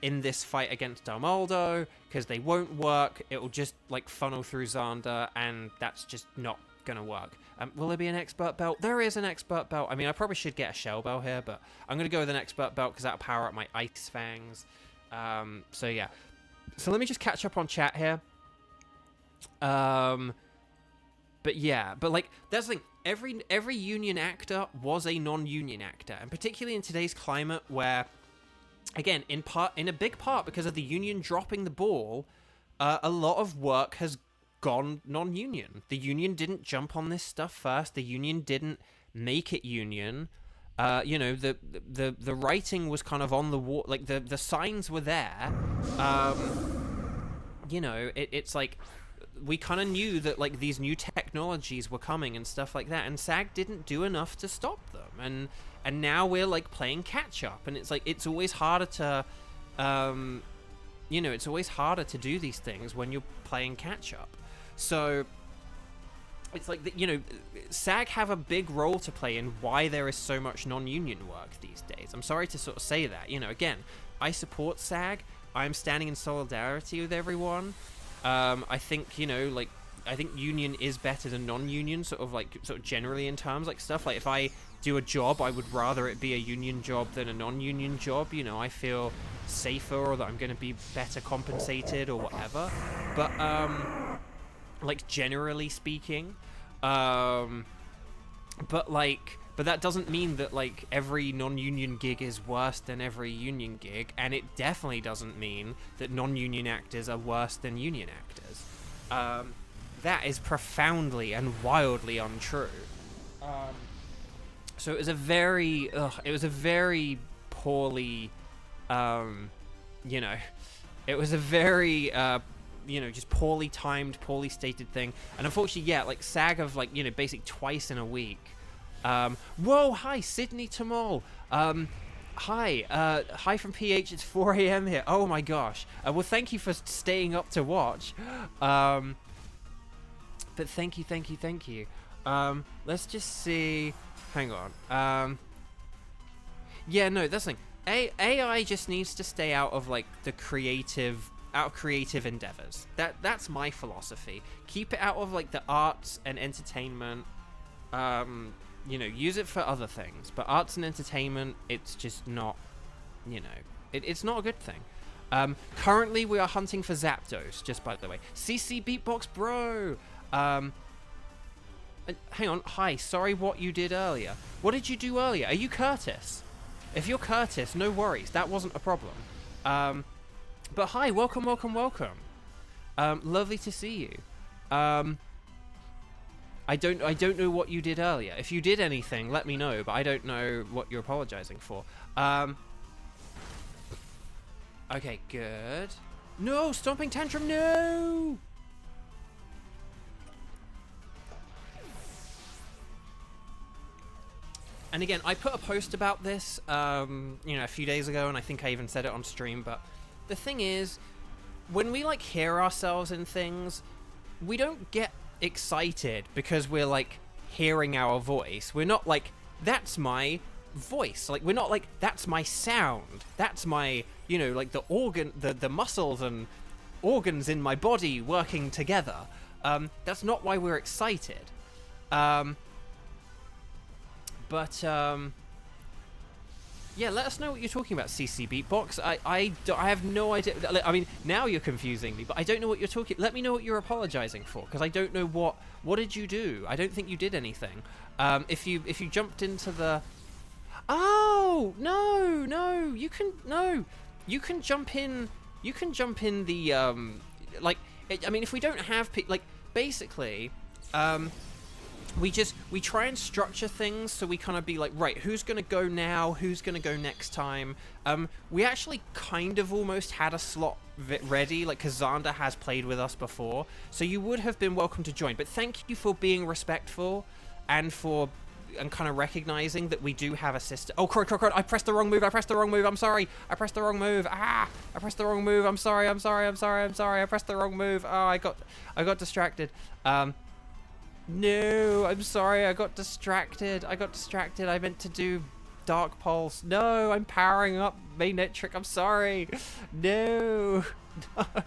in this fight against Armaldo, because they won't work. It will just like funnel through Xander, and that's just not gonna work. Will there be an expert belt? There is an expert belt. I mean, I probably should get a shell bell here, but I'm gonna go with an expert belt because that'll power up my Ice Fangs. So yeah, so let me just catch up on chat here. But yeah, but like, that's the thing, every union actor was a non-union actor, and particularly in today's climate where, again, in a big part because of the union dropping the ball, a lot of work has gone non-union. The union didn't jump on this stuff first. The union didn't make it union. You know, the writing was kind of on the wall, like the signs were there. You know, it's like we kind of knew that like these new technologies were coming and stuff like that, and SAG didn't do enough to stop them. And now we're like playing catch up, and it's like it's always harder to you know, it's always harder to do these things when you're playing catch up. So it's like, you know, SAG have a big role to play in why there is so much non-union work these days. I'm sorry to sort of say that. You know, again, I support SAG. I'm standing in solidarity with everyone. I think, you know, like, I think union is better than non-union, sort of generally in terms like stuff. Like, if I do a job, I would rather it be a union job than a non-union job. You know, I feel safer, or that I'm going to be better compensated or whatever. But like, generally speaking, but that doesn't mean that, like, every non-union gig is worse than every union gig, and it definitely doesn't mean that non-union actors are worse than union actors. That is profoundly and wildly untrue. So it was a very poorly, you know, it was a very, you know, just poorly timed, poorly stated thing. And unfortunately, yeah, like, SAG of, like, you know, basically twice in a week. Whoa, hi, Sydney Tamol. Hi from PH, it's 4 a.m. here. Oh my gosh. Well, thank you for staying up to watch. But thank you. Let's just see. Hang on. Yeah, no, that's the thing. AI just needs to stay out of, like, the creative endeavors. That's my philosophy. Keep it out of, like, the arts and entertainment. You know, use it for other things, but arts and entertainment, it's just not, you know, it's not a good thing. Currently we are hunting for Zapdos, just by the way. CC Beatbox Bro. Hang on. Hi. Sorry, what you did earlier. What did you do earlier? Are you Curtis? If you're Curtis, no worries. That wasn't a problem. But hi. Welcome. Lovely to see you. I don't know what you did earlier. If you did anything, let me know, but I don't know what you're apologizing for. Okay, good. No, Stomping Tantrum, no! And again, I put a post about this, you know, a few days ago, and I think I even said it on stream, but the thing is, when we, like, hear ourselves in things, we don't get excited because we're, like, hearing our voice. We're not like, that's my voice. Like, we're not like, that's my sound. That's my, you know, like, the organ, the muscles and organs in my body working together. That's not why we're excited. Yeah, let us know what you're talking about, CC Beatbox. I have no idea. I mean, now you're confusing me, but I don't know what you're talking. Let me know what you're apologizing for, because I don't know what did you do. I don't think you did anything. If you jumped into the, oh no, you can jump in. You can jump in the like. I mean, if we don't have like, basically, we try and structure things so we kind of be like, right, who's gonna go now, who's gonna go next time. We actually kind of almost had a slot ready, like, because Xander has played with us before, so you would have been welcome to join. But thank you for being respectful and kind of recognizing that we do have a system. Oh, crud, I pressed the wrong move, I'm sorry, I pressed the wrong move, I pressed the wrong move, I'm sorry, I pressed the wrong move, oh, I got distracted. No, I'm sorry, I got distracted, I meant to do Dark Pulse. No, I'm powering up Magnetric, I'm sorry. No,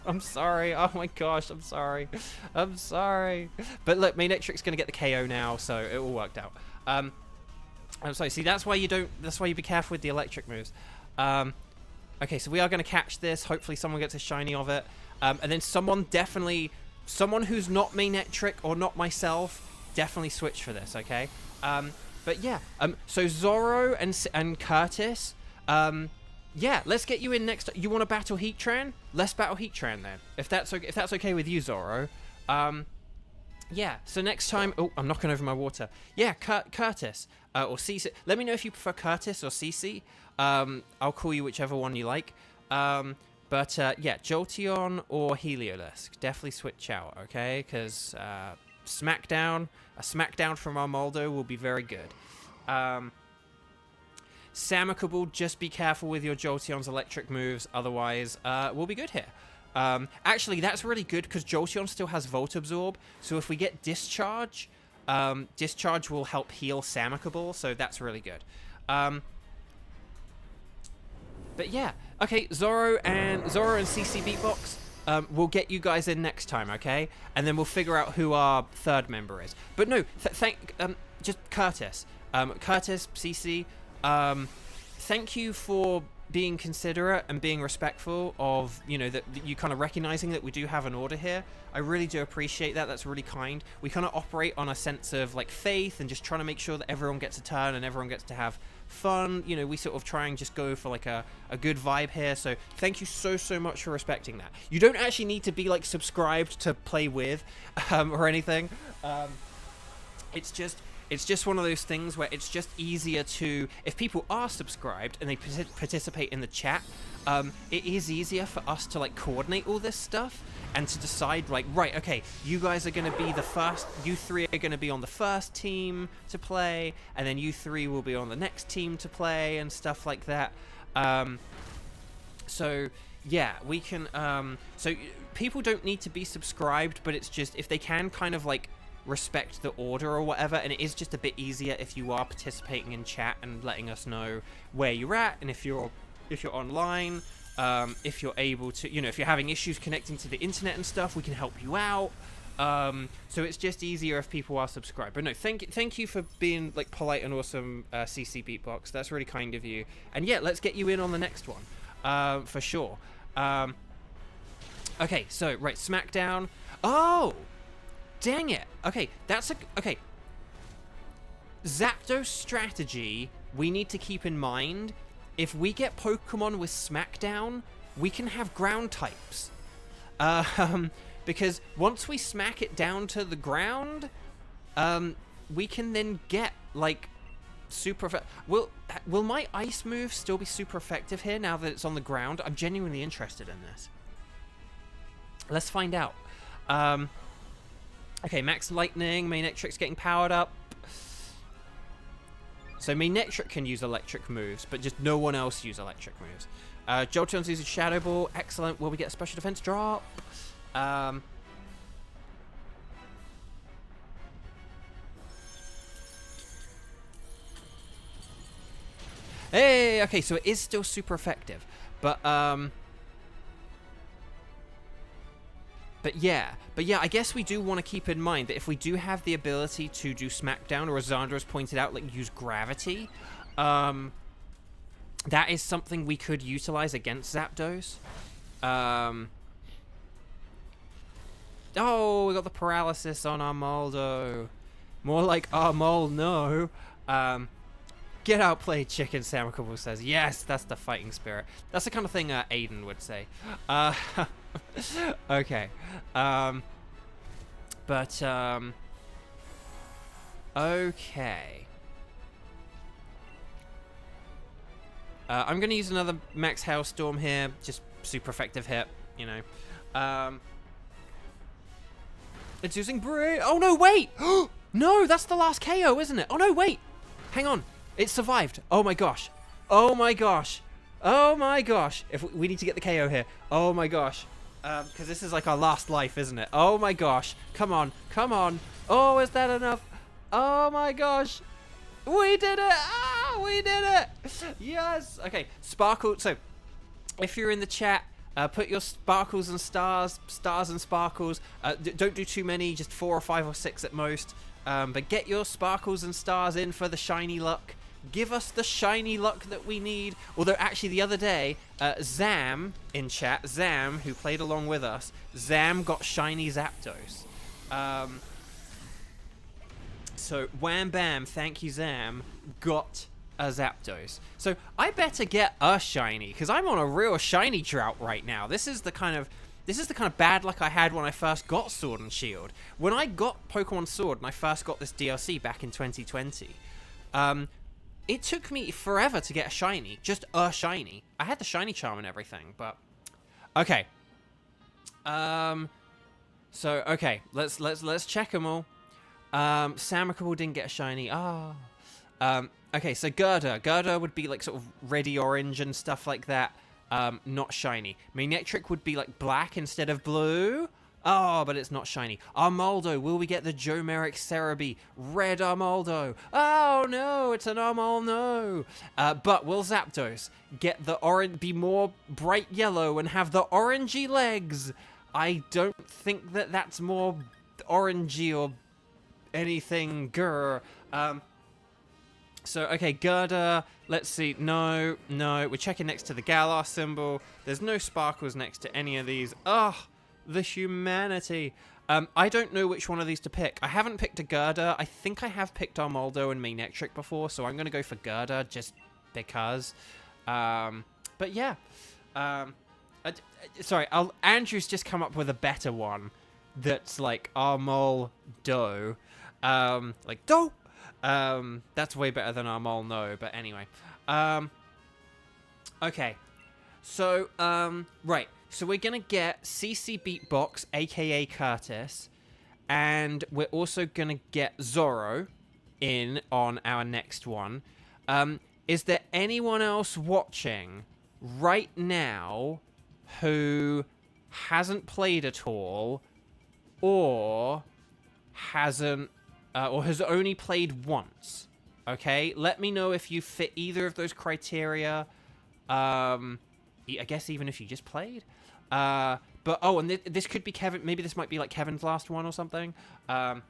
I'm sorry, oh my gosh, I'm sorry. But look, Magnetric's gonna get the KO now, so it all worked out. I'm sorry, see, that's why you be careful with the electric moves. Okay, so we are gonna catch this, hopefully someone gets a shiny of it. And then someone who's not Magnetric or not myself, definitely switch for this, okay? But yeah, so Zoro and Curtis, yeah, let's get you in next. You want to battle Heatran? Let's battle Heatran then, if that's okay with you, Zoro. Yeah, so next time, oh, I'm knocking over my water. Yeah, Curtis, or Cece. Let me know if you prefer Curtis or Cece. I'll call you whichever one you like. But yeah, Jolteon or Heliolisk, definitely switch out, okay? Because a Smackdown from Armaldo will be very good. Samicable, just be careful with your Jolteon's electric moves, otherwise we'll be good here. Actually, that's really good because Jolteon still has Volt Absorb, so if we get Discharge, Discharge will help heal Samicable, so that's really good. But yeah, okay, Zoro and CC Beatbox, we'll get you guys in next time, okay? And then we'll figure out who our third member is. But no, just Curtis. Curtis, CC, thank you for being considerate and being respectful of, you know, that you kind of recognizing that we do have an order here. I really do appreciate that. That's really kind. We kind of operate on a sense of like faith and just trying to make sure that everyone gets a turn and everyone gets to have fun. You know, we sort of try and just go for like a good vibe here. So thank you so much for respecting that. You don't actually need to be like subscribed to play with or anything. It's just one of those things where it's just easier to, if people are subscribed and they participate in the chat, it is easier for us to like coordinate all this stuff and to decide like, right, okay, you guys are going to be the first, you three are going to be on the first team to play, and then you three will be on the next team to play and stuff like that. So yeah, we can, so people don't need to be subscribed, but it's just, if they can kind of like respect the order or whatever, and it is just a bit easier if you are participating in chat and letting us know where you're at, and if you're online, if you're able to, you know, if you're having issues connecting to the internet and stuff, we can help you out. So it's just easier if people are subscribed. But no, thank you for being like polite and awesome, CC Beatbox. That's really kind of you. And yeah, let's get you in on the next one, for sure. Okay, so right, SmackDown. Oh, dang it. Okay, okay. Zapdos strategy we need to keep in mind. If we get Pokemon with Smackdown, we can have ground types. Because once we smack it down to the ground, we can then get like super. Will my ice move still be super effective here now that it's on the ground? I'm genuinely interested in this. Let's find out. Okay, Max Lightning, Manectric's getting powered up. So Manectric can use electric moves, but just no one else use electric moves. Jolteon's using Shadow Ball. Excellent. Will we get a special defense drop? Hey, okay, so it is still super effective. But yeah, I guess we do want to keep in mind that if we do have the ability to do Smackdown, or as Xandra has pointed out, like use Gravity, that is something we could utilize against Zapdos. Oh, we got the paralysis on Armaldo. More like Armol, no. Get outplayed, Chicken, Samicable says. Yes, that's the fighting spirit. That's the kind of thing Aiden would say. Okay. Okay. I'm going to use another Max Hailstorm here. Just super effective hit, you know. It's using Bray. Oh, no, wait. No, that's the last KO, isn't it? Oh, no, wait. Hang on. It survived. Oh, my gosh. Oh, my gosh. Oh, my gosh. If we need to get the KO here. Oh, my gosh. Because this is like our last life, isn't it? Oh, my gosh. Come on. Come on. Oh, is that enough? Oh, my gosh. We did it. Ah, we did it. Yes. Okay. Sparkle. So, if you're in the chat, put your sparkles and stars and sparkles. Don't do too many, just 4 or 5 or 6 at most. But get your sparkles and stars in for the shiny luck. Give us the shiny luck that we need. Although, actually, the other day, Zam in chat, Zam, who played along with us, Zam got shiny Zapdos. So, wham bam, thank you, Zam, got a Zapdos. So, I better get a shiny, because I'm on a real shiny drought right now. This is the kind of bad luck I had when I first got Sword and Shield. When I got Pokemon Sword and I first got this DLC back in 2020, it took me forever to get a shiny, just a shiny. I had the shiny charm and everything, but okay. So okay, let's check them all. Samicable didn't get a shiny. Okay, so Gerda would be like sort of reddy orange and stuff like that. Not shiny. Manectric would be like black instead of blue. Oh, but it's not shiny. Armaldo, will we get the Joe Merrick Cerebi? Red Armaldo. Oh no, it's an Armaldo. But will Zapdos get the orange, be more bright yellow and have the orangey legs? I don't think that that's more orangey or anything. Grr. So, okay, Gerda, let's see. No, we're checking next to the Galar symbol. There's no sparkles next to any of these. Ugh. The humanity. I don't know which one of these to pick. I haven't picked a Gerda. I think I have picked Armaldo and Manectric before, so I'm going to go for Gerda just because. But yeah. Sorry, Andrew's just come up with a better one that's like Armaldo. Like, do! That's way better than Armaldo, but anyway. Okay. So, right. So we're going to get CC Beatbox, a.k.a. Curtis, and we're also going to get Zorro in on our next one. Is there anyone else watching right now who hasn't played at all or hasn't, or has only played once? Okay, let me know if you fit either of those criteria. I guess even if you just played. But, oh, and this could be Kevin. Maybe this might be like Kevin's last one or something. But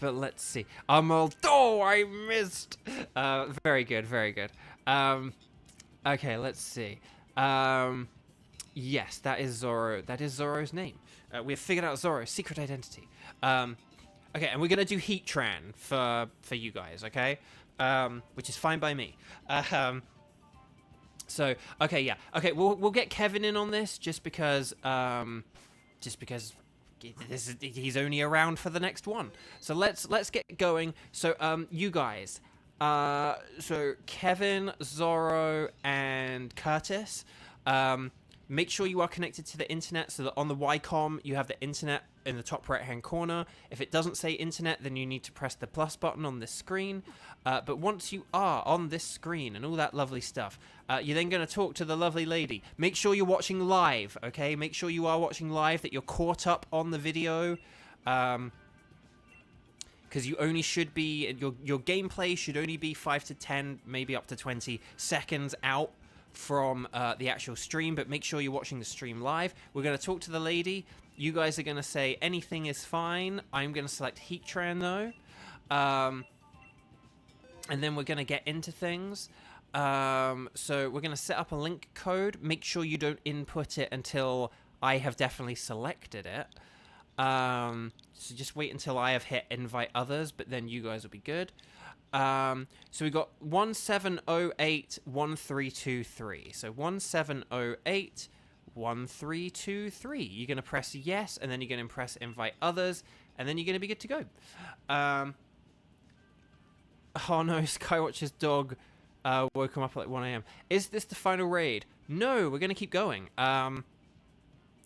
let's see. Oh, I missed. Very good, very good. Okay, let's see. Yes, that is Zorro. That is Zorro's name. We've figured out Zorro's secret identity. Okay, and we're gonna do Heatran for you guys, okay? Which is fine by me. So, okay, yeah. Okay, we'll get Kevin in on this just because he's only around for the next one. So let's get going. So, you guys, so Kevin, Zorro, and Curtis, make sure you are connected to the internet so that on the Ycom you have the internet in the top right hand corner. If it doesn't say internet, then you need to press the plus button on this screen. But once you are on this screen and all that lovely stuff, you're then going to talk to the lovely lady. Make sure you're watching live, okay? Make sure you are watching live, that you're caught up on the video. Because you only should be, your gameplay should only be 5 to 10, maybe up to 20 seconds out from the actual stream, but make sure you're watching the stream live. We're going to talk to the lady. You guys are going to say anything is fine. I'm going to select Heatran though. And then we're going to get into things. So we're going to set up a link code. Make sure you don't input it until I have definitely selected it. So just wait until I have hit invite others, but then you guys will be good. So we got 17081323. So 17081323. You're going to press yes, and then you're going to press invite others, and then you're going to be good to go. Oh no, Skywatch's dog woke him up at like 1 a.m. Is this the final raid? No, we're going to keep going.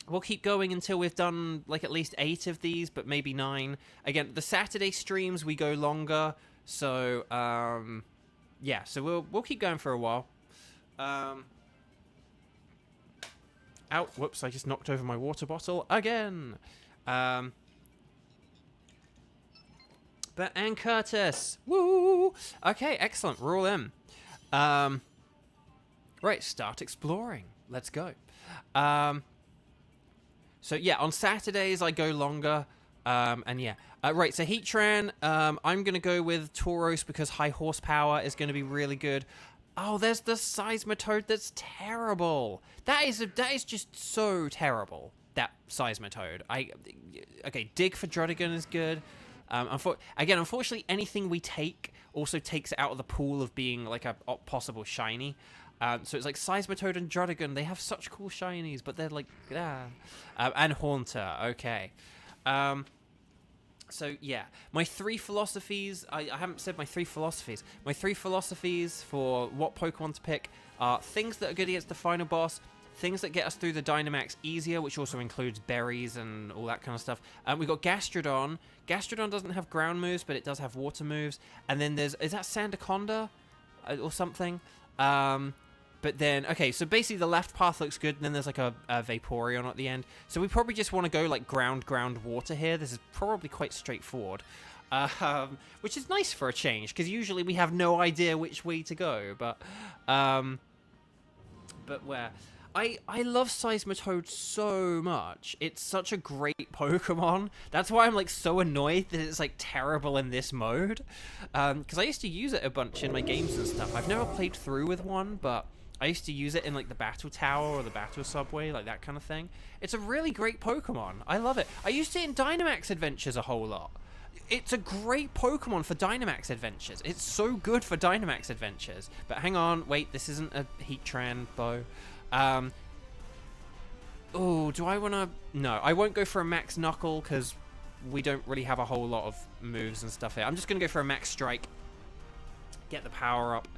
We'll keep going until we've done like at least 8 of these, but maybe 9. Again, the Saturday streams, we go longer. So, yeah, so we'll keep going for a while. Out, whoops, I just knocked over my water bottle again. And Curtis, woo! Okay, excellent, we're all in. Right, start exploring. Let's go. So yeah, on Saturdays I go longer. And yeah, right, so Heatran, I'm going to go with Tauros because high horsepower is going to be really good. Oh, there's the Seismitoad that's terrible. That is just so terrible, that Seismitoad. Okay, Dig for Druddigon is good. Unfortunately, anything we take also takes it out of the pool of being like a possible shiny. So it's like Seismitoad and Druddigon, they have such cool shinies, but they're like, and Haunter, okay. So yeah, my 3 philosophies, I haven't said my 3 philosophies. My 3 philosophies for what Pokemon to pick are things that are good against the final boss, things that get us through the Dynamax easier, which also includes berries and all that kind of stuff. We've got Gastrodon. Gastrodon doesn't have ground moves, but it does have water moves. And then is that Sandaconda or something? But then, okay, so basically the left path looks good, and then there's like a Vaporeon at the end. So we probably just want to go like ground, water here. This is probably quite straightforward. Which is nice for a change, because usually we have no idea which way to go, but where? I love Seismitoad so much. It's such a great Pokemon. That's why I'm like so annoyed that it's like terrible in this mode. Because I used to use it a bunch in my games and stuff. I've never played through with one, but I used to use it in like the Battle Tower or the Battle Subway, like that kind of thing. It's a really great Pokemon. I love it. I used it in Dynamax Adventures a whole lot. It's a great Pokemon for Dynamax Adventures. It's so good for Dynamax Adventures. But hang on, wait, this isn't a Heatran bow. Oh, do I want to... No, I won't go for a Max Knuckle because we don't really have a whole lot of moves and stuff here. I'm just going to go for a Max Strike. Get the power up.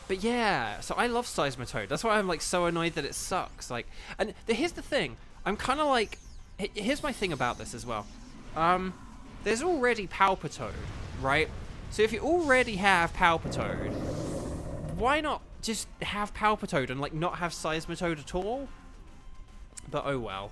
But yeah, so I love Seismitoad. That's why I'm like so annoyed that it sucks. Like, and here's the thing. I'm kind of like... Here's my thing about this as well. There's already Palpitoad, right? So if you already have Palpitoad, why not just have Palpitoad and like not have Seismitoad at all? But oh well.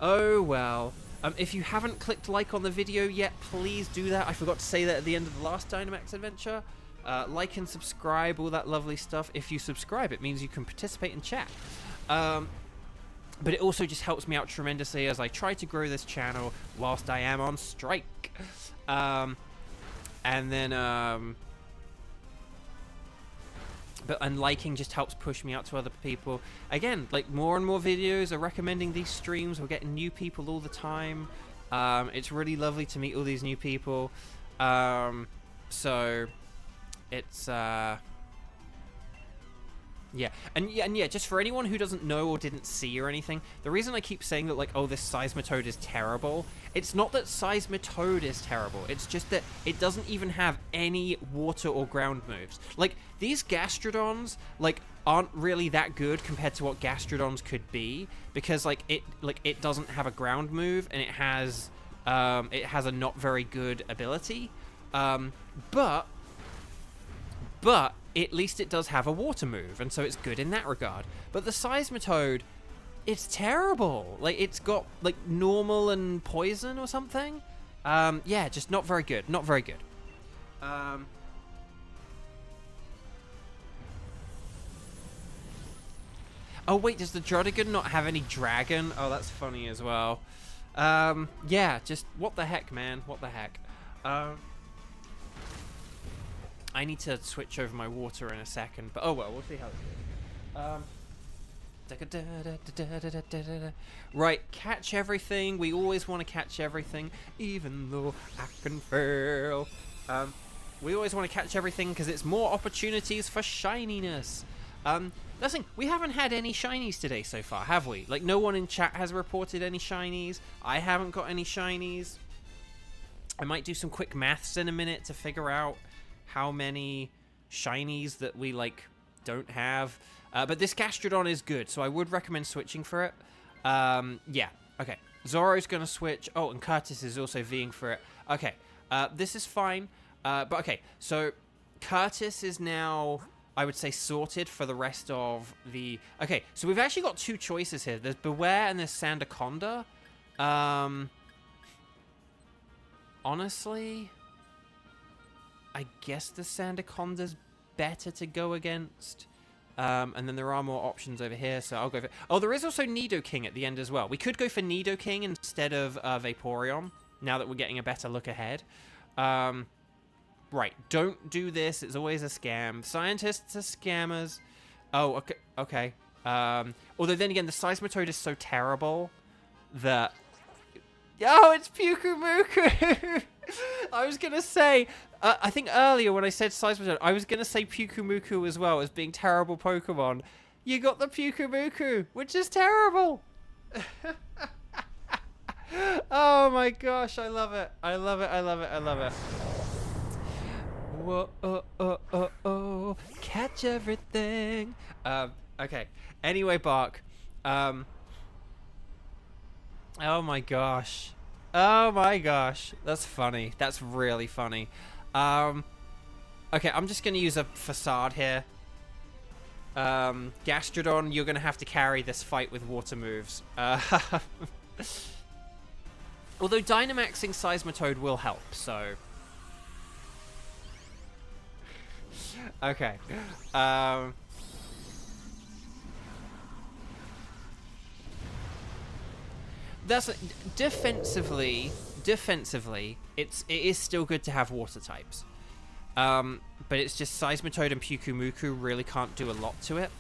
Oh well. If you haven't clicked like on the video yet, please do that. I forgot to say that at the end of the last Dynamax adventure. Like and subscribe, all that lovely stuff. If you subscribe, it means you can participate in chat. But it also just helps me out tremendously as I try to grow this channel whilst I am on strike. And liking just helps push me out to other people. Again, like more and more videos are recommending these streams. We're getting new people all the time. It's really lovely to meet all these new people. So it's yeah, just for anyone who doesn't know or didn't see or anything, the reason I keep saying that, like, oh, this Seismitoad is terrible, it's not that Seismitoad is terrible, it's just that it doesn't even have any water or ground moves. Like, these Gastrodons, like, aren't really that good compared to what Gastrodons could be, because, like, it doesn't have a ground move, and it has a not very good ability, but at least it does have a water move, and so it's good in that regard. But the Seismitoad, it's terrible. Like, it's got, like, normal and poison or something. Yeah, just not very good. Not very good. Oh, wait, does the Druddigon not have any dragon? Oh, that's funny as well. Yeah, just, what the heck, man? What the heck? I need to switch over my water in a second, but oh well, we'll see how it goes. Right, catch everything. We always want to catch everything, even though I can fail. We always want to catch everything because it's more opportunities for shininess. Listen, we haven't had any shinies today so far, have we? Like, no one in chat has reported any shinies. I haven't got any shinies. I might do some quick maths in a minute to figure out how many shinies that we, like, don't have. But this Gastrodon is good, so I would recommend switching for it. Yeah, okay. Zoro's gonna switch. Oh, and Curtis is also Ving for it. Okay, this is fine. But okay, so Curtis is now, I would say, sorted for the rest of the... Okay, so we've actually got two choices here. There's Beware and there's Sandaconda. Honestly, I guess the Sandaconda's better to go against. And then there are more options over here, so I'll go for... Oh, there is also Nidoking at the end as well. We could go for Nidoking instead of Vaporeon, now that we're getting a better look ahead. Right, don't do this. It's always a scam. Scientists are scammers. Oh, okay. Okay. Although then again, the Seismitoad is so terrible that... Oh, it's Pyukumuku! I was going to say... I think earlier when I said Seismitoad, I was going to say Pyukumuku as well as being terrible Pokemon. You got the Pyukumuku, which is terrible. Oh my gosh, I love it. I love it, I love it, I love it. Whoa, oh, oh, oh, oh. Catch everything. Okay. Anyway, Bark. Oh my gosh. Oh my gosh. That's funny. That's really funny. Okay, I'm just going to use a facade here. Gastrodon, you're going to have to carry this fight with water moves. Although Dynamaxing Seismitoad will help, so... Okay. That's defensively, it is still good to have water types. But it's just Seismitoad and Pyukumuku really can't do a lot to it.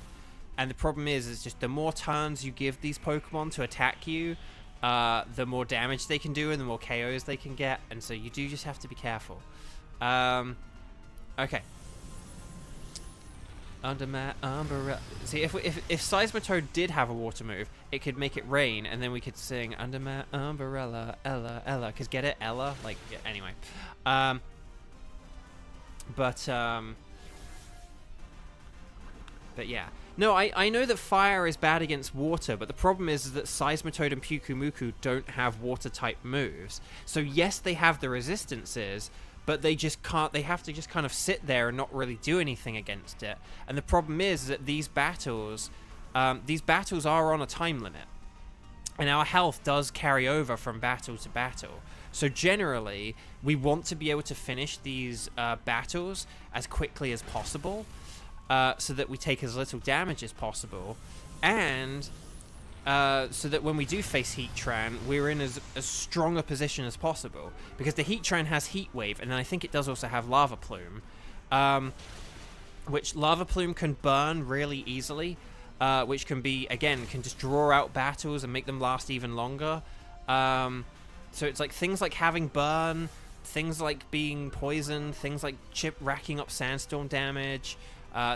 And the problem is just the more turns you give these Pokemon to attack you, the more damage they can do and the more KOs they can get. And so you do just have to be careful. Okay. Under my umbrella. See, if Seismitoad did have a water move, it could make it rain, and then we could sing under my umbrella, Ella, Ella. Because get it, Ella? Like, yeah, anyway. But yeah. No, I know that fire is bad against water, but the problem is that Seismitoad and Pyukumuku don't have water-type moves. So yes, they have the resistances, but they just can't. They have to just kind of sit there and not really do anything against it. And the problem is that these battles are on a time limit, and our health does carry over from battle to battle. So generally, we want to be able to finish these battles as quickly as possible, so that we take as little damage as possible, and so that when we do face Heatran, we're in as strong a position as possible. Because the Heatran has Heat Wave, and then I think it does also have Lava Plume, which Lava Plume can burn really easily, which can just draw out battles and make them last even longer. So it's like things like having burn, things like being poisoned, things like racking up sandstorm damage,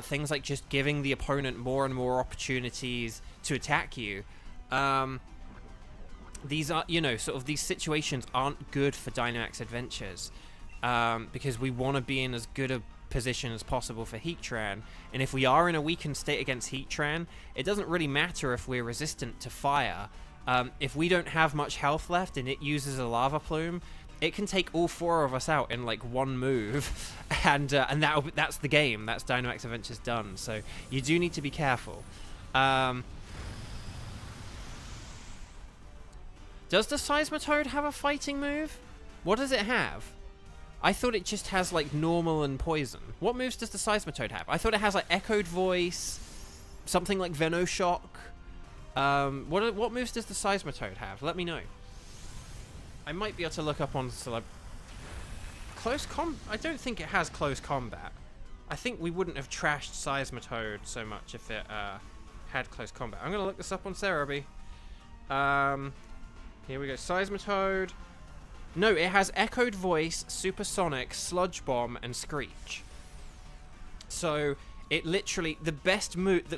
things like just giving the opponent more and more opportunities to attack you. These are, sort of these situations aren't good for Dynamax Adventures, because we want to be in as good a position as possible for Heatran. And if we are in a weakened state against Heatran, it doesn't really matter if we're resistant to fire. If we don't have much health left and it uses a Lava Plume, it can take all four of us out in like one move, and that's the game. That's Dynamax Adventures done. So you do need to be careful. Does the Seismitoad have a fighting move? What does it have? I thought it just has like normal and poison. What moves does the Seismitoad have? I thought it has like Echoed Voice, something like Venoshock. What moves does the Seismitoad have? Let me know. I might be able to look up on close I don't think it has close combat. I think we wouldn't have trashed Seismitoad so much if it had close combat. I'm gonna look this up on Cerebi. Here we go. Seismitoad. No, it has Echoed Voice, Supersonic, Sludge Bomb, and Screech. So it literally the best move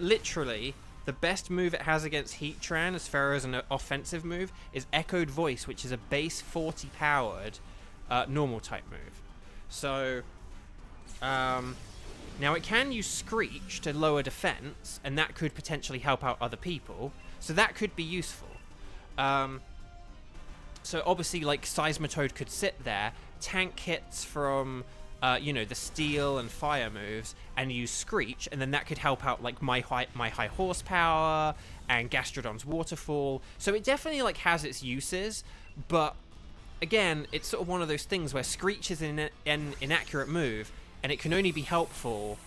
it has against Heatran as far as an offensive move is Echoed Voice, which is a base 40 powered normal type move. So now it can use Screech to lower defense, and that could potentially help out other people. So that could be useful. So obviously, like, Seismitoad could sit there, tank hits from the steel and fire moves, and use Screech, and then that could help out like my high horsepower and Gastrodon's waterfall. So it definitely like has its uses, but again, it's sort of one of those things where Screech is an inaccurate move, and it can only be helpful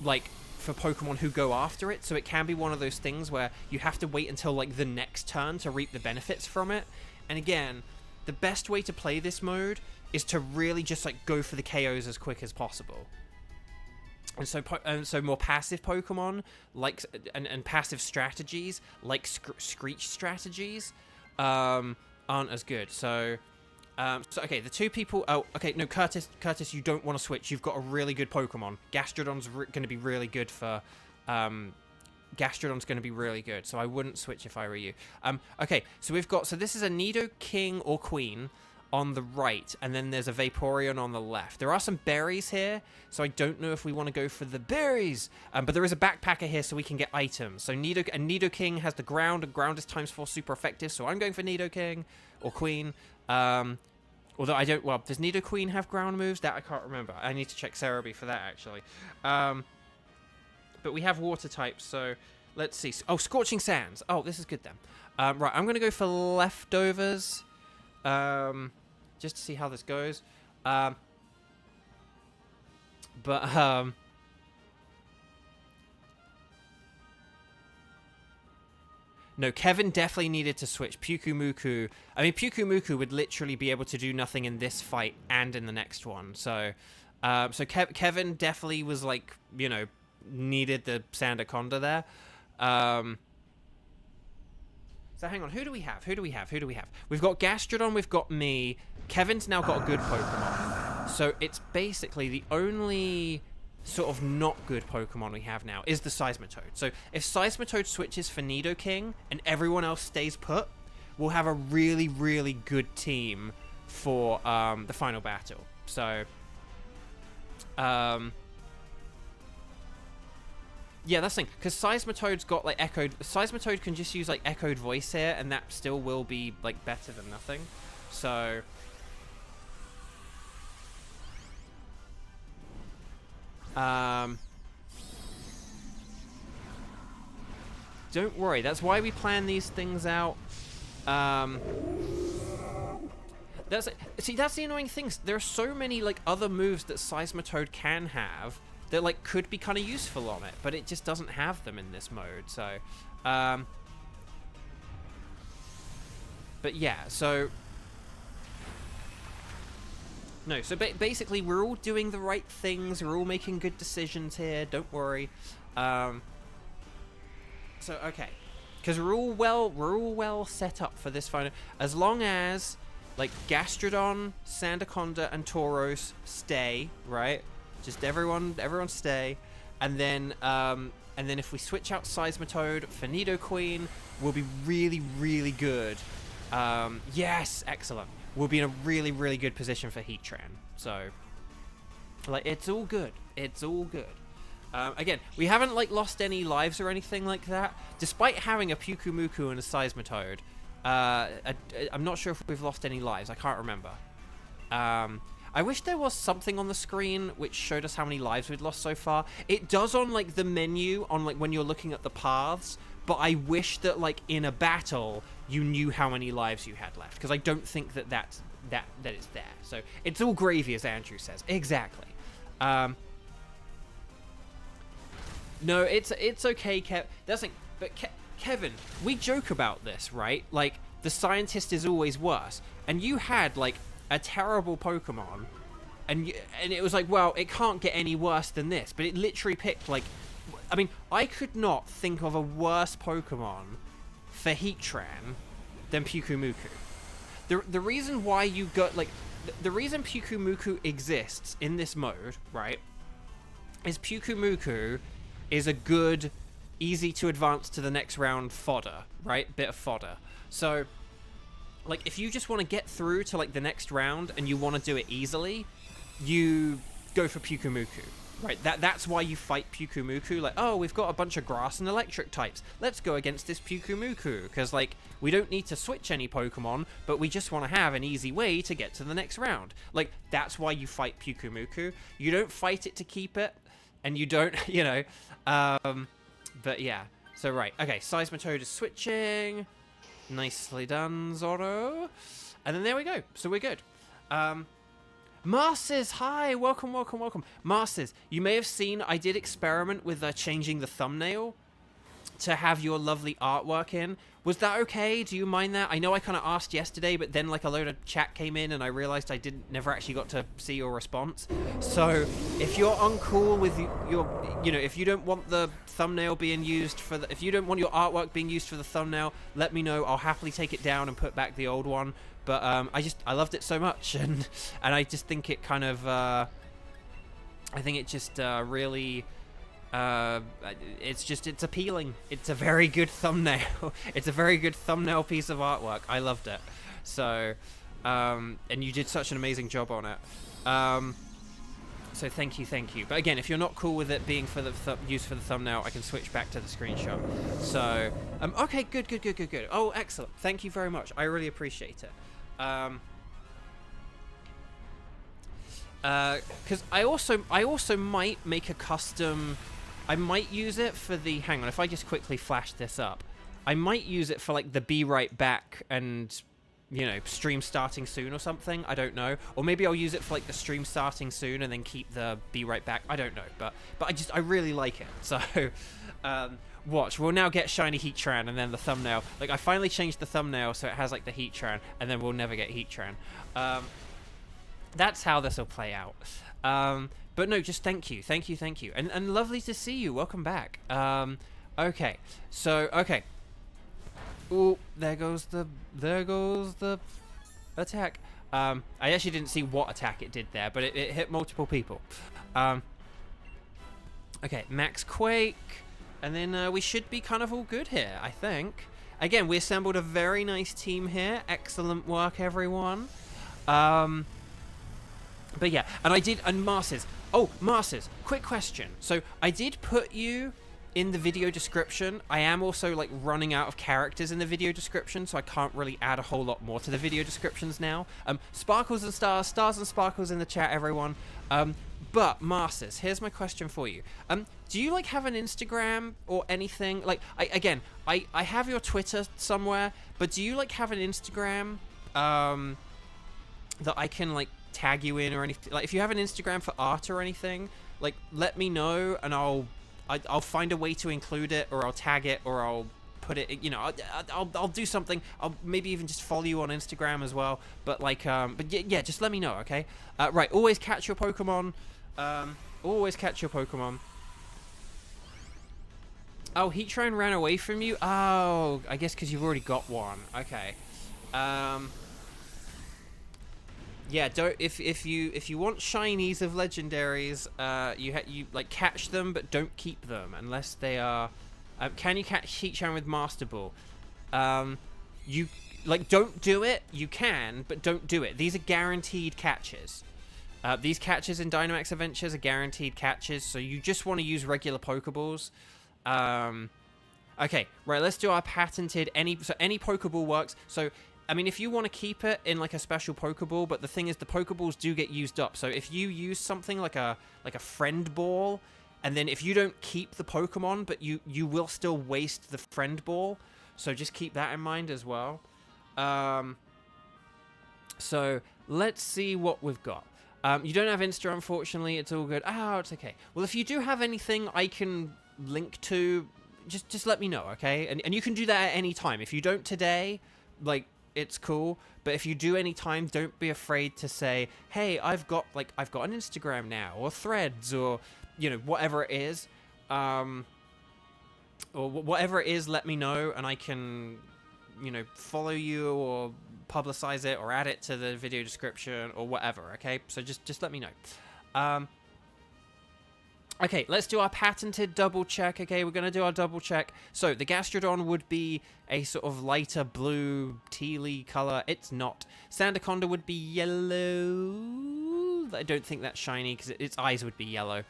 like for Pokemon who go after it. So it can be one of those things where you have to wait until like the next turn to reap the benefits from it. And again, the best way to play this mode is to really just like go for the KOs as quick as possible. And so more passive Pokemon like and passive strategies like Screech strategies aren't as good. So okay, the two people. Oh, okay, no, Curtis, you don't want to switch. You've got a really good Pokemon. Gastrodon's going to be really good for. Gastrodon's going to be really good, so I wouldn't switch if I were you. Okay, so we've got. So this is a Nidoking or Queen. on the right, and then there's a Vaporeon on the left. There are some berries here, so I don't know if we want to go for the berries. But there is a backpacker here, so we can get items. So Nidoking has the ground, and ground is ×4 super effective, so I'm going for Nidoking or Queen. Although I don't... Well, does Nidoqueen have ground moves? That I can't remember. I need to check Cerebi for that, actually. But we have water types, so let's see. Oh, Scorching Sands. Oh, this is good then. Right, I'm going to go for Leftovers. Just to see how this goes. No, Kevin definitely needed to switch Pyukumuku. I mean, Pyukumuku would literally be able to do nothing in this fight and in the next one. So, Kevin definitely was like, you know, needed the Sandaconda there. So hang on, who do we have? We've got Gastrodon, we've got me. Kevin's now got a good Pokemon. So it's basically the only sort of not good Pokemon we have now is the Seismitoad. So if Seismitoad switches for Nidoking and everyone else stays put, we'll have a really, really good team for the final battle. So, yeah, that's the thing, because Seismitoad's got, like, Echoed... Seismitoad can just use, like, Echoed Voice here, and that still will be, like, better than nothing. So... don't worry, that's why we plan these things out. See, that's the annoying thing. There are so many, like, other moves that Seismitoad can have that, like, could be kind of useful on it, but it just doesn't have them in this mode, so... but yeah, so... No, so basically we're all doing the right things, we're all making good decisions here, don't worry. So, okay. Because we're all well set up for this final... As long as, like, Gastrodon, Sandaconda, and Tauros stay, right? Just everyone stay. And then if we switch out Seismitoad for Nidoqueen, we'll be really, really good. Yes, excellent. We'll be in a really, really good position for Heatran. So, like, it's all good. It's all good. Again, we haven't, like, lost any lives or anything like that. Despite having a Pyukumuku and a Seismitoad, I'm not sure if we've lost any lives. I can't remember. I wish there was something on the screen which showed us how many lives we'd lost so far. It does on, like, the menu, on, like, when you're looking at the paths, but I wish that, like, in a battle, you knew how many lives you had left, because I don't think that it's there. So, it's all gravy, as Andrew says. Exactly. No, it's okay, Kev. That's like, but Kevin, we joke about this, right? Like, the scientist is always worse, and you had, like, a terrible Pokemon, and it was like, well, it can't get any worse than this, but it literally picked, like, I mean, I could not think of a worse Pokemon for Heatran than Pyukumuku. The reason why you got, like, the reason Pyukumuku exists in this mode, right, is Pyukumuku is a good, easy to advance to the next round fodder, right? Bit of fodder. So, like, if you just want to get through to, like, the next round and you want to do it easily, you go for Pyukumuku, right? That's why you fight Pyukumuku. Like, oh, we've got a bunch of grass and electric types. Let's go against this Pyukumuku, because, like, we don't need to switch any Pokemon, but we just want to have an easy way to get to the next round. Like, that's why you fight Pyukumuku. You don't fight it to keep it, and you don't, you know, but yeah. So, right, okay, Seismitoad is switching. Nicely done, Zorro. And then there we go. So we're good. Masters, hi, welcome. Masters, you may have seen I did experiment with changing the thumbnail to have your lovely artwork in. Was that okay? Do you mind that? I know I kind of asked yesterday, but then, like, a load of chat came in and I realized I never actually got to see your response. So if you're uncool with you know, if you don't want the thumbnail being used for if you don't want your artwork being used for the thumbnail, let me know. I'll happily take it down and put back the old one. But I loved it so much, and I just think it kind of I think it just really it's appealing. It's a very good thumbnail. It's a very good thumbnail piece of artwork. I loved it. So and you did such an amazing job on it. So thank you. But again, if you're not cool with it being for the use for the thumbnail, I can switch back to the screenshot. So, okay, good. Oh, excellent. Thank you very much. I really appreciate it. Because I also might make a custom. I might use it for the. Hang on, if I just quickly flash this up, I might use it for like the be right back and, you know, stream starting soon or something. I don't know. Or maybe I'll use it for like the stream starting soon and then keep the be right back. I don't know. But I really like it. So, watch. We'll now get shiny Heatran and then the thumbnail. Like I finally changed the thumbnail so it has like the Heatran and then we'll never get Heatran. That's how this will play out. But no, just thank you. And lovely to see you. Welcome back. Okay. So, okay. Ooh, there goes the attack. I actually didn't see what attack it did there, but it hit multiple people. Okay, Max Quake. And then we should be kind of all good here, I think. Again, we assembled a very nice team here. Excellent work, everyone. But yeah, and I did, and Marses. Oh, Marses, quick question. So I did put you in the video description. I am also like running out of characters in the video description, so I can't really add a whole lot more to the video descriptions now. Sparkles and stars, stars and sparkles in the chat, everyone. But Marses, here's my question for you. Do you like have an Instagram or anything? Like, I have your Twitter somewhere, but do you like have an Instagram that I can like tag you in or anything? Like if you have an Instagram for art or anything, like let me know and I'll find a way to include it, or I'll tag it, or I'll put it, you know, I'll do something. I'll maybe even just follow you on Instagram as well. But like but yeah, just let me know, okay? Right, always catch your Pokemon. Always catch your Pokemon. Oh, Heatran ran away from you? Oh, I guess because you've already got one. Okay. Yeah, don't if you want shinies of legendaries, you like catch them, but don't keep them unless they are. Can you catch Heatran with Master Ball? You like don't do it. You can, but don't do it. These are guaranteed catches. These catches in Dynamax Adventures are guaranteed catches, so you just want to use regular Pokeballs. Okay, right. Let's do our patented any Pokeball works. So. I mean, if you want to keep it in like a special Pokeball, but the thing is, the Pokeballs do get used up. So if you use something like a friend ball, and then if you don't keep the Pokemon, but you will still waste the friend ball. So just keep that in mind as well. So let's see what we've got. You don't have Insta, unfortunately. It's all good. Oh, it's okay. Well, if you do have anything I can link to, just let me know, okay? And you can do that at any time. If you don't today, like, it's cool, but if you do any time, don't be afraid to say, hey, I've got an Instagram now, or Threads, or, you know, whatever it is, or whatever it is, let me know, and I can, you know, follow you, or publicize it, or add it to the video description, or whatever, okay? So just let me know. Okay, let's do our patented double check. Okay, we're going to do our double check. So, the Gastrodon would be a sort of lighter blue, tealy color. It's not. Sandaconda would be yellow. I don't think that's shiny because its eyes would be yellow.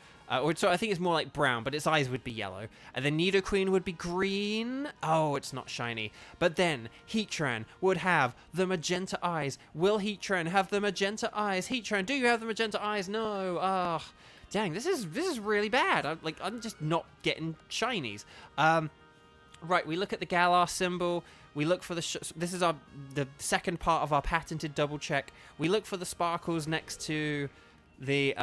So I think it's more like brown, but its eyes would be yellow. And then Nidoqueen would be green. Oh, it's not shiny. But then Heatran would have the magenta eyes. Will Heatran have the magenta eyes? Heatran, do you have the magenta eyes? No. Ugh. Dang, this is really bad. I'm just not getting shinies. Right, we look at the Galar symbol. We look for this is the second part of our patented double check. We look for the sparkles next to the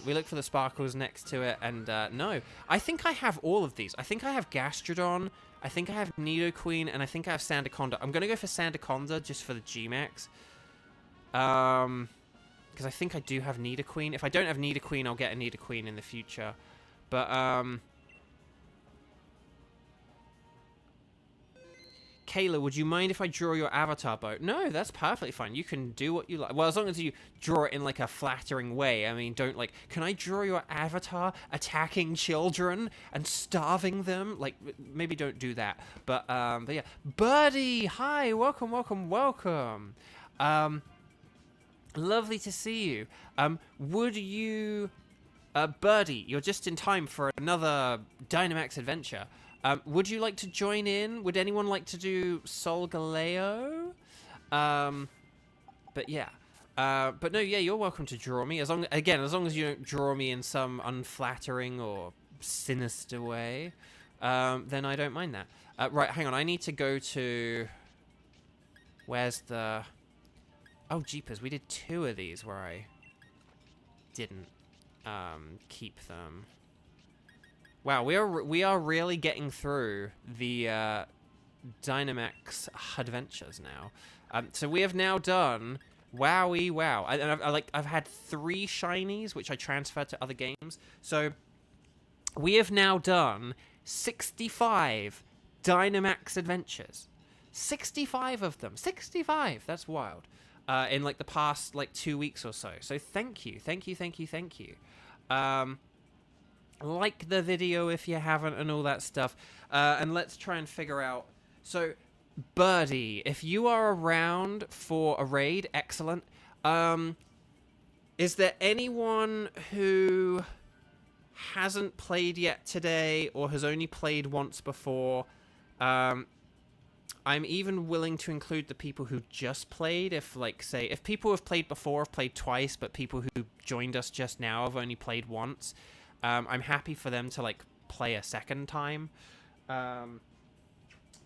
we look for the sparkles next to it, and no, I think I have all of these. I think I have Gastrodon. I think I have Nidoqueen, and I think I have Sandaconda. I'm gonna go for Sandaconda just for the Gmax. Because I think I do have Nidoqueen. If I don't have Nidoqueen, I'll get a Nidoqueen in the future. But, Kayla, would you mind if I draw your avatar boat? No, that's perfectly fine. You can do what you like. Well, as long as you draw it in, like, a flattering way. I mean, don't, like, can I draw your avatar attacking children and starving them? Like, maybe don't do that. But yeah. Buddy, hi, welcome. Lovely to see you. Would you... Birdie, you're just in time for another Dynamax adventure. Would you like to join in? Would anyone like to do Solgaleo? But yeah. But no, yeah, you're welcome to draw me. As long as you don't draw me in some unflattering or sinister way, then I don't mind that. Right, hang on. I need to go to... Where's the... Oh, jeepers. We did 2 of these where I didn't keep them. Wow, we are really getting through the Dynamax Adventures now. So we have now done... Wowie, wow. I've had 3 shinies, which I transferred to other games. So we have now done 65 Dynamax Adventures. 65 of them. 65! That's wild. In, like, the past, like, 2 weeks or so. So thank you. Thank you, thank you, thank you. Like the video if you haven't and all that stuff. And let's try and figure out... So... Birdie, if you are around for a raid, excellent. Is there anyone who hasn't played yet today or has only played once before? I'm even willing to include the people who just played. If, like, say, if people have played before, have played twice, but people who joined us just now have only played once, I'm happy for them to, like, play a second time.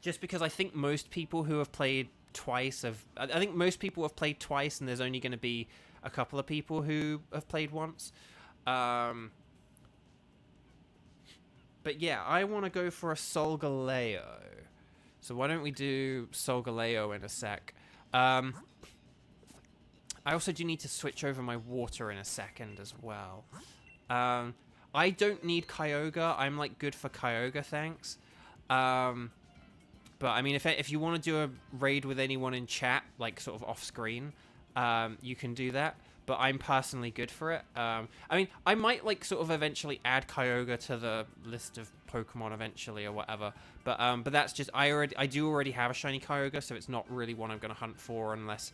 Just because I think most people who have played twice I think most people have played twice, and there's only going to be a couple of people who have played once. But yeah, I want to go for a Solgaleo. So why don't we do Solgaleo in a sec? I also do need to switch over my water in a second as well. I don't need Kyogre. I'm, like, good for Kyogre, thanks. But, I mean, if you want to do a raid with anyone in chat, like, sort of off-screen, you can do that. But I'm personally good for it. I mean, I might, like, sort of eventually add Kyogre to the list of Pokemon eventually or whatever. But that's just... I do already have a shiny Kyogre, so it's not really one I'm going to hunt for unless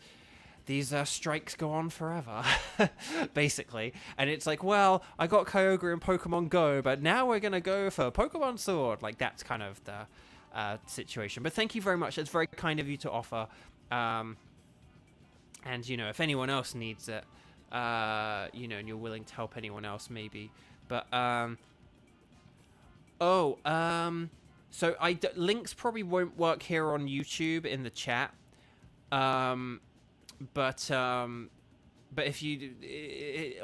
these strikes go on forever, basically. And it's like, well, I got Kyogre in Pokemon Go, but now we're going to go for Pokemon Sword. Like, that's kind of the... situation. But thank you very much. It's very kind of you to offer. And, you know, if anyone else needs it, you know, and you're willing to help anyone else, maybe. But, so links probably won't work here on YouTube in the chat. But if you,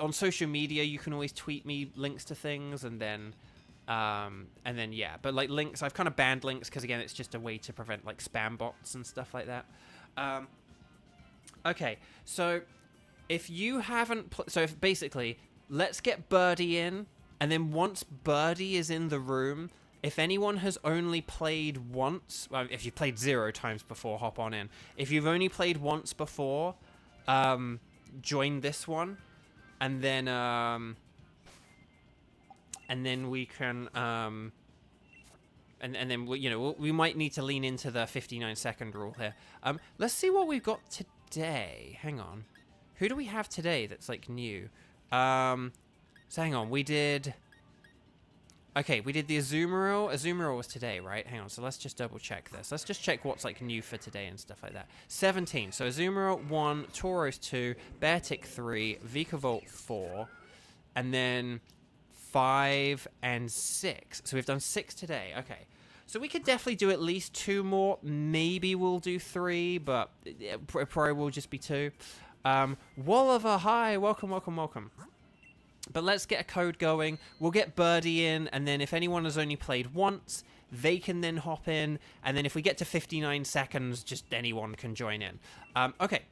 on social media, you can always tweet me links to things, and then yeah, but like links, I've kind of banned links because again, it's just a way to prevent like spam bots and stuff like that. Okay, so if you haven't, if basically, let's get Birdie in, and then once Birdie is in the room, if anyone has only played once, well, if you've played 0 times before, hop on in. If you've only played once before, join this one, and then we can, and then we, you know, we might need to lean into the 59-second rule here. Let's see what we've got today. Hang on, who do we have today that's like new? So hang on, we did. Okay, we did the Azumarill. Azumarill was today, right? Hang on, so let's just double check this. Let's just check what's like new for today and stuff like that. 17. So Azumarill 1, Tauros 2, Beartic 3, Vikavolt 4, and then 5 and 6. So we've done 6 today. Okay. So we could definitely do at least 2 more. Maybe we'll do 3, but it probably will just be 2. Walliver, hi. Welcome, welcome, welcome. But let's get a code going. We'll get Birdie in, and then if anyone has only played once, they can then hop in. And then if we get to 59 seconds, just anyone can join in. Okay.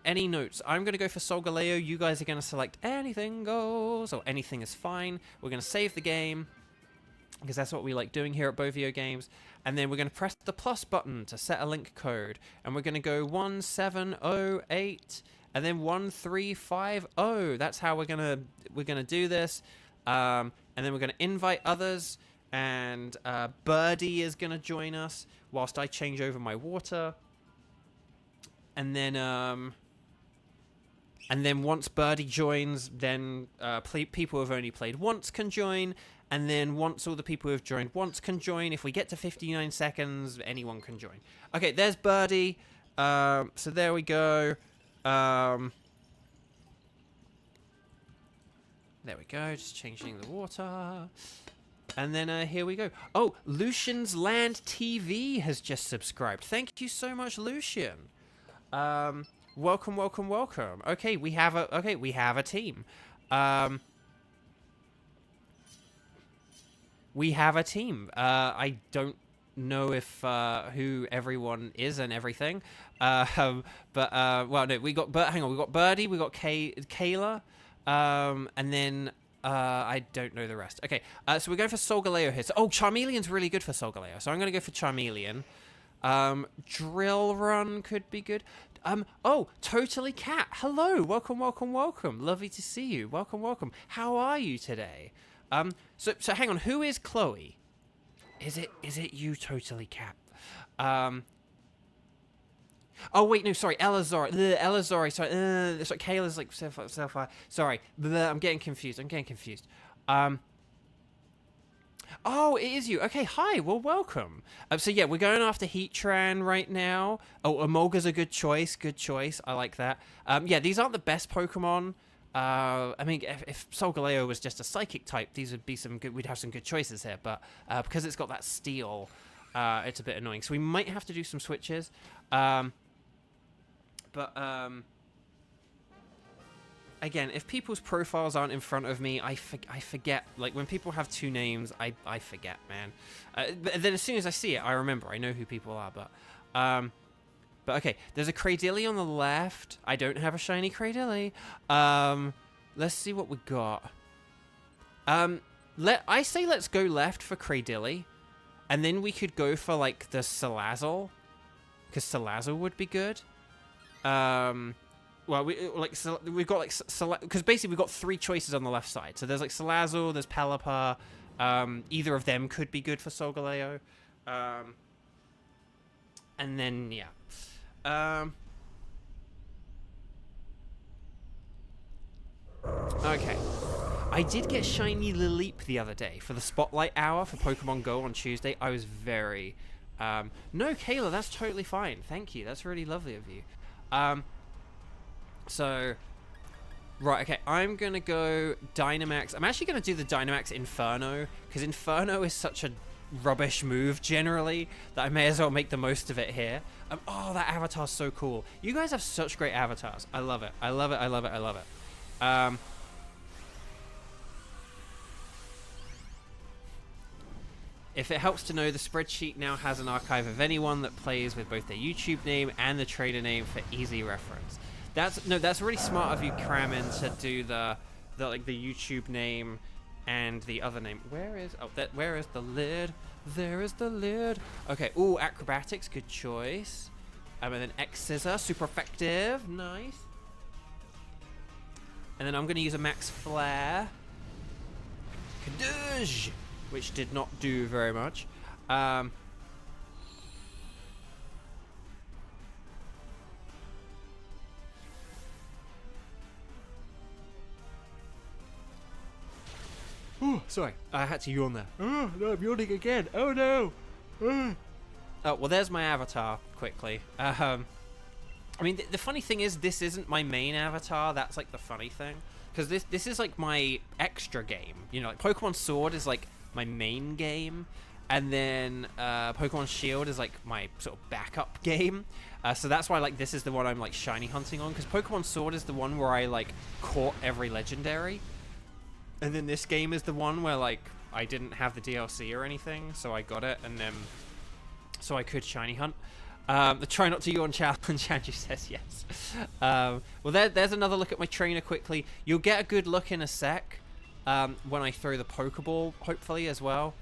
Any notes? I'm going to go for Solgaleo. You guys are going to select anything goes, or anything is fine. We're going to save the game, because that's what we like doing here at Bovio Games. And then we're going to press the plus button to set a link code. And we're going to go 1708... and then 1350. That's how we're gonna do this. And then we're gonna invite others. And Birdie is gonna join us whilst I change over my water. And then And then once Birdie joins, then people who have only played once can join. And then once all the people who have joined once can join, if we get to 59 seconds, anyone can join. Okay, there's Birdie. So there we go. There we go, just changing the water. And then here we go. Oh, Lucian's Land TV has just subscribed. Thank you so much, Lucian. Welcome, welcome, welcome. Okay, we have a team. We have a team. I don't know if who everyone is and everything. Well, no, we got hang on, we got Birdie, we got Kayla, and then I don't know the rest. Okay, so we're going for Solgaleo here. So, oh, Charmeleon's really good for Solgaleo, so I'm gonna go for Charmeleon. Drill Run could be good. Oh, Totally Cat. Hello, welcome, welcome, welcome. Lovely to see you. Welcome, welcome. How are you today? So hang on. Who is Chloe? Is it you, Totally Cat? Oh wait, no, sorry, Elazari. Elazari. Sorry, Kayla's like sorry. I'm getting confused. Oh, it is you. Okay, hi. Well, welcome. So yeah, we're going after Heatran right now. Oh, Emolga's a good choice. Good choice. I like that. Yeah, these aren't the best Pokemon. I mean, if Solgaleo was just a psychic type, these would be some good. We'd have some good choices here. But because it's got that steel, it's a bit annoying. So we might have to do some switches. Again, if people's profiles aren't in front of me, I forget. Like, when people have two names, I forget, man. But then as soon as I see it, I remember. I know who people are, but okay. There's a Cradilly on the left. I don't have a shiny Cradilly. Let's see what we got. I say let's go left for Cradilly, and then we could go for, like, the Salazzle, because Salazzle would be good. Well, we've got like because basically we've got three choices on the left side. So there's like Salazzle, there's Pelipper. Either of them could be good for Solgaleo. And then yeah. Okay. I did get shiny Lilip the other day for the Spotlight Hour for Pokemon Go on Tuesday. I was very no, Kayla, that's totally fine. Thank you. That's really lovely of you. So, right, okay, I'm going to go Dynamax. I'm actually going to do the Dynamax Inferno, because Inferno is such a rubbish move, generally, that I may as well make the most of it here. Oh, that avatar's so cool. You guys have such great avatars. I love it. I love it, I love it, I love it. If it helps to know, the spreadsheet now has an archive of anyone that plays with both their YouTube name and the trainer name for easy reference. That's really smart of you, Kramen, to do the YouTube name and the other name. Where is the lid? There is the lid. Okay. Ooh, acrobatics, good choice. And then X Scissor, super effective, nice. And then I'm gonna use a Max Flare, Kadoosh, which did not do very much. Oh, sorry. I had to yawn there. Oh, no, I'm yawning again. Oh, no. Oh, well, there's my avatar, quickly. I mean, the funny thing is, this isn't my main avatar. That's, like, the funny thing. Because this is, like, my extra game. You know, like, Pokemon Sword is, like, my main game. And then Pokemon Shield is, like, my sort of backup game. So that's why, like, this is the one I'm, like, shiny hunting on. Because Pokemon Sword is the one where I, like, caught every legendary. And then this game is the one where, like, I didn't have the DLC or anything, so I got it, and then so I could shiny hunt. Try not to yawn challenge, Andrew says yes. Well, there's another look at my trainer quickly. You'll get a good look in a sec when I throw the Pokeball, hopefully, as well.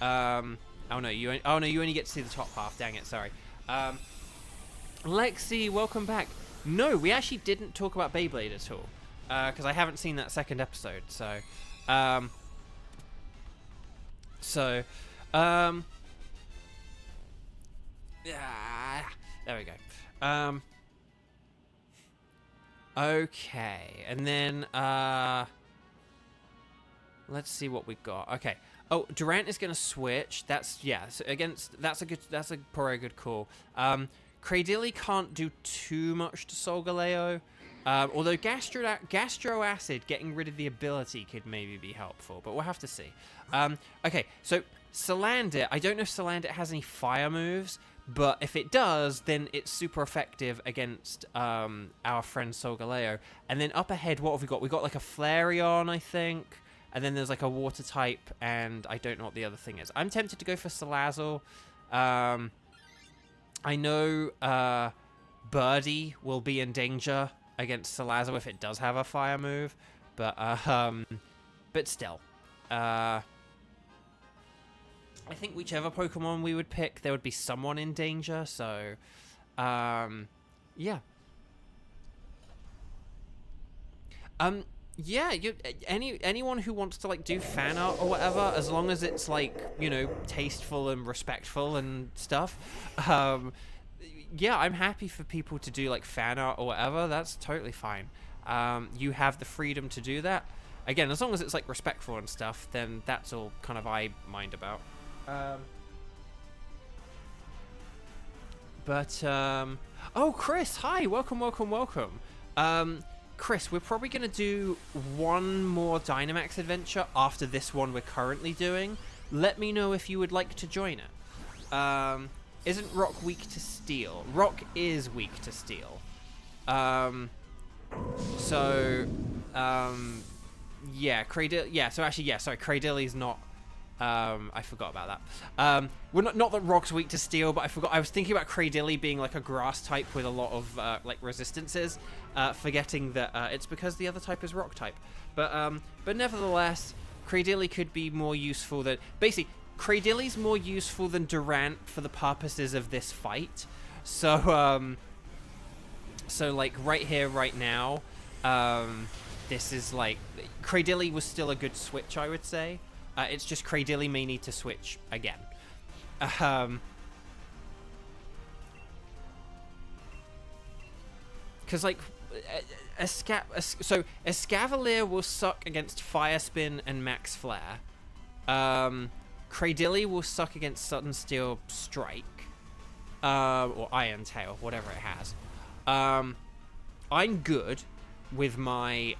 Oh no, you only get to see the top half. Dang it, sorry. Lexi, welcome back. No, we actually didn't talk about Beyblade at all, because I haven't seen that second episode, so... yeah, there we go. Okay, and then let's see what we've got. Okay. Oh, Durant is gonna switch. That's so that's probably a good call. Cradily can't do too much to Solgaleo. Although Gastro Acid getting rid of the ability could maybe be helpful, but we'll have to see. Okay, so Salandit, I don't know if Salandit has any fire moves, but if it does, then it's super effective against our friend Solgaleo. And then up ahead, what have we got? We've got like a Flareon, I think, and then there's like a water type, and I don't know what the other thing is. I'm tempted to go for Salazzle. I know Birdie will be in danger against Salazzle if it does have a fire move, but still, I think whichever Pokemon we would pick, there would be someone in danger. So, yeah. Yeah, anyone who wants to like do fan art or whatever, as long as it's like, you know, tasteful and respectful and stuff. Yeah, I'm happy for people to do like fan art or whatever. That's totally fine. You have the freedom to do that. Again, as long as it's like respectful and stuff, then that's all kind of I mind about. Oh, Chris, hi, welcome. Chris, we're probably going to do one more Dynamax adventure after this one we're currently doing. Let me know if you would like to join it. Isn't Rock weak to Steel? Rock is weak to Steel. Yeah, Cradilly's not... I forgot about that. Well, not that Rock's weak to Steel, but I was thinking about Cradilly being like a grass type with a lot of like resistances, forgetting that it's because the other type is Rock type. But nevertheless, Cradilly could be more useful than... Basically, Cradilly's more useful than Durant for the purposes of this fight. So like right here, right now, this is like... Cradilly was still a good switch, I would say. It's just Cradilly may need to switch again. Because, like, Escavalier will suck against Fire Spin and Max Flare. Cradilly will suck against Sudden Steel Strike. Or Iron Tail, whatever it has. I'm good with my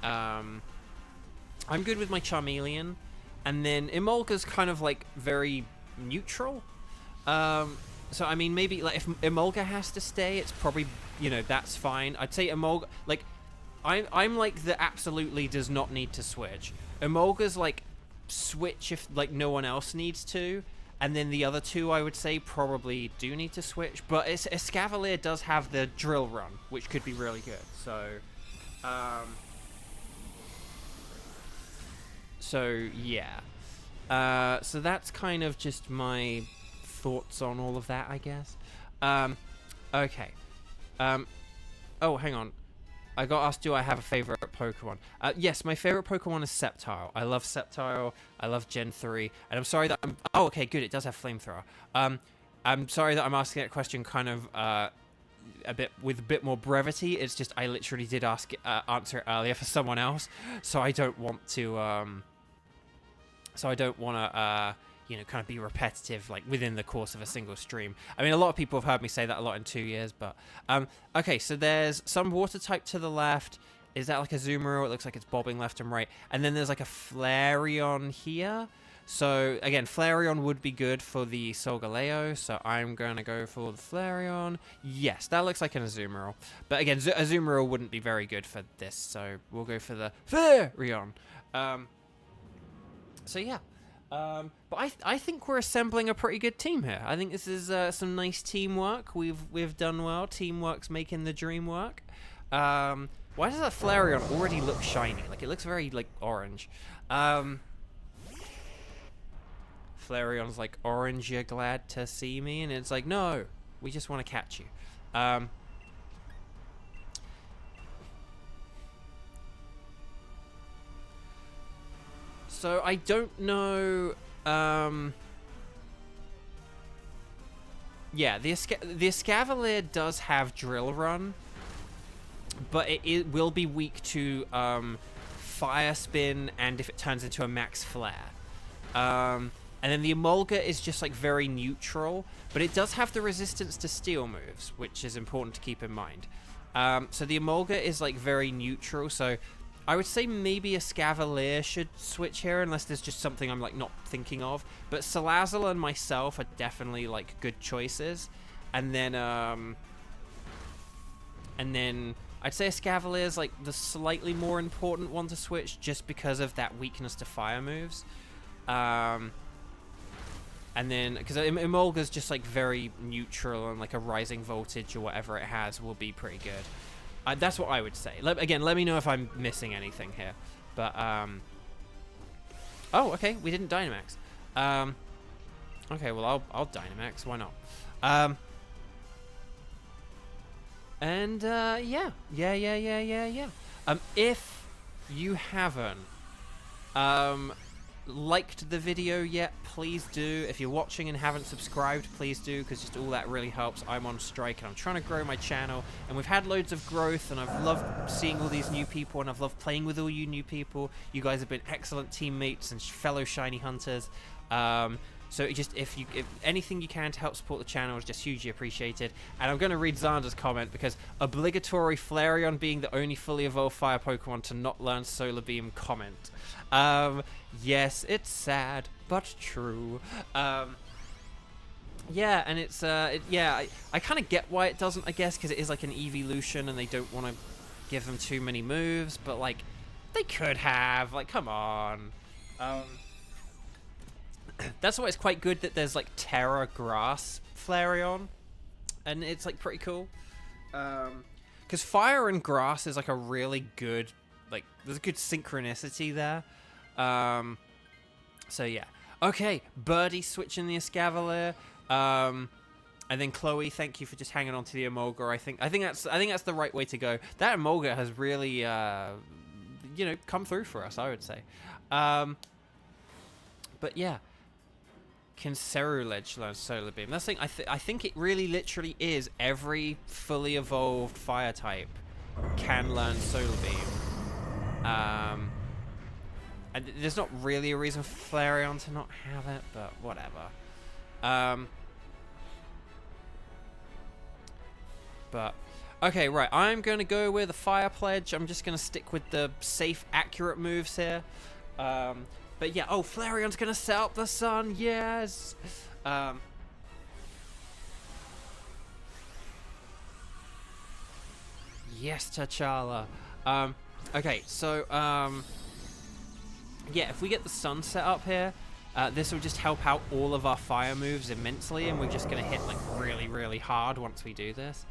Charmeleon. And then Emolga's kind of like very neutral. So I mean, maybe like if Emolga has to stay, it's probably, you know, that's fine. I'd say Emolga, like, I'm like the absolutely does not need to switch. Emolga's like switch if like no one else needs to, and then the other two I would say probably do need to switch. But Escavalier does have the Drill Run, which could be really good. So yeah. So that's kind of just my thoughts on all of that, I guess. Okay. Oh, hang on. I got asked, do I have a favorite Pokemon? Yes, my favorite Pokemon is Sceptile. I love Sceptile. I love Gen 3. And I'm sorry that I'm... Oh, okay, good. It does have Flamethrower. I'm sorry that I'm asking that question kind of with a bit more brevity. It's just I literally did answer it earlier for someone else, so I don't want to... you know, kind of be repetitive, like, within the course of a single stream. I mean, a lot of people have heard me say that a lot in 2 years, but... okay, so there's some water type to the left. Is that like a Azumarill? It looks like it's bobbing left and right. And then there's like a Flareon here. So, again, Flareon would be good for the Solgaleo, so I'm going to go for the Flareon. Yes, that looks like an Azumarill. But again, Azumarill wouldn't be very good for this, so we'll go for the Flareon. So yeah, but I think we're assembling a pretty good team here. I think this is some nice teamwork. We've done well. Teamwork's making the dream work. Why does that Flareon already look shiny? Like, it looks very like orange. Flareon's like, orange, you're glad to see me, and it's like, no, we just want to catch you. So I don't know. Yeah, the Escavalier does have Drill Run, but it will be weak to Fire Spin and if it turns into a Max Flare. And then the Emolga is just like very neutral, but it does have the resistance to steel moves, which is important to keep in mind. So the Emolga is like very neutral, so I would say maybe a Scavalier should switch here, unless there's just something I'm like not thinking of. But Salazzle and myself are definitely like good choices. And then I'd say a Scavalier is like the slightly more important one to switch, just because of that weakness to fire moves. And then, because Emolga's just like very neutral, and like a rising voltage or whatever it has will be pretty good. That's what I would say. Again, let me know if I'm missing anything here. But, oh, okay, we didn't Dynamax. Okay, well, I'll Dynamax. Why not? Yeah. If you haven't, liked the video yet, please do. If you're watching and haven't subscribed, please do, because just all that really helps. I'm on strike and I'm trying to grow my channel, and we've had loads of growth, and I've loved seeing all these new people, and I've loved playing with all you new people. You guys have been excellent teammates and fellow shiny hunters. So if anything you can to help support the channel is just hugely appreciated. And I'm going to read Xander's comment, because obligatory Flareon being the only fully evolved fire Pokemon to not learn Solar Beam comment. Yes, it's sad, but true. Yeah, and it's, I kind of get why it doesn't, I guess, because it is like an evolution and they don't want to give them too many moves, but like, they could have, like, come on. That's why it's quite good that there's like Terra Grass Flareon, and it's like pretty cool. Because Fire and Grass is like a really good, like, there's a good synchronicity there. So yeah. Okay, Birdie switching the Escavalier. And then Chloe, thank you for just hanging on to the Emolga. I think that's the right way to go. That Emolga has really come through for us, I would say. But yeah. Can Ceruledge learn Solar Beam? That's the thing. I think it really literally is every fully evolved fire type can learn Solar Beam. And there's not really a reason for Flareon to not have it, but whatever. But okay, right. I'm going to go with a Fire Pledge. I'm just going to stick with the safe, accurate moves here. But yeah, oh, Flareon's gonna set up the sun, yes! Yes, T'Challa. Okay, so, yeah, if we get the sun set up here, this will just help out all of our fire moves immensely, and we're just gonna hit, like, really, really hard once we do this.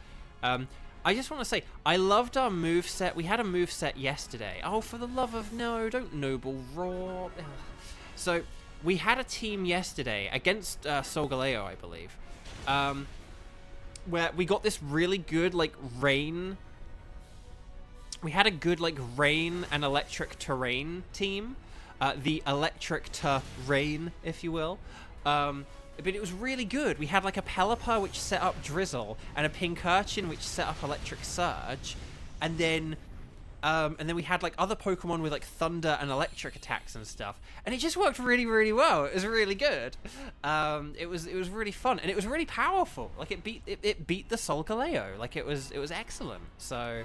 I just want to say, I loved our moveset. We had a moveset yesterday. Oh, for the love of no, don't Noble Roar. So, we had a team yesterday against Solgaleo, I believe, where we got this really good, like, rain. We had a good, like, rain and electric terrain team. The electric terrain, if you will. But it was really good. We had like a Pelipper which set up Drizzle, and a Pincurchin which set up Electric Surge, and then we had like other Pokemon with like Thunder and Electric attacks and stuff, and it just worked really, really well. It was really good. It was really fun, and it was really powerful. Like it beat the Solgaleo. Like it was excellent. So.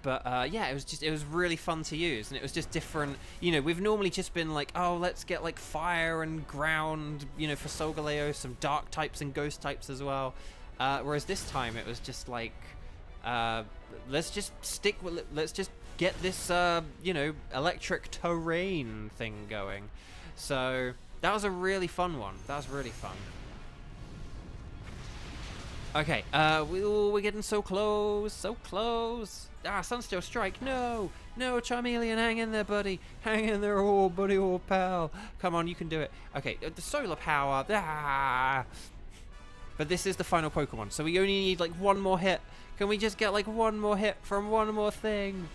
Yeah, it was really fun to use, and it was just different. You know, we've normally just been like, oh, let's get like fire and ground, you know, for Solgaleo, some dark types and ghost types as well. Whereas this time it was just like, let's just get this, electric terrain thing going. So that was a really fun one. That was really fun. Okay, we're getting so close, so close. Ah, Sunsteel Strike, no, Charmeleon, hang in there, buddy. Hang in there, oh, buddy, oh, pal. Come on, you can do it. Okay, the Solar Power, But this is the final Pokemon, so we only need, like, one more hit. Can we just get, like, one more hit from one more thing?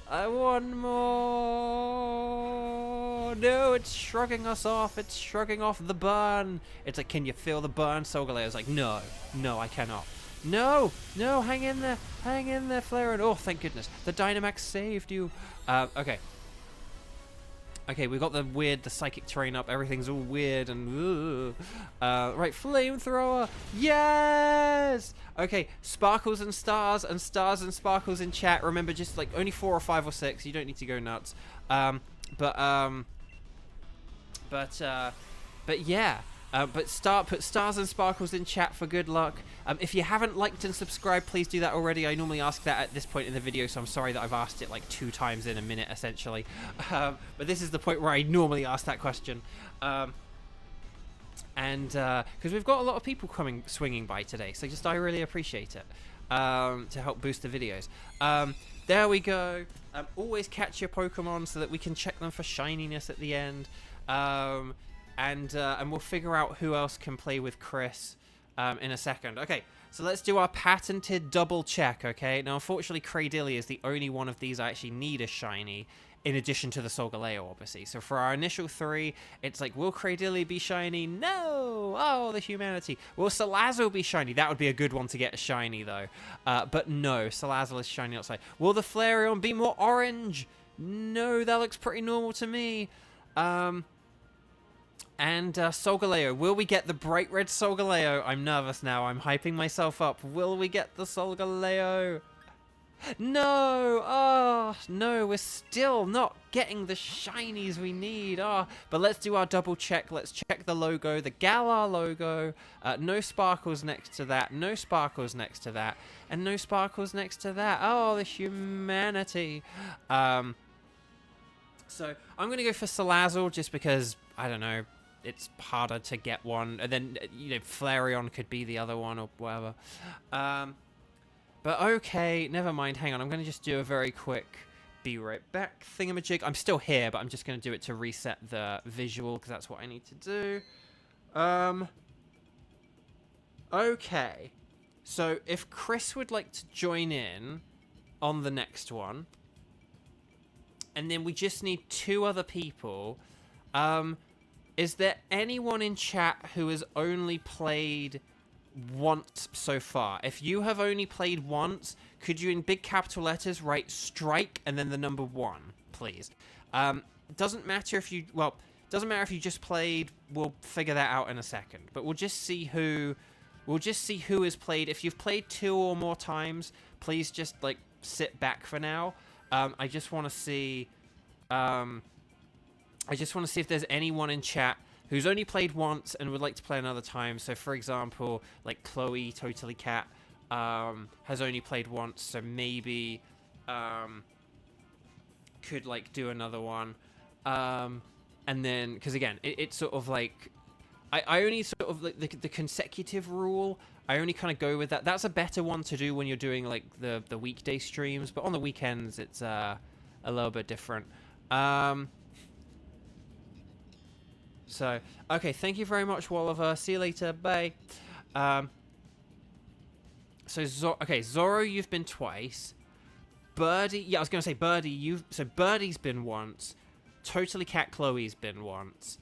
One more. No, it's shrugging us off. It's shrugging off the burn. It's like, can you feel the burn? Solgaleo's like, no, I cannot. No, no, hang in there, Flareon. Oh, thank goodness, the Dynamax saved you. Okay. Okay, we've got the psychic terrain up. Everything's all weird and right, flamethrower. Yes. Okay, sparkles and stars and sparkles in chat. Remember, just like only 4 or 5 or 6. You don't need to go nuts. But yeah. Put stars and sparkles in chat for good luck. If you haven't liked and subscribed, please do that already. I normally ask that at this point in the video, so I'm sorry that I've asked it like 2 times in a minute, essentially. But this is the point where I normally ask that question. And because we've got a lot of people swinging by today, so I really appreciate it to help boost the videos. There we go. Always catch your Pokemon so that we can check them for shininess at the end. And we'll figure out who else can play with Chris in a second. Okay, so let's do our patented double check, okay? Now, unfortunately, Cradily is the only one of these I actually need a shiny, in addition to the Solgaleo, obviously. So for our initial 3, it's like, will Cradily be shiny? No! Oh, the humanity. Will Salazzle be shiny? That would be a good one to get a shiny, though. But no, Salazzle is shiny outside. Will the Flareon be more orange? No, that looks pretty normal to me. And Solgaleo. Will we get the bright red Solgaleo? I'm nervous now. I'm hyping myself up. Will we get the Solgaleo? No! Oh, no. We're still not getting the shinies we need. Oh, but let's do our double check. Let's check the logo. The Galar logo. No sparkles next to that. No sparkles next to that. And no sparkles next to that. Oh, the humanity. So I'm going to go for Salazzle just because, I don't know, it's harder to get one, and then Flareon could be the other one or whatever. But okay, never mind. Hang on, I'm going to just do a very quick be right back thingamajig. I'm still here, but I'm just going to do it to reset the visual because that's what I need to do. Okay, so if Chris would like to join in on the next one, and then we just need 2 other people. Is there anyone in chat who has only played once so far? If you have only played once, could you in big capital letters write strike and then the number 1, please? Doesn't matter if you, well, doesn't matter if you just played. We'll figure that out in a second. But we'll just see who has played. If you've played 2 or more times, please just like sit back for now. I just want to see. I just want to see if there's anyone in chat who's only played once and would like to play another time. So, for example, like Chloe, Totally Cat, has only played once, so maybe could like do another one. And then, because again, it's sort of like I only sort of like the consecutive rule. I only kind of go with that. That's a better one to do when you're doing like the weekday streams, but on the weekends it's a little bit different. So, okay, thank you very much, Walliver. See you later. Bye. Okay, Zoro, you've been twice. Birdie, yeah, I was going to say Birdie, so Birdie's been once. Totally Cat Chloe's been once.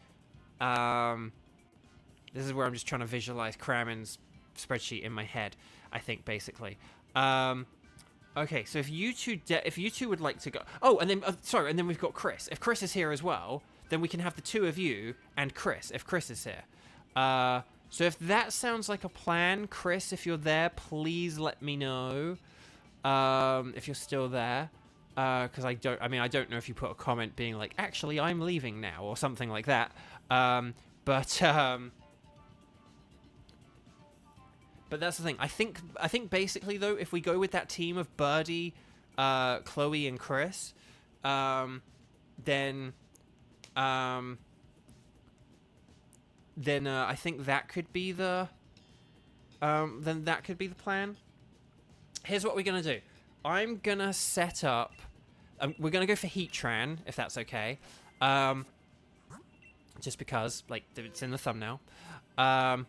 This is where I'm just trying to visualize Kramen's spreadsheet in my head, I think, basically. Okay, so if you two would like to go... Oh, and then, sorry, and then we've got Chris. If Chris is here as well, then we can have the 2 of you and Chris, if Chris is here. So if that sounds like a plan, Chris, if you're there, please let me know. If you're still there. Because I don't know if you put a comment being like, actually, I'm leaving now, or something like that. But that's the thing. I think basically, though, if we go with that team of Birdie, Chloe, and Chris, then I think that could be the plan. Here's what we're gonna do. I'm gonna set up. We're gonna go for Heatran, if that's okay. Just because, like, it's in the thumbnail. But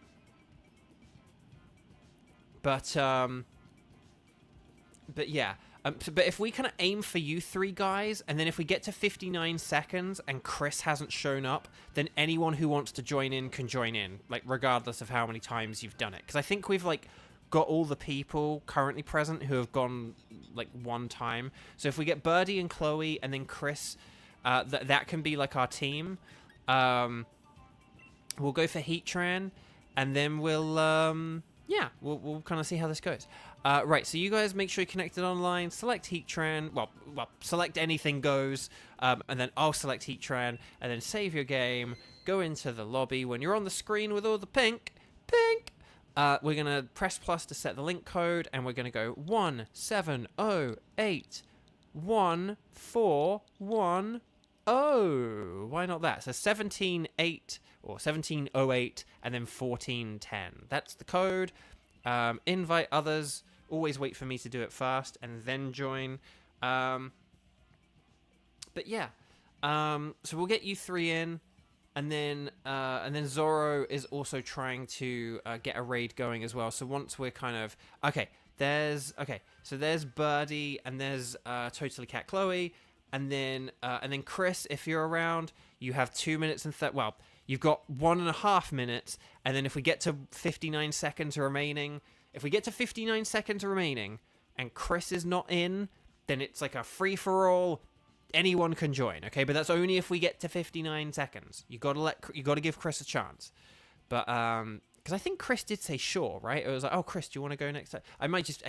yeah. But if we kind of aim for you 3 guys, and then if we get to 59 seconds and Chris hasn't shown up, then anyone who wants to join in can join in, like, regardless of how many times you've done it. Because I think we've, like, got all the people currently present who have gone like one time. So if we get Birdie and Chloe and then Chris, that can be like our team. We'll go for Heatran, and then we'll kind of see how this goes. Right, so you guys make sure you're connected online. Select Heatran. Well, select anything goes, and then I'll select Heatran, and then save your game. Go into the lobby. When you're on the screen with all the pink, we're gonna press plus to set the link code, and we're gonna go 170814110. Why not that? So 178 or 1708 and then 1410. That's the code. Invite others. Always wait for me to do it first and then join. But yeah. So we'll get you 3 in, and then Zoro is also trying to get a raid going as well. So once we're kind of so there's Birdie, and there's Totally Cat Chloe. And then Chris, if you're around, you have 2 minutes and you've got 1.5 minutes. And then if we get to 59 seconds remaining, and Chris is not in, then it's like a free for all. Anyone can join, okay? But that's only if we get to 59 seconds. You gotta give Chris a chance. But because I think Chris did say sure, right? It was like, oh, Chris, do you want to go next time? I might just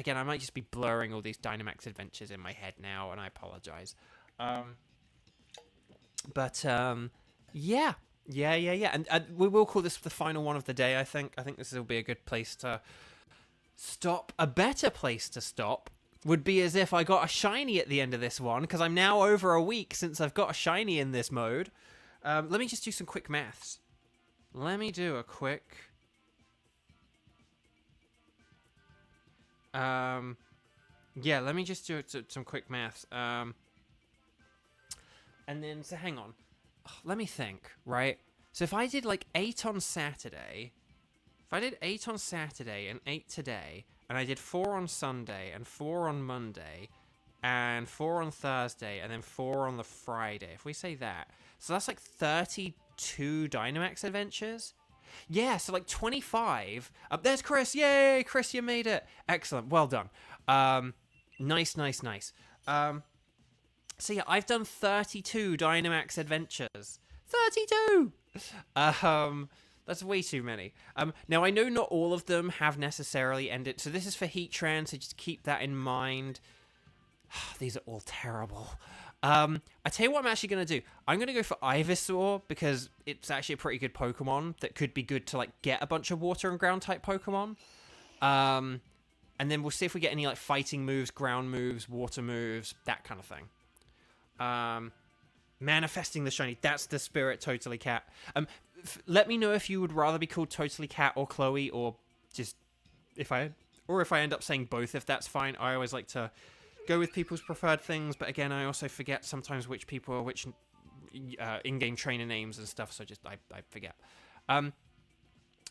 be blurring all these Dynamax Adventures in my head now, and I apologize. Yeah, and we will call this the final one of the day. I think this will be a good place to stop. A better place to stop would be as if I got a shiny at the end of this one, because I'm now over a week since I've got a shiny in this mode. Let me just do some quick maths. Let me do a quick let me just do some quick maths. And then, so hang on. Let me think, right? So if I did like 8 on Saturday, and 8 today, and I did 4 on Sunday, and 4 on Monday, and 4 on Thursday, and then 4 on the Friday, if we say that, so that's like 32 Dynamax Adventures? Yeah, so like 25. There's Chris. Yay, Chris, you made it. Excellent. Well done. Nice. So yeah, I've done 32 Dynamax Adventures. 32! That's way too many. Now, I know not all of them have necessarily ended. So this is for Heatran, so just keep that in mind. These are all terrible. I tell you what I'm actually going to do. I'm going to go for Ivysaur, because it's actually a pretty good Pokemon that could be good to like get a bunch of water and ground type Pokemon. And then we'll see if we get any like fighting moves, ground moves, water moves, that kind of thing. Manifesting the shiny. That's the spirit, Totally Cat. Let me know if you would rather be called Totally Cat or Chloe, or just if I end up saying both, if that's fine. I always like to go with people's preferred things, but again, I also forget sometimes which people are which in-game trainer names and stuff, so just I forget.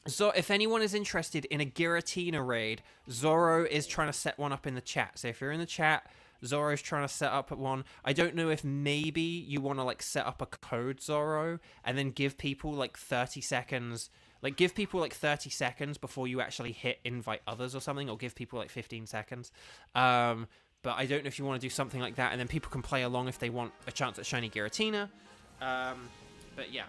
So if anyone is interested in a Giratina raid, Zoro is trying to set one up in the chat. So if you're in the chat, Zoro's trying to set up one. I don't know if maybe you want to like set up a code, Zoro, and then give people like 30 seconds. Like give people like 30 seconds before you actually hit invite others or something, or give people like 15 seconds. But I don't know if you want to do something like that, and then people can play along if they want a chance at shiny Giratina. But yeah.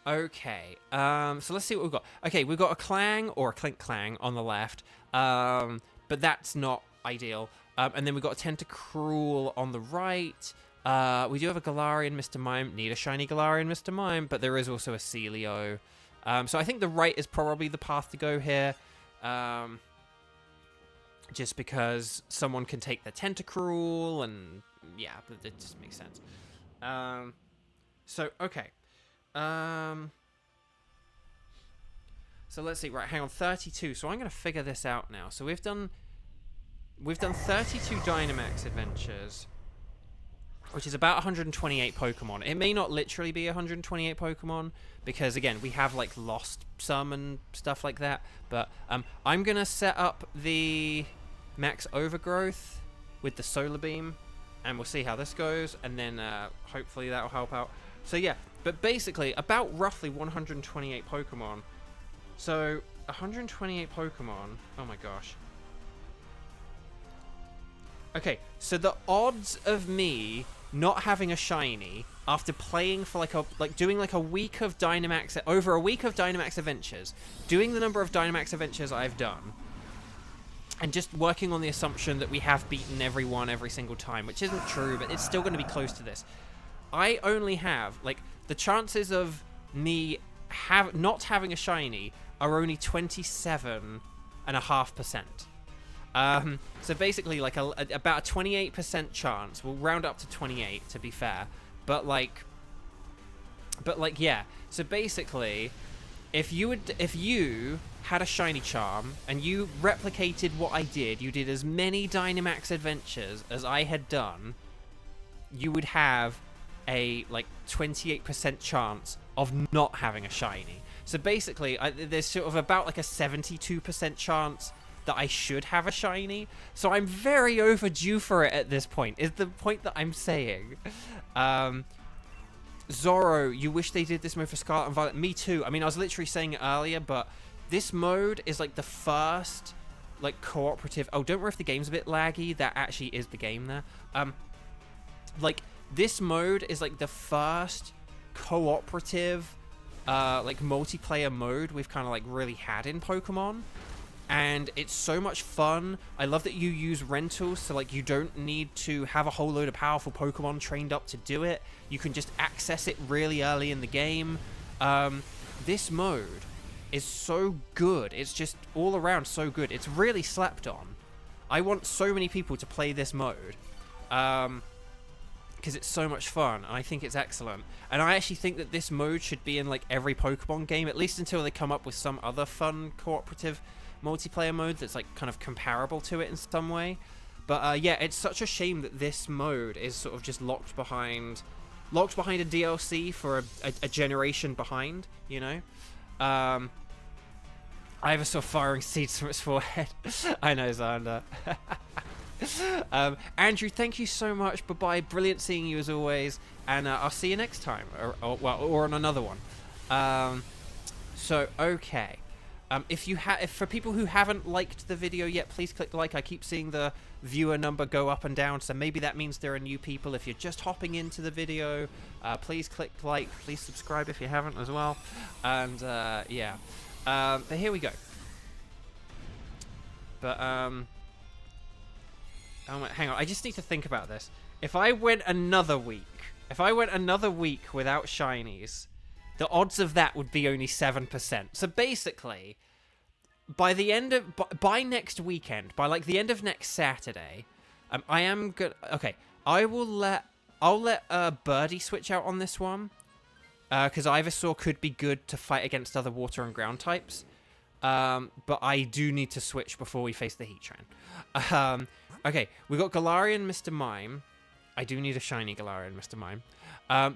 Okay, so let's see what we've got. Okay, we've got a Clang, or a Clink Clang on the left, but that's not ideal. And then we've got a Tentacruel on the right. We do have a Galarian Mr. Mime. Need a shiny Galarian Mr. Mime, but there is also a Celio. So I think the right is probably the path to go here. Just because someone can take the Tentacruel, and yeah, it just makes sense. So, okay. So let's see, right, hang on, 32. So I'm going to figure this out now. So we've done 32 Dynamax Adventures, which is about 128 Pokemon. It may not literally be 128 Pokemon, because again, we have like lost some and stuff like that. But I'm going to set up the Max Overgrowth with the Solar Beam, and we'll see how this goes, and then hopefully that'll help out. So yeah, but basically, about roughly 128 Pokemon So 128 Pokemon. Oh my gosh. Okay, so the odds of me not having a shiny after playing for doing like a week of Dynamax, over a week of Dynamax Adventures, doing the number of Dynamax Adventures I've done, and just working on the assumption that we have beaten everyone every single time, which isn't true, but it's still going to be close to this. I only have, like, the chances of me not having a shiny are only 27.5%. So basically, like, about a 28% chance. We'll round up to 28, to be fair. But yeah. So basically, if you had a shiny charm and you replicated what I did, you did as many Dynamax Adventures as I had done, you would have a, like, 28% chance of not having a shiny. So basically, there's sort of about, like, a 72% chance that I should have a shiny. So I'm very overdue for it at this point, is the point that I'm saying. Zorro, you wish they did this mode for Scarlet and Violet. Me too. I mean, I was literally saying it earlier, but this mode is, like, the first, like, cooperative... Oh, don't worry if the game's a bit laggy. That actually is the game there. Like, this mode is, like, the first cooperative, like, multiplayer mode we've kind of, like, really had in Pokemon. And it's so much fun. I love that you use rentals, so, like, you don't need to have a whole load of powerful Pokemon trained up to do it. You can just access it really early in the game. This mode is so good. It's just all around so good. It's really slept on. I want so many people to play this mode. Because it's so much fun, and I think it's excellent. And I actually think that this mode should be in, like, every Pokemon game, at least until they come up with some other fun cooperative multiplayer mode that's, like, kind of comparable to it in some way. But yeah, it's such a shame that this mode is sort of just locked behind a DLC for a generation behind, you know. Ivor saw firing seeds from its forehead. I know, Xander. Andrew, thank you so much. Bye-bye. Brilliant seeing you as always. And I'll see you next time. Or on another one. So, okay. If for people who haven't liked the video yet, please click like. I keep seeing the viewer number go up and down, so maybe that means there are new people. If you're just hopping into the video, please click like. Please subscribe if you haven't as well. And yeah, but here we go. But oh my, hang on, I just need to think about this. If I went another week without shinies, the odds of that would be only 7%. So basically, by next weekend, by, like, the end of next Saturday, I am good. Okay, I'll let Birdie switch out on this one, because Ivysaur could be good to fight against other water and ground types. But I do need to switch before we face the Heatran. Okay, we got Galarian Mr. Mime. I do need a shiny Galarian Mr. Mime.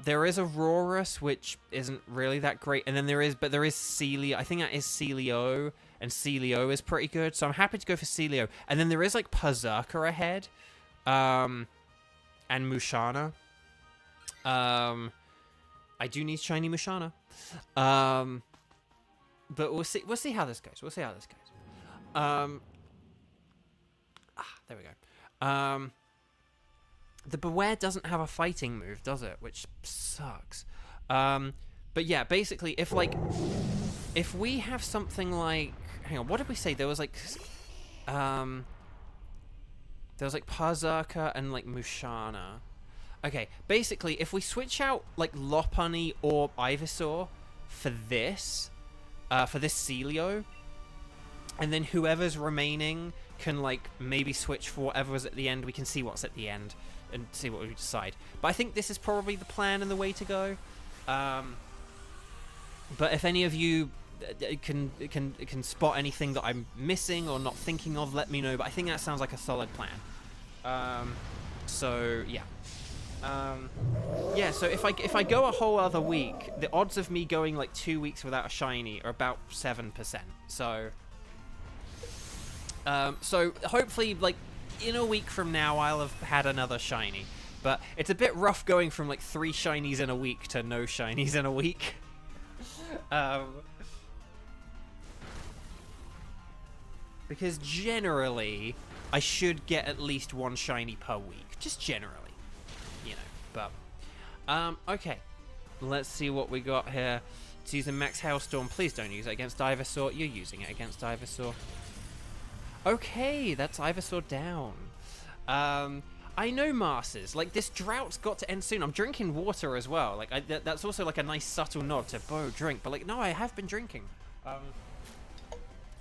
There is Aurorus, which isn't really that great, and then there is Celio. I think that is Celio, and Celio is pretty good, so I'm happy to go for Celio. And then there is, like, Berserker ahead, and Mushana. I do need shiny Mushana. But we'll see how this goes. There we go. The Beware doesn't have a fighting move, does it? Which sucks. But yeah, basically, if we have something like... Hang on, what did we say? There was, like... Berserker and, like, Mushana. Okay, basically, if we switch out, like, Lopunny or Ivysaur for this Celio, and then whoever's remaining can, like, maybe switch for whatever's at the end. We can see what's at the end and see what we decide. But I think this is probably the plan and the way to go. But if any of you can spot anything that I'm missing or not thinking of, let me know. But I think that sounds like a solid plan. So yeah. Yeah, so if I go a whole other week, the odds of me going, like, 2 weeks without a shiny are about 7%. So hopefully, like, in a week from now, I'll have had another shiny. But it's a bit rough going from, like, 3 shinies in a week to no shinies in a week. because generally I should get at least one shiny per week, just generally, you know. But okay, let's see what we got here. It's using Max Hailstorm. Please don't use it against Ivysaur. You're using it against Ivysaur. Okay, that's Ivysaur down. I know, Marses. Like, this drought's got to end soon. I'm drinking water as well. Like, that's also like a nice subtle nod to Bo drink. But like, no, I have been drinking.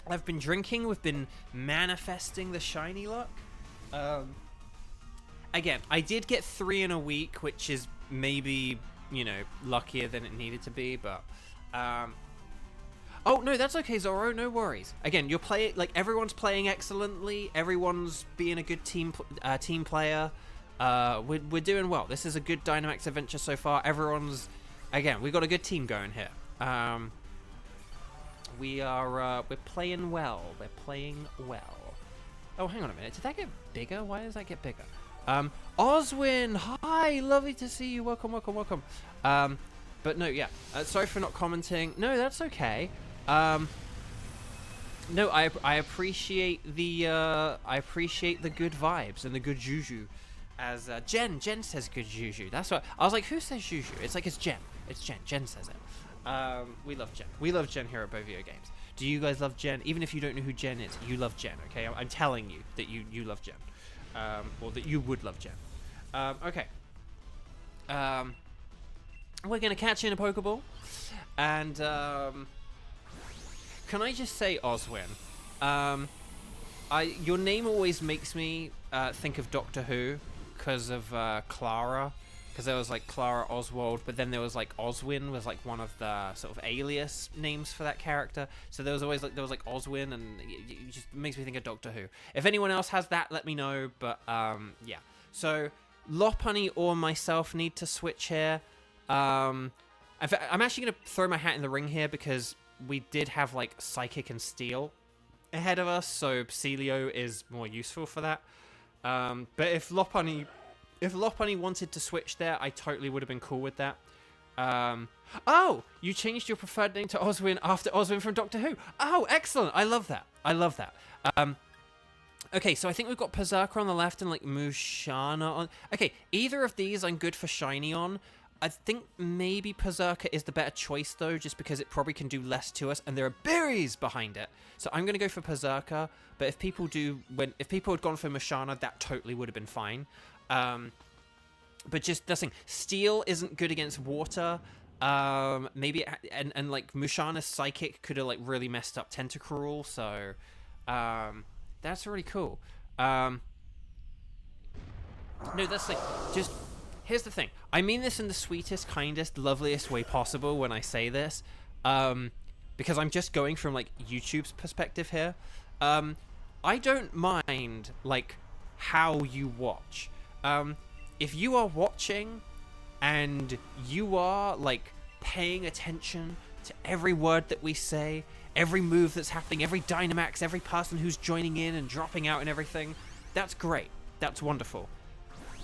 I've been drinking. We've been manifesting the shiny luck. Again, I did get 3 in a week, which is maybe, you know, luckier than it needed to be. But oh, no, that's okay, Zoro. No worries. Again, you're playing, like, everyone's playing excellently. Everyone's being a good team player. We're doing well. This is a good Dynamax adventure so far. Everyone's, again, we've got a good team going here. We're playing well. We're playing well. Oh, hang on a minute. Did that get bigger? Why does that get bigger? Oswin, hi, lovely to see you. Welcome, welcome, welcome. But no, yeah. Sorry for not commenting. No, that's okay. No, I appreciate the good vibes and the good juju. As Jen says good juju. That's what I was like. Who says juju? It's like it's Jen. It's Jen. Jen says it. We love Jen. We love Jen here at Bo Video Games. Do you guys love Jen? Even if you don't know who Jen is, you love Jen. Okay, I'm telling you that you love Jen, or that you would love Jen. Okay. We're gonna catch you in a Pokeball, and can I just say, Oswin, your name always makes me think of Doctor Who because of Clara, because there was like Clara Oswald, but then there was like Oswin was like one of the sort of alias names for that character. So there was always like Oswin, and it just makes me think of Doctor Who. If anyone else has that, let me know. But yeah. So Lopunny or myself need to switch here. I'm actually gonna throw my hat in the ring here because we did have like Psychic and Steel ahead of us, so Celio is more useful for that. But if Lopunny wanted to switch there, I totally would have been cool with that. Oh, you changed your preferred name to Oswin after Oswin from Doctor Who. Oh, excellent! I love that. I love that. Okay, so I think we've got Berserker on the left and like Mushana on. Okay, either of these I'm good for shiny on. I think maybe Berserker is the better choice, though, just because it probably can do less to us, and there are berries behind it. So I'm going to go for Berserker, but if people had gone for Mushana, that totally would have been fine. But just the thing, Steel isn't good against water. Maybe, and like Mushana's Psychic could have like really messed up Tentacruel, so that's really cool. No, that's like, just... Here's the thing. I mean this in the sweetest, kindest, loveliest way possible when I say this, because I'm just going from like YouTube's perspective here. I don't mind like how you watch. If you are watching and you are like paying attention to every word that we say, every move that's happening, every Dynamax, every person who's joining in and dropping out and everything, that's great. That's wonderful.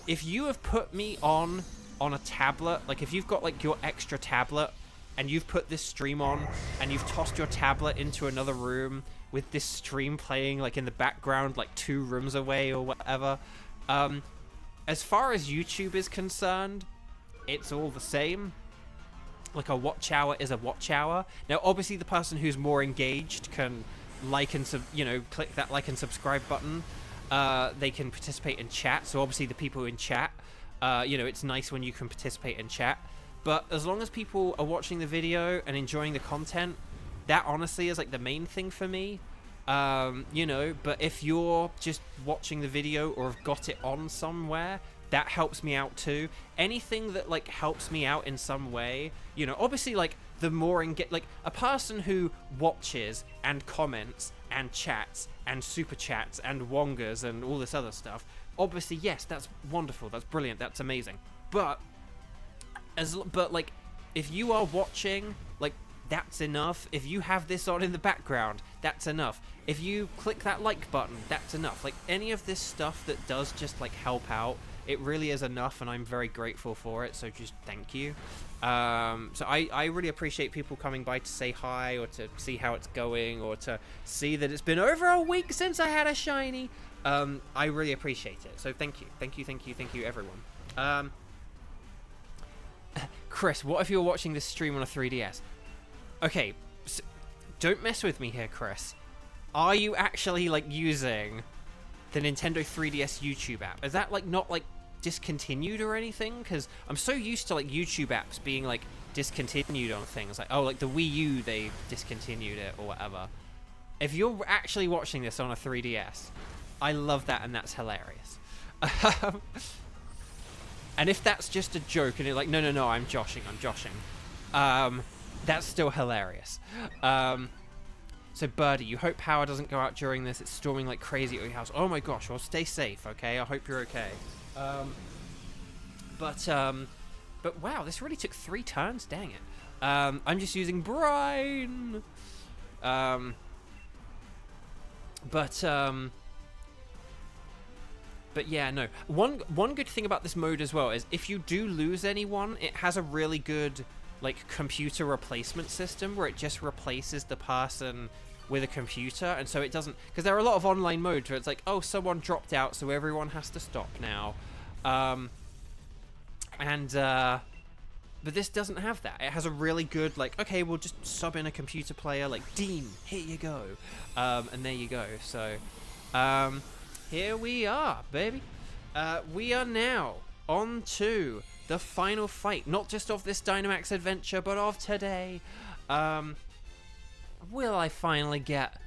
If you have put me on a tablet, like if you've got like your extra tablet and you've put this stream on and you've tossed your tablet into another room with this stream playing like in the background, like 2 rooms away or whatever, as far as YouTube is concerned, it's all the same. Like a watch hour is a watch hour. Now, obviously the person who's more engaged can like and click that like and subscribe button. They can participate in chat, so obviously the people in chat, it's nice when you can participate in chat, but as long as people are watching the video and enjoying the content, that honestly is like the main thing for me. But if you're just watching the video or have got it on somewhere, that helps me out too. Anything that like helps me out in some way, obviously like the more like a person who watches and comments and chats and super chats and wongas and all this other stuff, obviously yes, that's wonderful, that's brilliant, that's amazing. But like if you are watching, like that's enough. If you have this on in the background, that's enough. If you click that like button, that's enough. Like any of this stuff that does just like help out it really is enough, and I'm very grateful for it, so just thank you. So I really appreciate people coming by to say hi, or to see how it's going, or to see that it's been over a week since I had a shiny. I really appreciate it, so thank you. Thank you, everyone. Chris, what if you're watching this stream on a 3DS? Okay, so don't mess with me here, Chris. Are you actually, like, using the Nintendo 3DS YouTube app? Is that, like, not, like, discontinued or anything? Because I'm so used to, like, YouTube apps being, like, discontinued on things. Like, oh, like, the Wii U, they discontinued it or whatever. If you're actually watching this on a 3DS, I love that, and that's hilarious. And if that's just a joke, and you're like, no, I'm joshing, that's still hilarious. So, Birdie, you hope power doesn't go out during this. It's storming like crazy at your house. Oh my gosh, well, stay safe, okay? I hope you're okay. But wow, this really took 3 turns. Dang it. I'm just using Brine. But yeah, no. One good thing about this mode as well is if you do lose anyone, it has a really good, like, computer replacement system where it just replaces the person with a computer, and so it doesn't, because there are a lot of online modes where it's like, oh, someone dropped out, so everyone has to stop now. But this doesn't have that. It has a really good, like, okay, we'll just sub in a computer player, like, Dean, here you go. And there you go. So, here we are, baby. We are now on to the final fight, not just of this Dynamax adventure, but of today. Will I finally get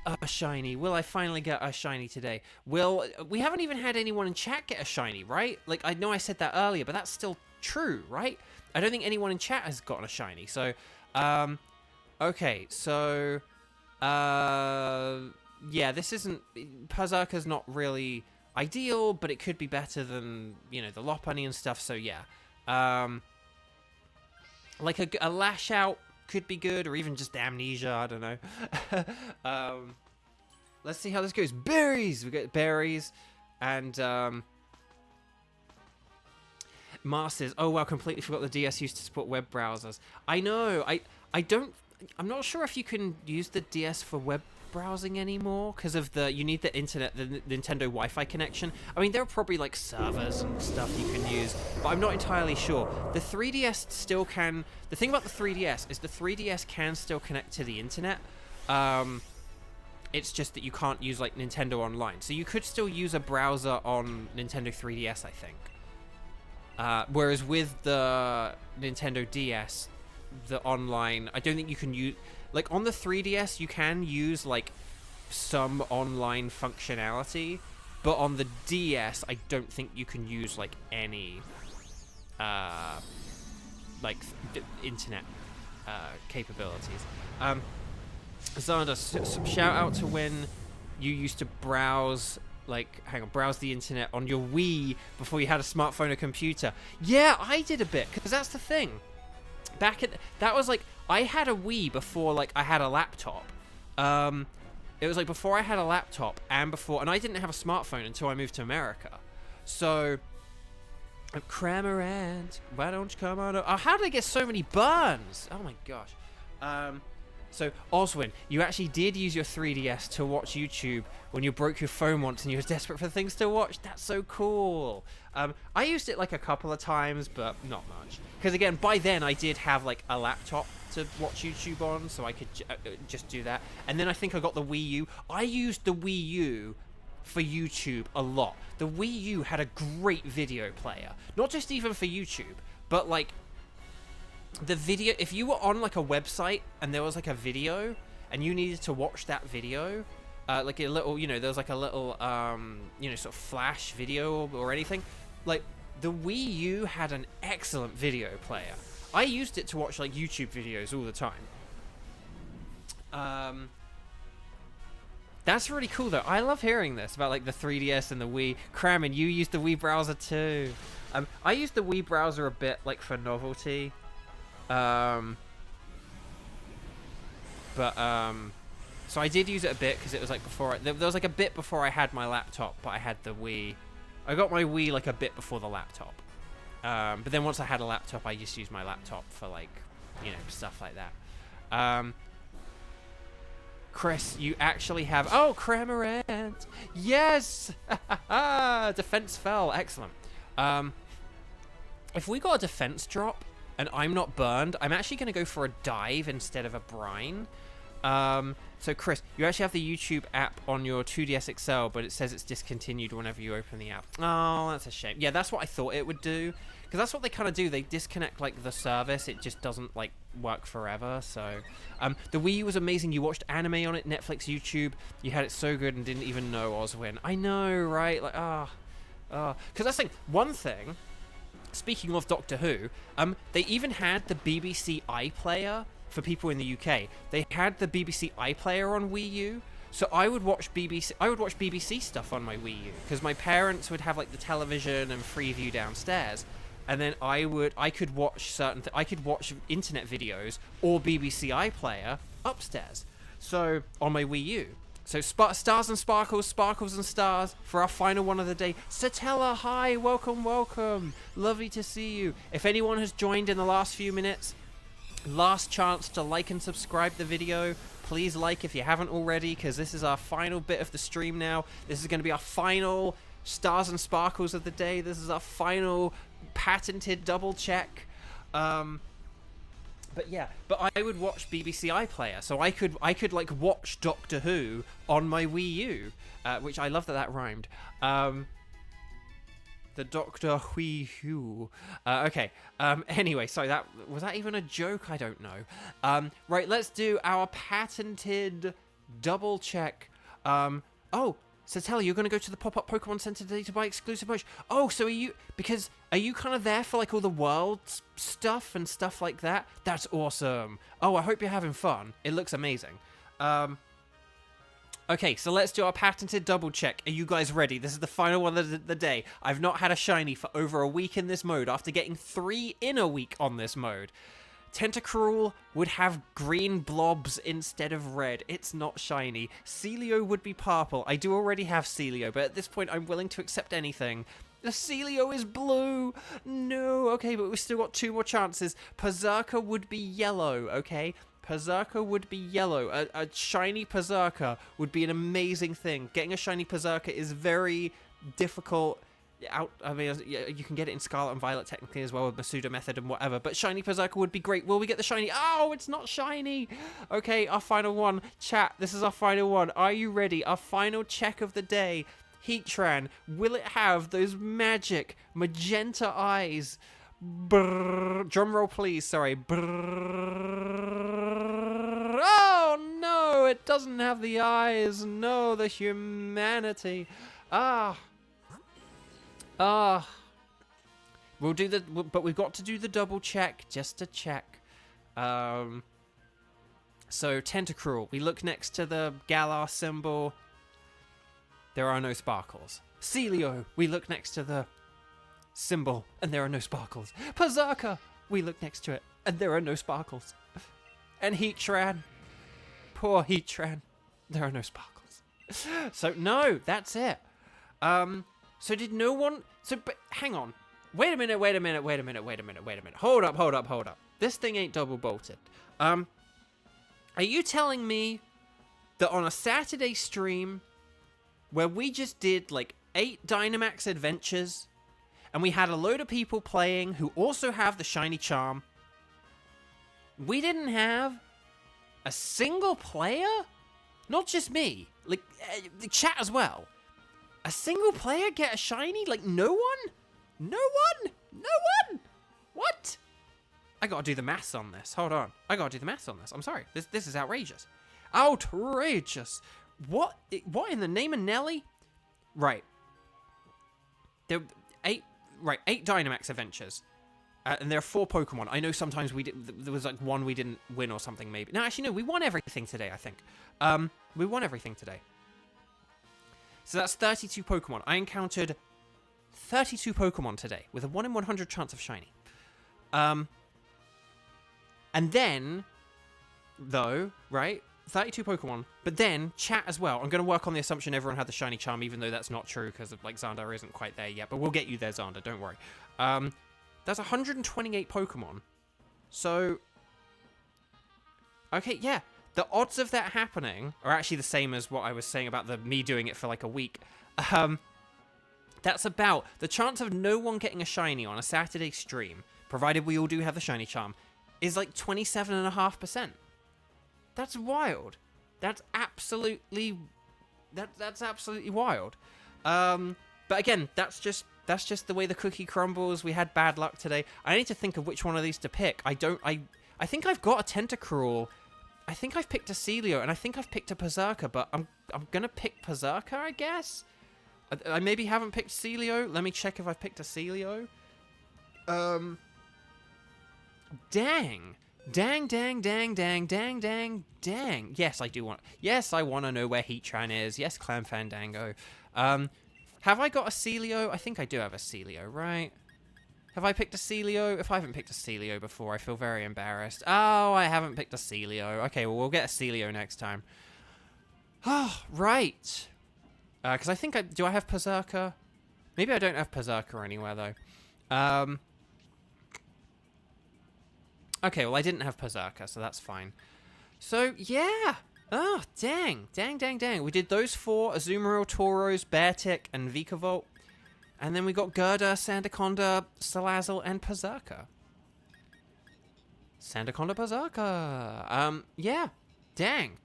a shiny? Will I finally get a shiny today? We haven't even had anyone in chat get a shiny, right? Like, I know I said that earlier, but that's still true, right? I don't think anyone in chat has gotten a shiny. So, okay, so, yeah, this isn't, Berserker's not really ideal, but it could be better than, you know, the Lopunny and stuff, so yeah. Like a Lash Out could be good, or even just Amnesia, I don't know. Let's see how this goes. Berries! We get berries, and, Masters. Oh, wow, completely forgot the DS used to support web browsers. I know, I'm not sure if you can use the DS for web browsing anymore because of you need the internet, the Nintendo Wi-Fi connection. I mean, there are probably like servers and stuff you can use, but I'm not entirely sure. The 3DS still can. The thing about the 3DS is the 3DS can still connect to the internet. It's just that you can't use like Nintendo Online, so you could still use a browser on Nintendo 3DS, I think. Whereas with the Nintendo DS, the online, I don't think you can use. Like, on the 3DS, you can use, like, some online functionality, but on the DS, I don't think you can use, like, any, like, internet, capabilities. Xander, shout out to when you used to browse, like, browse the internet on your Wii before you had a smartphone or computer. Yeah, I did a bit, because that's the thing. That was, like, I had a Wii before, like, I had a laptop. It was, like, before I had a laptop and I didn't have a smartphone until I moved to America. So, Cramorant, why don't you come on? Oh, how did I get so many burns? Oh, my gosh. So, Oswin, you actually did use your 3DS to watch YouTube when you broke your phone once and you were desperate for things to watch. That's so cool. I used it, like, a couple of times, but not much. Because, again, by then I did have, like, a laptop to watch YouTube on, so I could just do that. And then I think I got the Wii U. I used the Wii U for YouTube a lot. The Wii U had a great video player. Not just even for YouTube, but, like, the video, if you were on, like, a website and there was, like, a video and you needed to watch that video, like a little, you know, there was, like, a little, you know, sort of flash video or anything, like, the Wii U had an excellent video player. I used it to watch, like, YouTube videos all the time. That's really cool, though. I love hearing this about, like, the 3DS and the Wii. Cramming, you used the Wii browser, too. I used the Wii browser a bit, like, for novelty. So I did use it a bit because it was like before there was like a bit before I had my laptop, but I had the Wii. I got my Wii like a bit before the laptop. But then once I had a laptop, I just used my laptop for like, you know, stuff like that. Chris, you actually have... Oh, Cramorant! Yes! Defense fell. Excellent. If we got a defense drop and I'm not burned, I'm actually going to go for a dive instead of a brine. So, Chris, you actually have the YouTube app on your 2DS XL, but it says it's discontinued whenever you open the app. Oh, that's a shame. Yeah, that's what I thought it would do. Because that's what they kind of do. They disconnect, like, the service. It just doesn't, like, work forever. So, the Wii U was amazing. You watched anime on it, Netflix, YouTube. You had it so good and didn't even know Oswin. I know, right? Like, because that's like one thing. Speaking of Doctor Who, they even had the BBC iPlayer for people in the UK. They had the BBC iPlayer on Wii U. So I would watch BBC stuff on my Wii U because my parents would have like the television and Freeview downstairs. And then I could watch I could watch internet videos or BBC iPlayer upstairs. So on my Wii U. So stars and sparkles, sparkles and stars for our final one of the day. Satella, hi, welcome, welcome. Lovely to see you. If anyone has joined in the last few minutes, last chance to like and subscribe the video. Please like if you haven't already, because this is our final bit of the stream now. This is going to be our final stars and sparkles of the day. This is our final patented double check. But yeah, but I would watch BBC iPlayer, so I could like watch Doctor Who on my Wii U, which I love that rhymed. The Doctor Who. Okay. Anyway, sorry, was that even a joke? I don't know. Right, let's do our patented double check. Oh, Satella, you're going to go to the pop-up Pokemon Center today to buy exclusive merch. Oh, so are you kind of there for like all the world stuff and stuff like that? That's awesome. Oh, I hope you're having fun. It looks amazing. Okay, so let's do our patented double check. Are you guys ready? This is the final one of the day. I've not had a shiny for over a week in this mode after getting 3 in a week on this mode. Tentacruel would have green blobs instead of red. It's not shiny. Celio would be purple. I do already have Celio, but at this point I'm willing to accept anything. The Celio is blue. No, okay, but we've still got 2 more chances. Berserker would be yellow, okay? Berserker would be yellow. A shiny Berserker would be an amazing thing. Getting a shiny Berserker is very difficult. I mean, you can get it in Scarlet and Violet technically as well with Masuda method and whatever, but shiny Berserker would be great. Will we get the shiny? Oh, it's not shiny. Okay, our final one. Chat, this is our final one. Are you ready? Our final check of the day. Heatran, will it have those magic magenta eyes? Brrr. Drum roll, please. Sorry. Brrr. Oh, no, it doesn't have the eyes. No, the humanity. We'll do but we've got to do the double check just to check. So Tentacruel, we look next to the Galar symbol. There are no sparkles. Celio, we look next to the symbol and there are no sparkles. Berserker, we look next to it and there are no sparkles. And Heatran, poor Heatran, there are no sparkles. So no, that's it. So did no one... So, but hang on. Wait a minute. Hold up. This thing ain't double bolted. Are you telling me that on a Saturday stream where we just did like 8 Dynamax Adventures and we had a load of people playing who also have the shiny charm, we didn't have a single player? Not just me. Like, the chat as well. A single player get a shiny? Like, no one? No one? No one? What? I gotta do the maths on this. Hold on. I gotta do the maths on this. I'm sorry. This is outrageous. Outrageous. What in the name of Nelly? Right. There 8 Dynamax Adventures. And there are 4 Pokemon. I know sometimes there was like one we didn't win or something maybe. No, actually no, we won everything today, I think. We won everything today. So that's 32 Pokemon. I encountered 32 Pokemon today with a 1 in 100 chance of shiny. And then, though, right, 32 Pokemon, but then chat as well. I'm going to work on the assumption everyone had the shiny charm, even though that's not true because like Xandar isn't quite there yet. But we'll get you there, Xander. Don't worry. That's 128 Pokemon. So, okay, yeah. The odds of that happening are actually the same as what I was saying about me doing it for like a week. That's about the chance of no one getting a shiny on a Saturday stream, provided we all do have the shiny charm, is like 27.5%. That's wild. That's absolutely wild. But again, that's just the way the cookie crumbles. We had bad luck today. I need to think of which one of these to pick. I think I've got a Tentacruel. I think I've picked a Celio, and I think I've picked a Berserker, but I'm gonna pick Berserker, I guess. I maybe haven't picked Celio. Let me check if I've picked a Celio. Dang. Yes, I do want... Yes, I want to know where Heatran is. Yes, Clan Fandango. Have I got a Celio? I think I do have a Celio, right? Have I picked a Celio? If I haven't picked a Celio before, I feel very embarrassed. Oh, I haven't picked a Celio. Okay, well, we'll get a Celio next time. Oh, right. Because I think do I have Berserker? Maybe I don't have Berserker anywhere, though. Okay, well, I didn't have Berserker, so that's fine. So, yeah. Oh, dang. We did those 4, Azumarill, Tauros, Beartick, and Vikavolt. And then we got Gerda, Sandaconda, Salazzle, and Berserker. Sandaconda, Berserker. Yeah. Dang.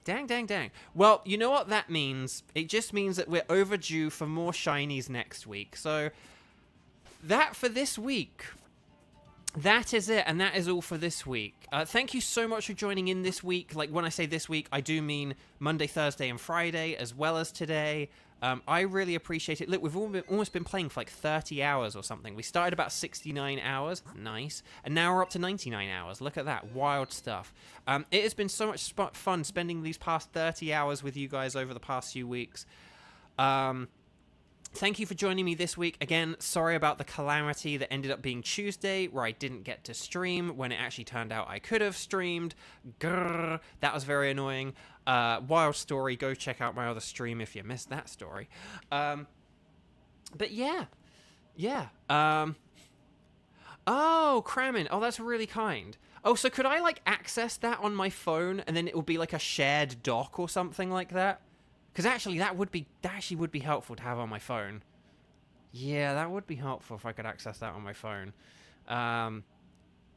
Well, you know what that means? It just means that we're overdue for more shinies next week. So, that for this week... That is it, and that is all for this week. Thank you so much for joining in this week. Like, when I say this week, I do mean Monday, Thursday, and Friday, as well as today. I really appreciate it. Look, we've almost been playing for like 30 hours or something. We started about 69 hours. Nice. And now we're up to 99 hours. Look at that. Wild stuff. It has been so much fun spending these past 30 hours with you guys over the past few weeks. Thank you for joining me this week. Again, sorry about the calamity that ended up being Tuesday, where I didn't get to stream when it actually turned out I could have streamed. Grrr, that was very annoying. Wild story. Go check out my other stream if you missed that story. But yeah. Oh, Kramen. Oh, that's really kind. Oh, so could I, like, access that on my phone, and then it would be, like, a shared dock or something like that? Because actually, that actually would be helpful to have on my phone. Yeah, that would be helpful if I could access that on my phone.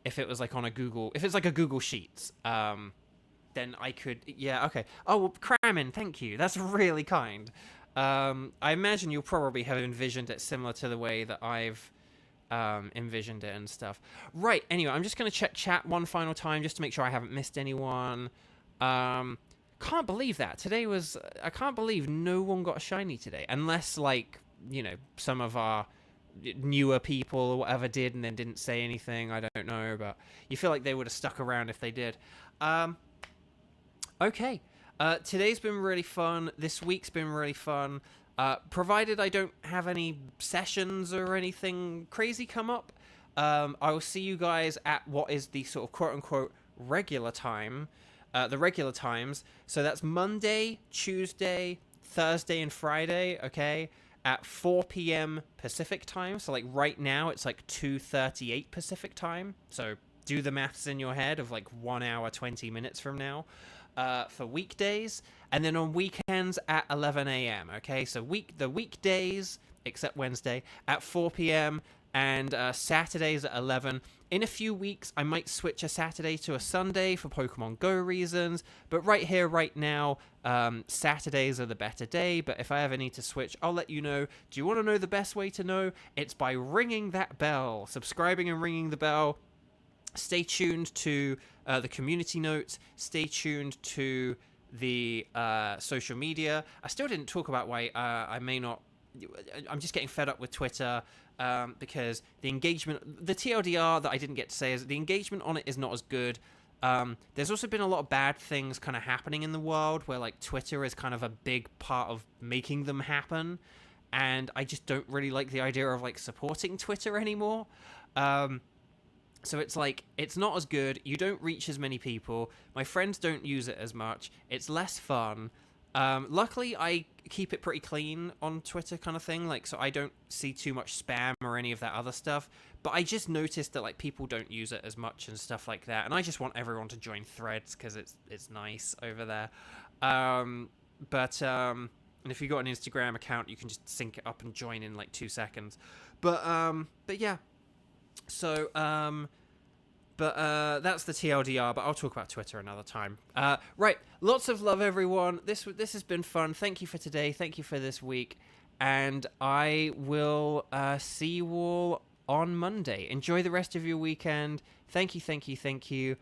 If it was like on a Google, if it's like a Google Sheets, then I could. Yeah, okay. Oh, well, Kramen, thank you. That's really kind. I imagine you'll probably have envisioned it similar to the way that I've envisioned it and stuff. Right. Anyway, I'm just gonna check chat one final time just to make sure I haven't missed anyone. Can't believe that. Today was... I can't believe no one got a shiny today. Unless, like, you know, some of our newer people or whatever did and then didn't say anything. I don't know, but you feel like they would have stuck around if they did. Okay. Today's been really fun. This week's been really fun. Provided I don't have any sessions or anything crazy come up, I will see you guys at what is the sort of quote-unquote regular time. The regular times. So that's Monday, Tuesday, Thursday, and Friday, okay? At 4 p.m. Pacific time. So, like, right now, it's, like, 2:38 Pacific time. So, do the maths in your head of, like, 1 hour, 20 minutes from now. For weekdays. And then on weekends at 11 a.m., okay? So, the weekdays, except Wednesday, at 4 p.m., and Saturdays at 11. In a few weeks, I might switch a Saturday to a Sunday for Pokemon Go reasons, but right here, right now, Saturdays are the better day, but if I ever need to switch, I'll let you know. Do you want to know the best way to know? It's by ringing that bell, subscribing and ringing the bell. Stay tuned to the community notes. Stay tuned to the social media. I still didn't talk about why I may not... I'm just getting fed up with Twitter. Because the engagement, the TLDR that I didn't get to say is the engagement on it is not as good. There's also been a lot of bad things kind of happening in the world where like Twitter is kind of a big part of making them happen. And I just don't really like the idea of like supporting Twitter anymore. So it's like, it's not as good. You don't reach as many people. My friends don't use it as much. It's less fun. Luckily, I keep it pretty clean on Twitter, kind of thing. Like, so I don't see too much spam or any of that other stuff. But I just noticed that like people don't use it as much and stuff like that. And I just want everyone to join Threads because it's nice over there. And if you got an Instagram account, you can just sync it up and join in like 2 seconds. But yeah. So, that's the TLDR, but I'll talk about Twitter another time. Right, lots of love, everyone. This has been fun. Thank you for today. Thank you for this week. And I will see you all on Monday. Enjoy the rest of your weekend. Thank you, thank you, thank you.